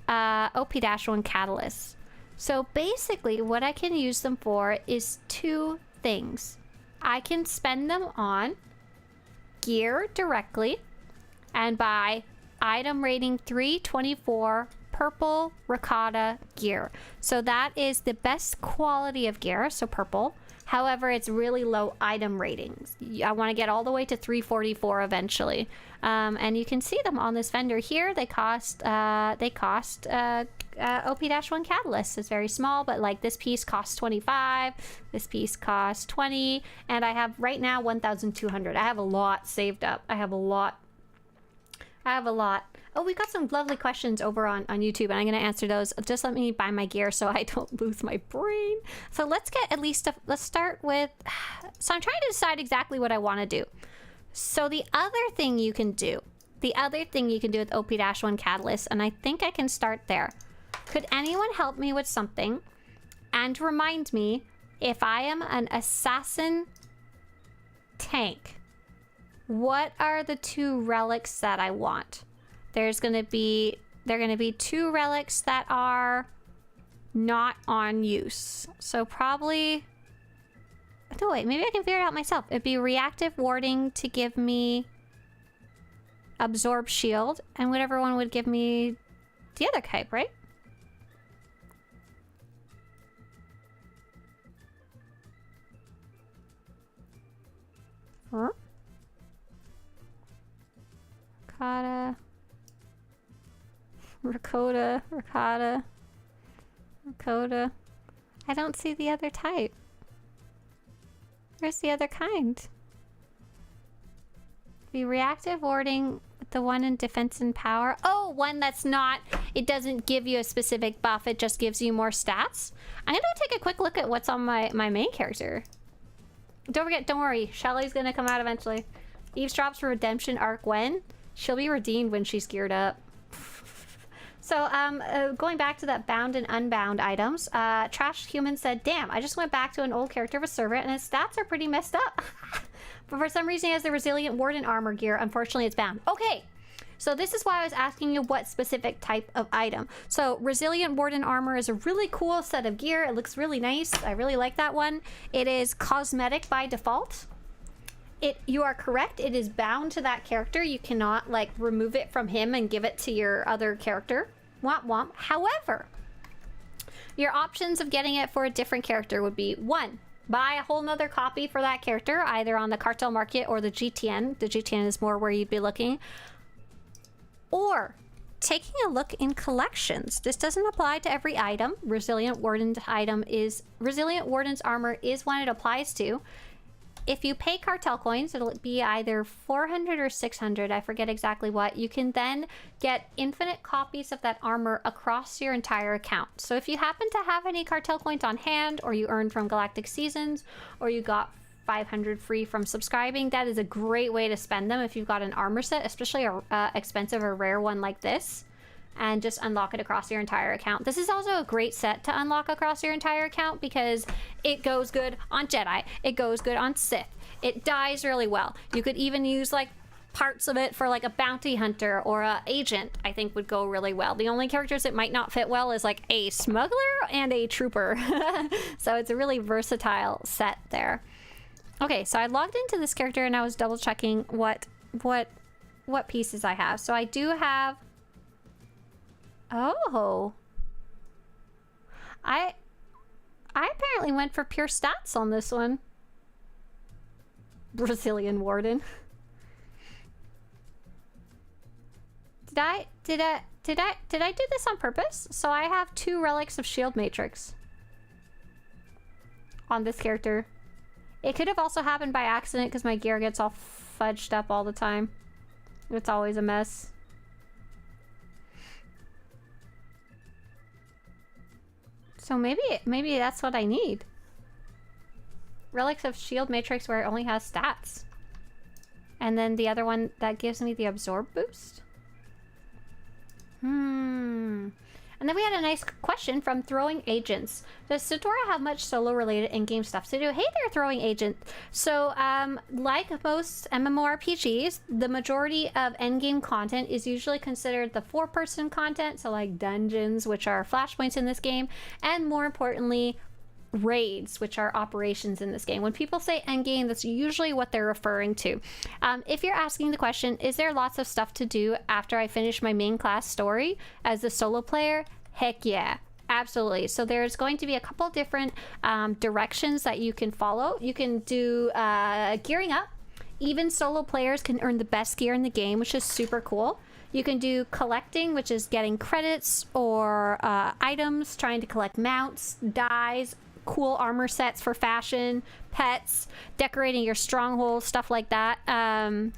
S1: OP-1 catalysts? So basically what I can use them for is 2 things. I can spend them on gear directly and buy item rating 324 purple ricotta gear. So that is the best quality of gear, so purple. However, it's really low item ratings. I want to get all the way to 344 eventually. And you can see them on this vendor here. They cost OP-1 catalyst. It's very small, but like this piece costs 25, this piece costs 20, and I have right now 1,200. I have a lot saved up. I have a lot. Oh, we got some lovely questions over on YouTube, and I'm going to answer those. Just let me buy my gear so I don't lose my brain. So let's get at least let's start with, so I'm trying to decide exactly what I want to do. So the other thing you can do with OP-1 Catalyst, and I think I can start there. Could anyone help me with something and remind me if I am an assassin tank, what are the 2 relics that I want? They're gonna be 2 relics that are not on use. So probably, no wait, maybe I can figure it out myself. It'd be reactive warding to give me absorb shield, and whatever one would give me the other type, right? Huh? Ricotta. I don't see the other type. Where's the other kind? Be reactive warding with the one in defense and power. Oh, one that's not, it doesn't give you a specific buff, it just gives you more stats. I'm gonna take a quick look at what's on my main character. Don't worry, Shelly's gonna come out eventually. Eavesdrops for redemption arc when? She'll be redeemed when she's geared up. So, going back to that bound and unbound items, Trash Human said, damn, I just went back to an old character of a servant and his stats are pretty messed up. But for some reason he has the Resilient Warden armor gear. Unfortunately, it's bound. Okay, so this is why I was asking you what specific type of item. So, Resilient Warden armor is a really cool set of gear. It looks really nice. I really like that one. It is cosmetic by default. You are correct, it is bound to that character. You cannot like remove it from him and give it to your other character. Womp womp. However, your options of getting it for a different character would be 1, buy a whole nother copy for that character, either on the cartel market or the GTN. The GTN is more where you'd be looking. Or taking a look in collections. This doesn't apply to every item. Resilient Warden's armor is one it applies to. If you pay cartel coins, it'll be either 400 or 600, I forget exactly what. You can then get infinite copies of that armor across your entire account. So if you happen to have any cartel coins on hand, or you earned from Galactic Seasons, or you got 500 free from subscribing, that is a great way to spend them if you've got an armor set, especially a expensive or rare one like this, and just unlock it across your entire account. This is also a great set to unlock across your entire account because it goes good on Jedi, it goes good on Sith, it dies really well. You could even use like parts of it for like a bounty hunter or a agent, I think would go really well. The only characters it might not fit well is like a smuggler and a trooper. So it's a really versatile set there. Okay, so I logged into this character and I was double checking what pieces I have. So I do have, oh, I apparently went for pure stats on this one. Brazilian Warden. Did I do this on purpose? So I have 2 relics of shield matrix on this character. It could have also happened by accident because my gear gets all fudged up all the time. It's always a mess. So maybe that's what I need. Relics of shield matrix where it only has stats. And then the other one that gives me the absorb boost. And then we had a nice question from Throwing Agents. Does SWTOR have much solo-related in-game stuff to do? Hey there, Throwing Agent. So, like most MMORPGs, the majority of endgame content is usually considered the 4-person content, so like dungeons, which are flashpoints in this game, and more importantly, raids, which are operations in this game. When people say endgame, that's usually what they're referring to. If you're asking the question, is there lots of stuff to do after I finish my main class story as a solo player? Heck yeah. Absolutely. So there's going to be a couple different directions that you can follow. You can do gearing up. Even solo players can earn the best gear in the game, which is super cool. You can do collecting, which is getting credits or items, trying to collect mounts, dyes, cool armor sets for fashion, pets, decorating your stronghold, stuff like that,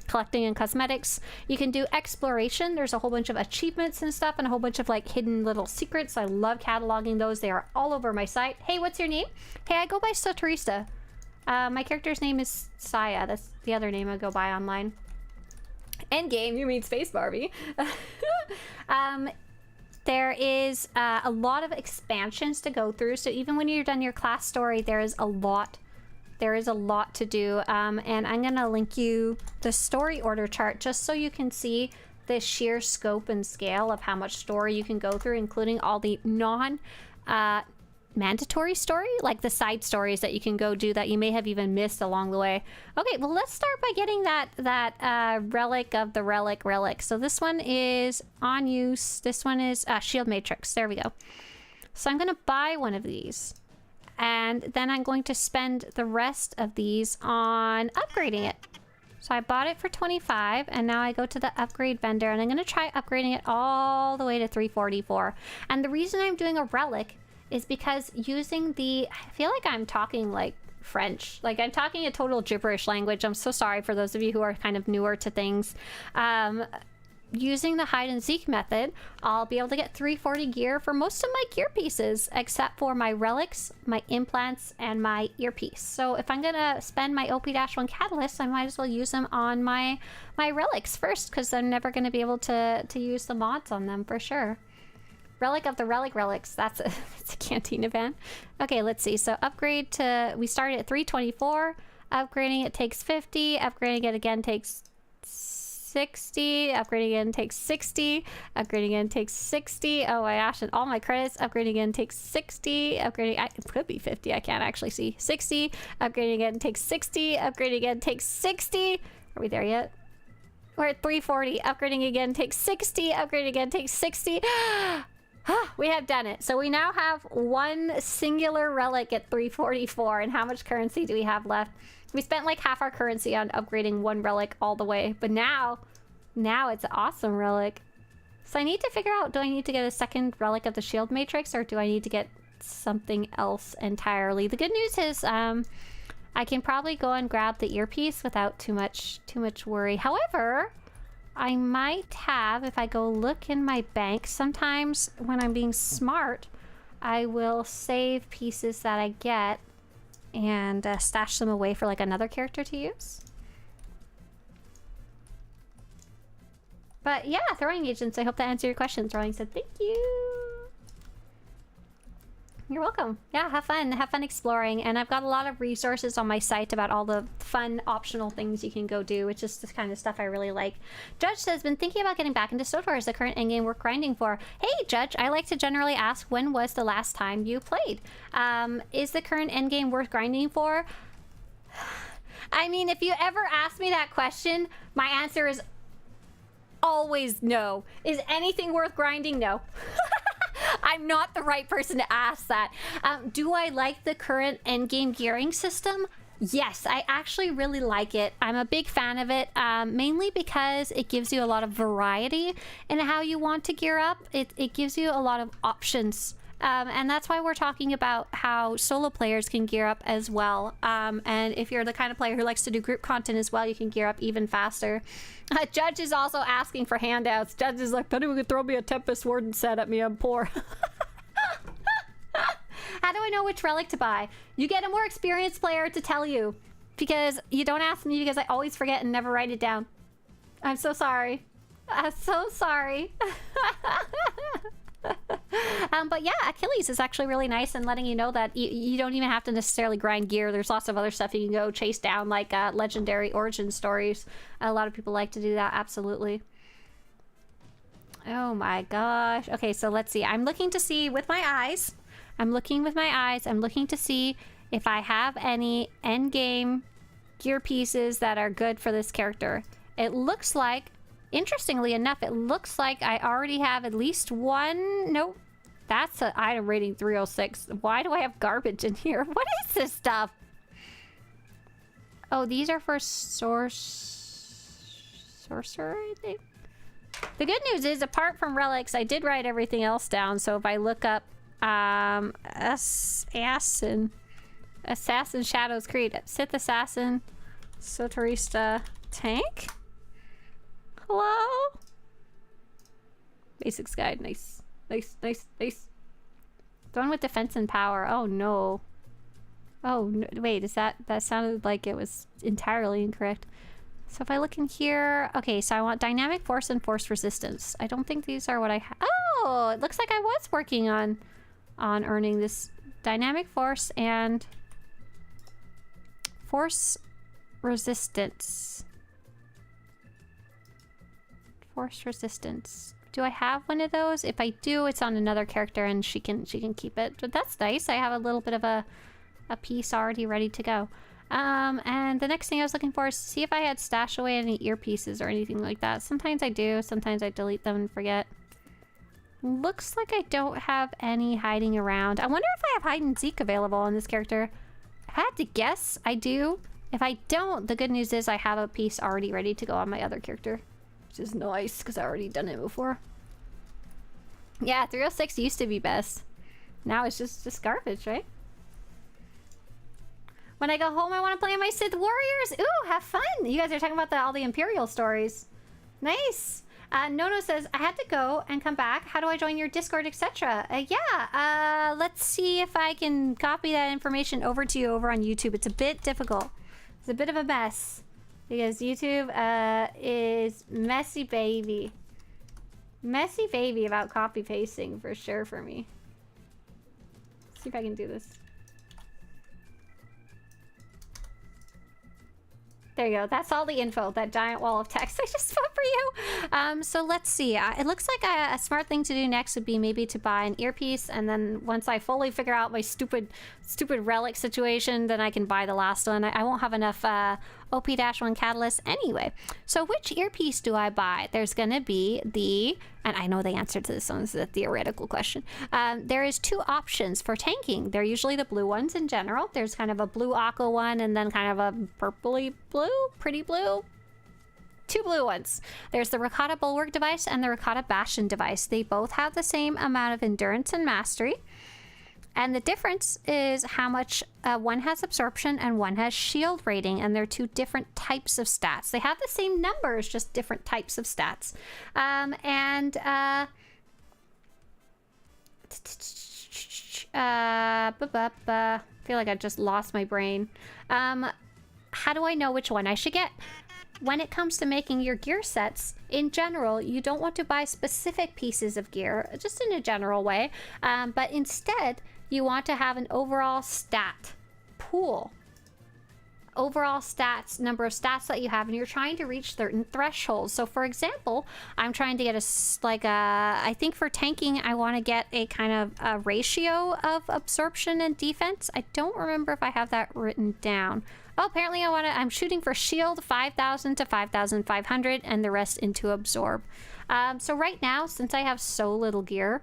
S1: collecting and cosmetics. You can do exploration. There's a whole bunch of achievements and stuff and a whole bunch of like hidden little secrets. I love cataloging those. They are all over my site. Hey, what's your name? Hey, I go by Swtorista. My character's name is Saya. That's the other name I go by online. Endgame, you mean Space Barbie. There is a lot of expansions to go through, so even when you're done your class story, there is a lot to do. And I'm gonna link you the story order chart just so you can see the sheer scope and scale of how much story you can go through, including all the mandatory story, like the side stories that you can go do that you may have even missed along the way. Okay, well, let's start by getting that relic of the relic. So this one is on use. This one is shield matrix. There we go. So I'm gonna buy one of these, and then I'm going to spend the rest of these on upgrading it. So I bought it for 25, and now I go to the upgrade vendor, and I'm gonna try upgrading it all the way to 344. And the reason I'm doing a relic is because using the, I feel like I'm talking like French, like I'm talking a total gibberish language. I'm so sorry for those of you who are kind of newer to things. Using the hide and seek method, I'll be able to get 340 gear for most of my gear pieces, except for my relics, my implants, and my earpiece. So if I'm gonna spend my OP-1 catalyst, I might as well use them on my relics first, because I'm never gonna be able to use the mods on them for sure. Relic of the relics. That's a canteen event. Okay, let's see. So upgrade to, we started at 324. Upgrading it takes 50. Upgrading it again takes 60. Upgrading again takes 60. Upgrading again takes 60. Oh my gosh, and all my credits. Upgrading again takes 60. Upgrading, it could be 50. I can't actually see. 60. Upgrading again takes 60. Upgrading again takes 60. Are we there yet? We're at 340. Upgrading again takes 60. Upgrading again takes 60. We have done it. So we now have one singular relic at 344. And how much currency do we have left? We spent like half our currency on upgrading one relic all the way. But now it's an awesome relic. So I need to figure out, do I need to get a second relic of the shield matrix, or do I need to get something else entirely? The good news is I can probably go and grab the earpiece without too much worry. However, I might have, if I go look in my bank, sometimes when I'm being smart, I will save pieces that I get and stash them away for like another character to use. But yeah, throwing agents, I hope that answered your question. Throwing said, thank you. You're welcome. Yeah, have fun exploring. And I've got a lot of resources on my site about all the fun optional things you can go do, which is the kind of stuff I really like. Judge says, been thinking about getting back into SWTOR. Is the current endgame worth grinding for? Hey, Judge, I like to generally ask, when was the last time you played? Is the current endgame worth grinding for? I mean, if you ever ask me that question, my answer is always no. Is anything worth grinding? No. I'm not the right person to ask that. Do I like the current endgame gearing system? Yes, I actually really like it. I'm a big fan of it, mainly because it gives you a lot of variety in how you want to gear up. It gives you a lot of options. And that's why we're talking about how solo players can gear up as well. And if you're the kind of player who likes to do group content as well, you can gear up even faster. Judge is also asking for handouts. Judge is like, anyone could throw me a Tempest Warden set at me, I'm poor. How do I know which relic to buy? You get a more experienced player to tell you. Because you don't ask me, because I always forget and never write it down. I'm so sorry. I'm so sorry. But yeah, Achilles is actually really nice in letting you know that you don't even have to necessarily grind gear. There's lots of other stuff you can go chase down, like legendary origin stories. A lot of people like to do that, absolutely. Oh my gosh. Okay, so let's see. I'm looking to see with my eyes I'm looking with my eyes. I'm looking to see if I have any end game gear pieces that are good for this character. It looks like, interestingly enough, it looks like I already have at least one. Nope. That's an item rating 306. Why do I have garbage in here? What is this stuff? Oh, these are for sorcerer, I think. The good news is, apart from relics, I did write everything else down. So if I look up Assassin Shadows Creed, Sith Assassin, Swtorista tank. Hello? Basics guide. Nice. Nice, nice, nice. The one with defense and power. Oh no. Oh, no, wait, that sounded like it was entirely incorrect. So if I look in here, okay, so I want dynamic force and force resistance. I don't think these are what I have. Oh, it looks like I was working on earning this dynamic force and force resistance. Force resistance. Do I have one of those? If I do, it's on another character and she can keep it. But that's nice. I have a little bit of a piece already ready to go. And the next thing I was looking for is to see if I had stashed away any earpieces or anything like that. Sometimes I do, sometimes I delete them and forget. Looks like I don't have any hiding around. I wonder if I have hide and seek available on this character. If I had to guess, I do. If I don't, the good news is I have a piece already ready to go on my other character. Which is nice, because I already done it before. Yeah, 306 used to be best. Now it's just garbage, right? When I go home, I want to play my Sith Warriors. Ooh, have fun. You guys are talking about all the Imperial stories. Nice. Nono says, I had to go and come back. How do I join your Discord, etc.? Let's see if I can copy that information over to you over on YouTube. It's a bit difficult. It's a bit of a mess. Because YouTube is messy baby. Messy baby about copy pasting for sure for me. Let's see if I can do this. There you go. That's all the info. That giant wall of text I just put for you. So let's see. It looks like a smart thing to do next would be maybe to buy an earpiece, and then once I fully figure out my stupid relic situation, then I can buy the last one. I won't have enough OP-1 catalyst anyway. So which earpiece do I buy? There's gonna be the, and I know the answer to this one, this is a theoretical question. There is two options for tanking. They're usually the blue ones in general. There's kind of a blue aqua one and then kind of a purpley blue, pretty blue. Two blue ones. There's the Rakata Bulwark device and the Rakata Bastion device. They both have the same amount of endurance and mastery. And the difference is how much one has absorption and one has shield rating, and they're two different types of stats. They have the same numbers, just different types of stats. I feel like I just lost my brain. How do I know which one I should get? When it comes to making your gear sets, in general, you don't want to buy specific pieces of gear, just in a general way, but instead, you want to have an overall stat pool. Overall stats, number of stats that you have, and you're trying to reach certain thresholds. So for example, I'm trying to get I think for tanking, I want to get a kind of a ratio of absorption and defense. I don't remember if I have that written down. Oh, apparently I'm shooting for shield 5,000 to 5,500 and the rest into absorb. So right now, since I have so little gear,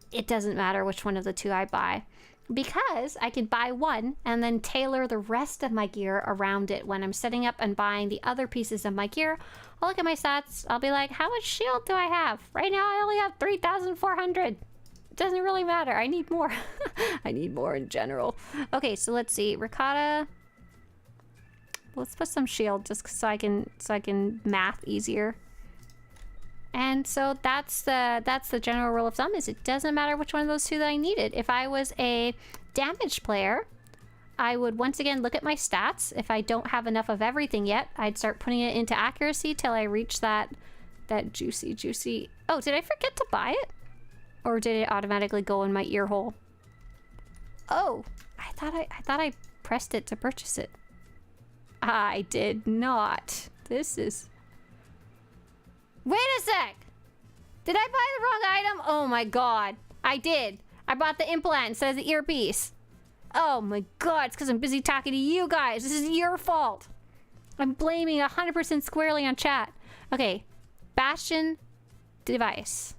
S1: it doesn't matter which one of the two I buy, because I can buy one and then tailor the rest of my gear around it. When I'm setting up and buying the other pieces of my gear, I'll look at my stats. I'll be like, how much shield do I have? Right now, I only have 3,400. It doesn't really matter. I need more. I need more in general. Okay, so let's see. Rakata. Let's put some shield just so I can math easier. And so that's the general rule of thumb, is it doesn't matter which one of those two that I needed. If I was a damage player, I would once again look at my stats. If I don't have enough of everything yet, I'd start putting it into accuracy till I reach that juicy. Oh, did I forget to buy it? Or did it automatically go in my ear hole? Oh, I thought I pressed it to purchase it. I did not. This is... Wait a sec! Did I buy the wrong item? Oh my god. I did. I bought the implant instead of the earpiece. Oh my god, it's because I'm busy talking to you guys. This is your fault. I'm blaming 100% squarely on chat. Okay, Bastion device.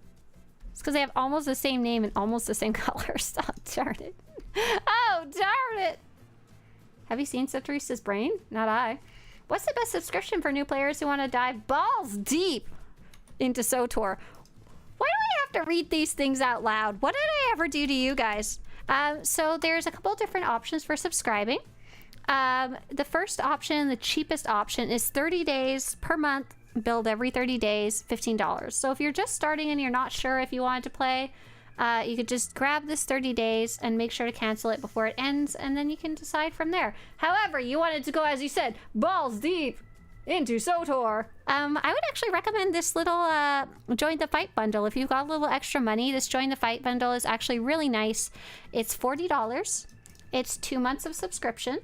S1: It's because they have almost the same name and almost the same colors. Oh, darn it. Oh, darn it. Have you seen Swtorista's brain? Not I. What's the best subscription for new players who want to dive balls deep into SWTOR? Why do I have to read these things out loud? What did I ever do to you guys? So there's a couple different options for subscribing. The first option, the cheapest option, is 30 days per month, billed every 30 days, $15. So if you're just starting and you're not sure if you wanted to play, you could just grab this 30 days and make sure to cancel it before it ends, and then you can decide from there. However, you wanted to go, as you said, balls deep into SWTOR. I would actually recommend this little Join the Fight bundle. If you've got a little extra money, this Join the Fight bundle is actually really nice. It's $40. It's 2 months of subscription.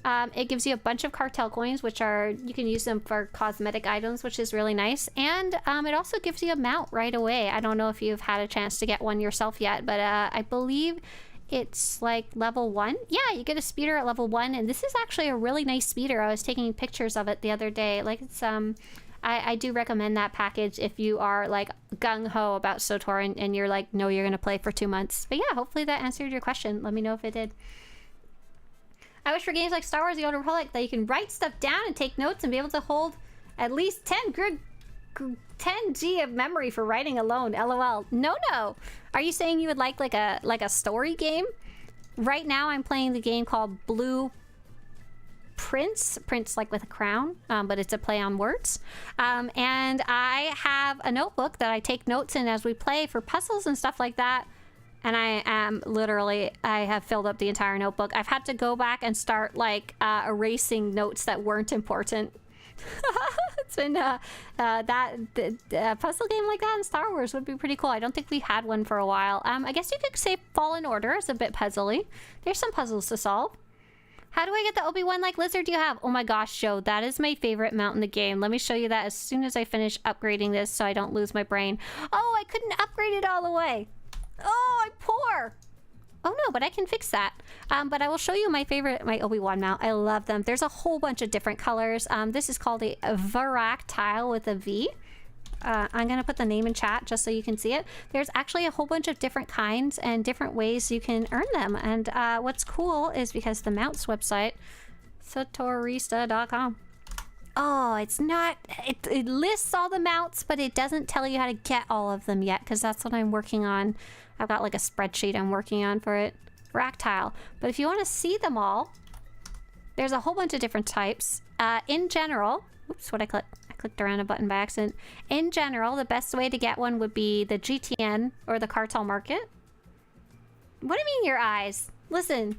S1: It gives you a bunch of cartel coins, which are, you can use them for cosmetic items, which is really nice. And it also gives you a mount right away. I don't know if you've had a chance to get one yourself yet, but I believe it's like level 1. Yeah, you get a speeder at level 1, and this is actually a really nice speeder. I was taking pictures of it the other day. Like, it's I do recommend that package if you are like gung-ho about SWTOR and you're like, no, you're gonna play for 2 months. But yeah, hopefully that answered your question. Let me know if it did. I wish for games like Star Wars The Old Republic that you can write stuff down and take notes and be able to hold at least 10 G of memory for writing alone. LOL. No. Are you saying you would like a story game? Right now I'm playing the game called Blue Prince like with a crown, but it's a play on words. And I have a notebook that I take notes in as we play for puzzles and stuff like that. And I am literally, I have filled up the entire notebook. I've had to go back and start like erasing notes that weren't important. It's been a puzzle game like that in Star Wars would be pretty cool. I don't think we had one for a while. I guess you could say Fallen Order is a bit puzzly. There's some puzzles to solve. How do I get the Obi-Wan like lizard you have? Oh my gosh, Joe, that is my favorite mount in the game. Let me show you that as soon as I finish upgrading this so I don't lose my brain. Oh, I couldn't upgrade it all the way. Oh, I'm poor. Oh no, but I can fix that. But I will show you my favorite, my Obi-Wan mount. I love them. There's a whole bunch of different colors. This is called a Varactile with a V. I'm gonna put the name in chat just so you can see it. There's actually a whole bunch of different kinds and different ways you can earn them. And what's cool is because the mounts website, Swtorista.com. Oh, it's not, it lists all the mounts, but it doesn't tell you how to get all of them yet, because that's what I'm working on. I've got like a spreadsheet I'm working on for it. Ractile. But if you want to see them all, there's a whole bunch of different types. In general, oops, what I clicked around a button by accident. In general, the best way to get one would be the GTN or the cartel market. What do you mean your eyes? Listen,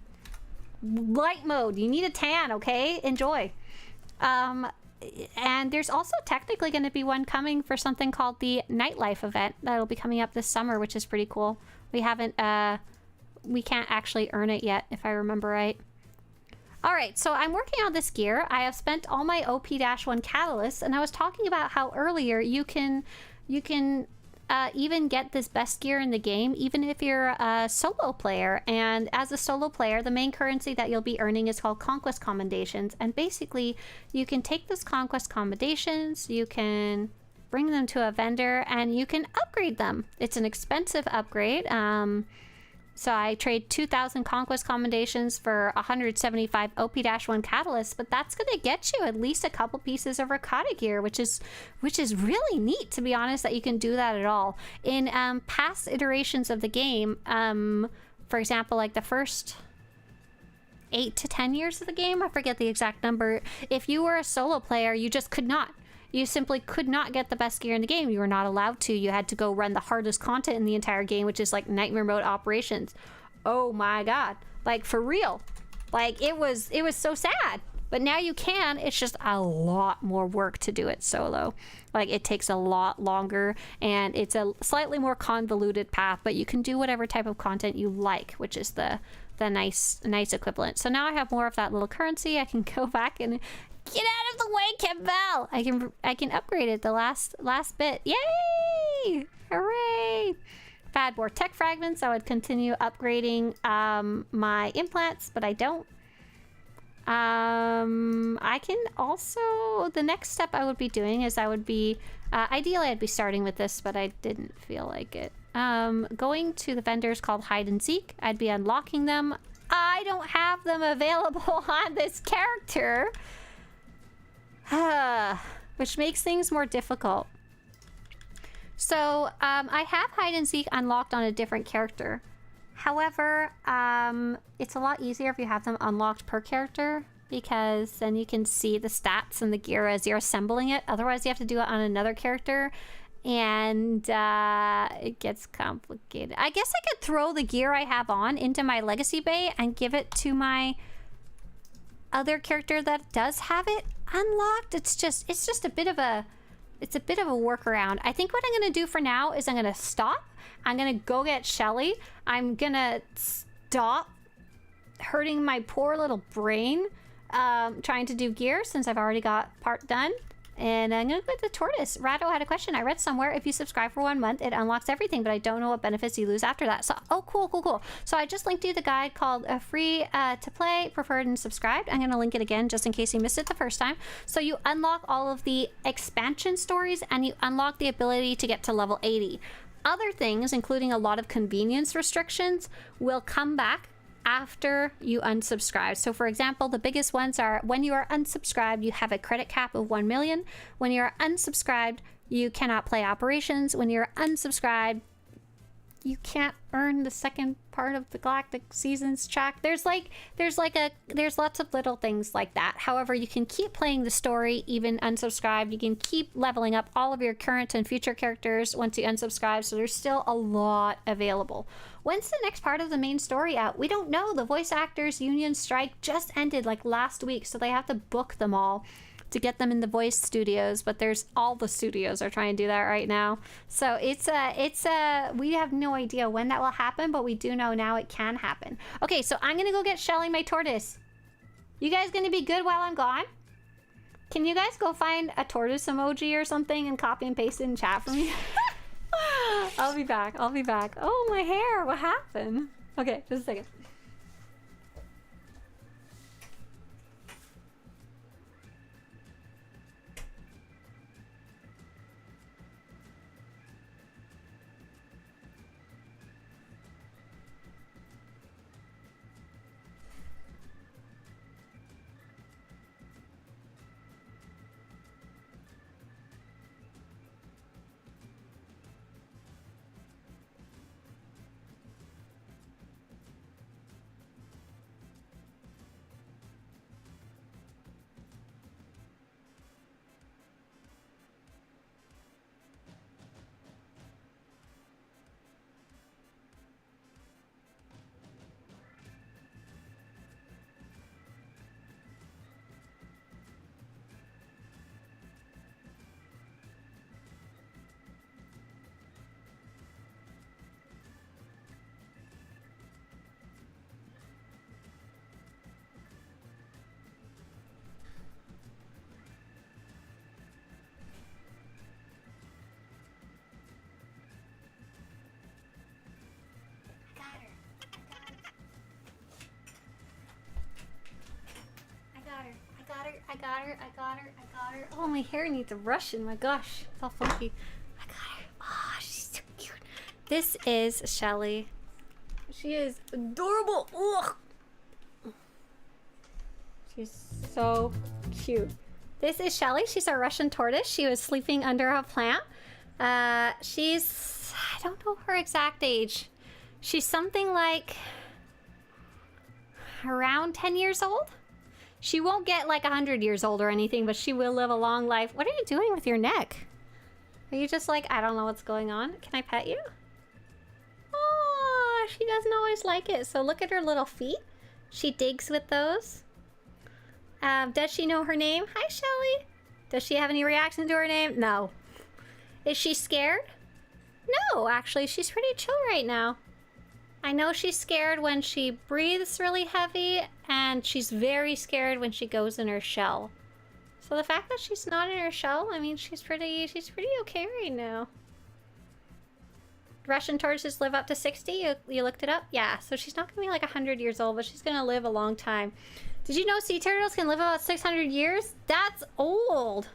S1: light mode, you need a tan, okay? Enjoy. And there's also technically going to be one coming for something called the Nightlife event that'll be coming up this summer, which is pretty cool. We haven't, we can't actually earn it yet, if I remember right. All right, so I'm working on this gear. I have spent all my OP-1 catalysts, and I was talking about how earlier you can even get this best gear in the game, even if you're a solo player. And as a solo player, the main currency that you'll be earning is called Conquest Commendations. And basically, you can take those Conquest Commendations, you can bring them to a vendor, and you can upgrade them. It's an expensive upgrade. So I trade 2,000 Conquest Commendations for 175 OP-1 catalysts, but that's going to get you at least a couple pieces of Ricotta gear, which is really neat, to be honest, that you can do that at all. In past iterations of the game, for example, like the first 8 to 10 years of the game, I forget the exact number, if you were a solo player, you just could not. You simply could not get the best gear in the game. You were not allowed to. You had to go run the hardest content in the entire game, which is like Nightmare Mode Operations. Oh my god. Like, for real. Like, it was so sad. But now you can. It's just a lot more work to do it solo. Like, it takes a lot longer, and it's a slightly more convoluted path, but you can do whatever type of content you like, which is the nice equivalent. So now I have more of that little currency. I can go back and get out of the way, Kevbell! I can upgrade it the last bit. Yay! Hooray! If I had more tech fragments, I would continue upgrading my implants, but I don't. I can also... The next step I would be doing is I would be... ideally, I'd be starting with this, but I didn't feel like it. Going to the vendors called Hide and Seek. I'd be unlocking them. I don't have them available on this character. Which makes things more difficult. So, I have Hide and Seek unlocked on a different character. However, it's a lot easier if you have them unlocked per character, because then you can see the stats and the gear as you're assembling it. Otherwise, you have to do it on another character, and it gets complicated. I guess I could throw the gear I have on into my legacy bay and give it to my other character that does have it unlocked. It's just a bit of a workaround. I think what I'm gonna do for now is I'm gonna stop. I'm gonna go get Shelly. I'm gonna stop hurting my poor little brain trying to do gear since I've already got part done. And I'm gonna go to the tortoise. Rado had a question. I read somewhere if you subscribe for 1 month, it unlocks everything, but I don't know what benefits you lose after that. So, oh, cool. So I just linked you the guide called Free to Play, Preferred, and Subscribed. I'm gonna link it again just in case you missed it the first time. So you unlock all of the expansion stories, and you unlock the ability to get to level 80. Other things, including a lot of convenience restrictions, will come back after you unsubscribe. So for example, the biggest ones are when you are unsubscribed, you have a credit cap of 1 million. When you're unsubscribed, you cannot play operations. When you're unsubscribed, you can't earn the second part of the Galactic Seasons track. There's lots of little things like that. However, you can keep playing the story even unsubscribed. You can keep leveling up all of your current and future characters once you unsubscribe. So there's still a lot available. When's the next part of the main story out? We don't know. The voice actors union strike just ended like last week, so they have to book them all to get them in the voice studios, but there's all the studios are trying to do that right now. So we have no idea when that will happen, but we do know now it can happen. Okay, so I'm gonna go get Shelly, my tortoise. You guys gonna be good while I'm gone? Can you guys go find a tortoise emoji or something and copy and paste it in chat for me? I'll be back. Oh, my hair, what happened? Okay, just a second. I got her. Oh, my hair needs a Russian. My gosh, it's all funky. I got her. Oh, she's so cute. This is Shelly. She is adorable. Ugh. She's so cute. This is Shelly. She's our Russian tortoise. She was sleeping under a plant. I don't know her exact age. She's something like around 10 years old. She won't get like 100 years old or anything, but she will live a long life. What are you doing with your neck? Are you just like, I don't know what's going on? Can I pet you? Oh, she doesn't always like it. So look at her little feet. She digs with those. Does she know her name? Hi, Shelly. Does she have any reaction to her name? No. Is she scared? No, actually, she's pretty chill right now. I know she's scared when she breathes really heavy, and she's very scared when she goes in her shell. So the fact that she's not in her shell, I mean, she's pretty okay right now. Russian tortoises live up to 60. You looked it up? Yeah, so she's not gonna be like 100 years old, but she's gonna live a long time. Did you know sea turtles can live about 600 years? That's old.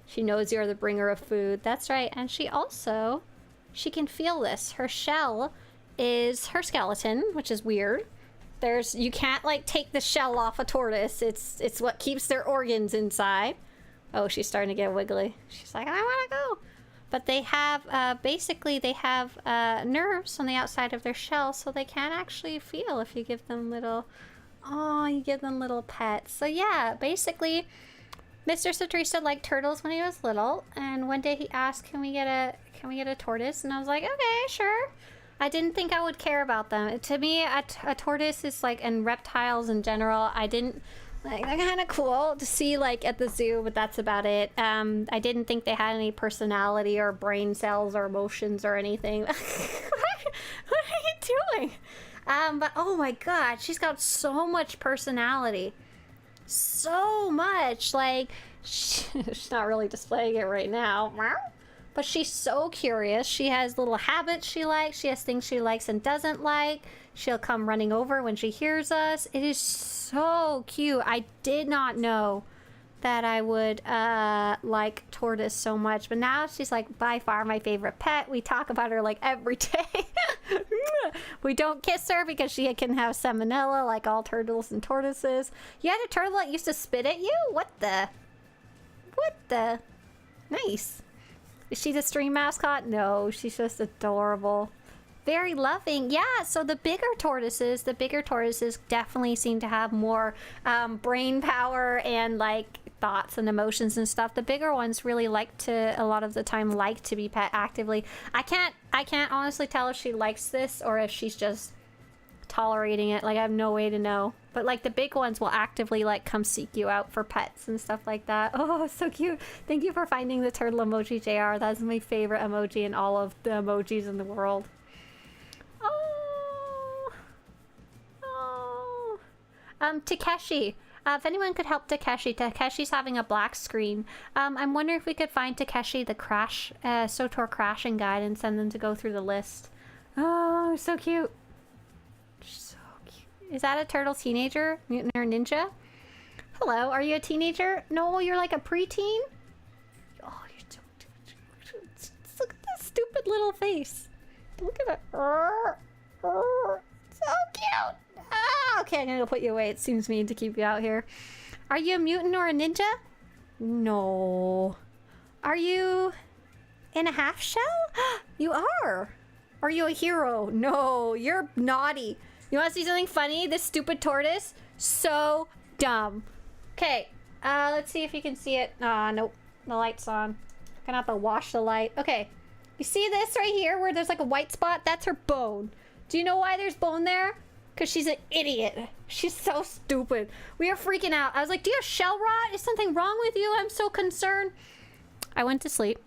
S1: She knows you're the bringer of food. That's right. And she can feel this. Her shell is her skeleton, which is weird. You can't like take the shell off a tortoise. It's what keeps their organs inside. Oh, she's starting to get wiggly. She's like, I want to go. But they have, basically they have nerves on the outside of their shell, so they can actually feel if you give them little, you give them little pets. So yeah, basically, Mr. Swtorista liked turtles when he was little, and one day he asked, can we get a tortoise? And I was like, okay, sure. I didn't think I would care about them. To me, a tortoise is like, and reptiles in general, I didn't, like, they're kind of cool to see like at the zoo, but that's about it. I didn't think they had any personality or brain cells or emotions or anything. What are you doing? But oh my god, she's got so much personality. So much. Like, she's not really displaying it right now. But she's so curious. She has little habits she likes. She has things she likes and doesn't like. She'll come running over when she hears us. It is so cute. I did not know that I would like tortoise so much. But now she's like by far my favorite pet. We talk about her like every day. We don't kiss her because she can have salmonella like all turtles and tortoises. You had a turtle that used to spit at you? What the? Nice. Is she the stream mascot? No, she's just adorable. Very loving. Yeah, so the bigger tortoises definitely seem to have more brain power and like thoughts and emotions and stuff. The bigger ones really like to, a lot of the time, like to be pet actively. I can't honestly tell if she likes this or if she's just tolerating it. Like, I have no way to know. But like the big ones will actively like come seek you out for pets and stuff like that. Oh, so cute. Thank you for finding the turtle emoji, JR. That's my favorite emoji in all of the emojis in the world. Takeshi. If anyone could help Takeshi. Takeshi's having a black screen. I'm wondering if we could find Takeshi the SWTOR crashing guide and send them to go through the list. Oh, so cute. So cute. Is that a turtle teenager? Mutant or ninja? Hello, are you a teenager? No, you're like a preteen? Oh, you're so cute. Look at that stupid little face. Look at it. So cute. Ah, okay, I'm gonna go put you away. It seems mean to keep you out here. Are you a mutant or a ninja? No. Are you in a half shell? You are. Are you a hero? No, you're naughty. You want to see something funny? This stupid tortoise? So dumb. Okay, let's see if you can see it. Nope. The light's on. Gonna have to wash the light. Okay. You see this right here where there's like a white spot? That's her bone. Do you know why there's bone there? Because she's an idiot. She's so stupid. We are freaking out. I was like, do you have shell rot? Is something wrong with you? I'm so concerned. I went to sleep.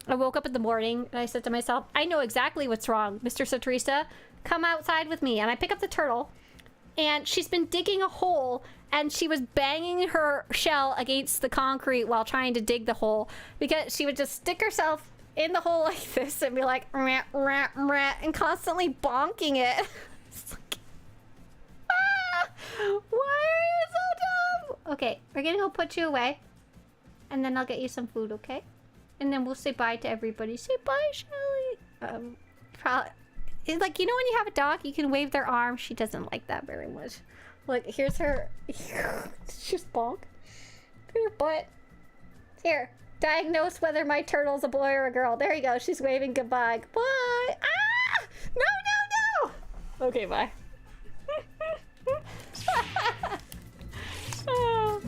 S1: I woke up in the morning and I said to myself, I know exactly what's wrong, Mr. Swtorista. Come outside with me. And I pick up the turtle and she's been digging a hole and she was banging her shell against the concrete while trying to dig the hole because she would just stick herself in the hole like this and be like, rah, rah, rah, and constantly bonking it. It's like, why are you so dumb? Okay, we're gonna go put you away and then I'll get you some food, okay? And then we'll say bye to everybody. Say bye, Shelly. Probably, it's like, you know when you have a dog, you can wave their arm. She doesn't like that very much. Look, here's her. She's bonk. Look at her butt. Here, diagnose whether my turtle's a boy or a girl. There you go. She's waving goodbye. Bye. Ah! No, no, no. Okay, bye. Oh.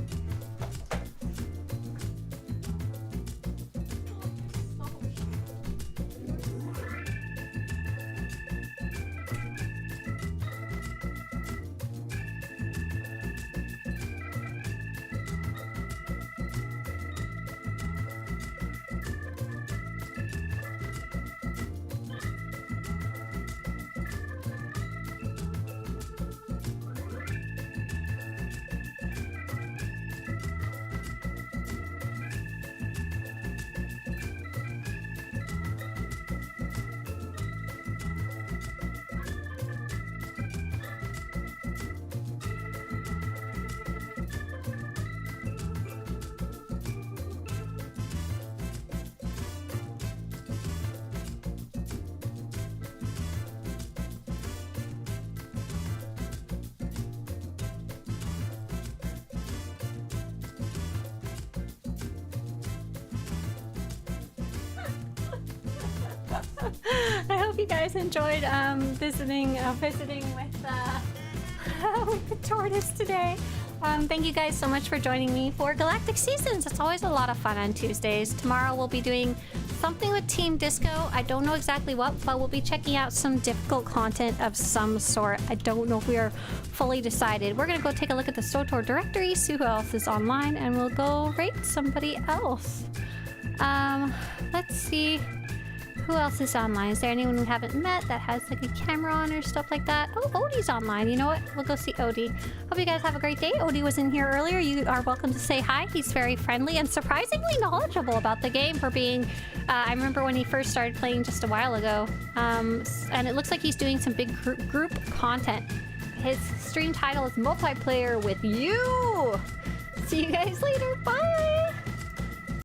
S1: I hope you guys enjoyed visiting with Tortoise today. Thank you guys so much for joining me for Galactic Seasons. It's always a lot of fun on Tuesdays. Tomorrow we'll be doing something with Team Disco. I don't know exactly what, but we'll be checking out some difficult content of some sort. I don't know if we are fully decided. We're gonna go take a look at the SWTOR directory, see who else is online, and we'll go rate somebody else. Let's see. Who else is online? Is there anyone we haven't met that has like a camera on or stuff like that? Oh, Odie's online. You know what? We'll go see Odie. Hope you guys have a great day. Odie was in here earlier. You are welcome to say hi. He's very friendly and surprisingly knowledgeable about the game for being... I remember when he first started playing just a while ago. And it looks like he's doing some big group content. His stream title is Multiplayer with You. See you guys later. Bye!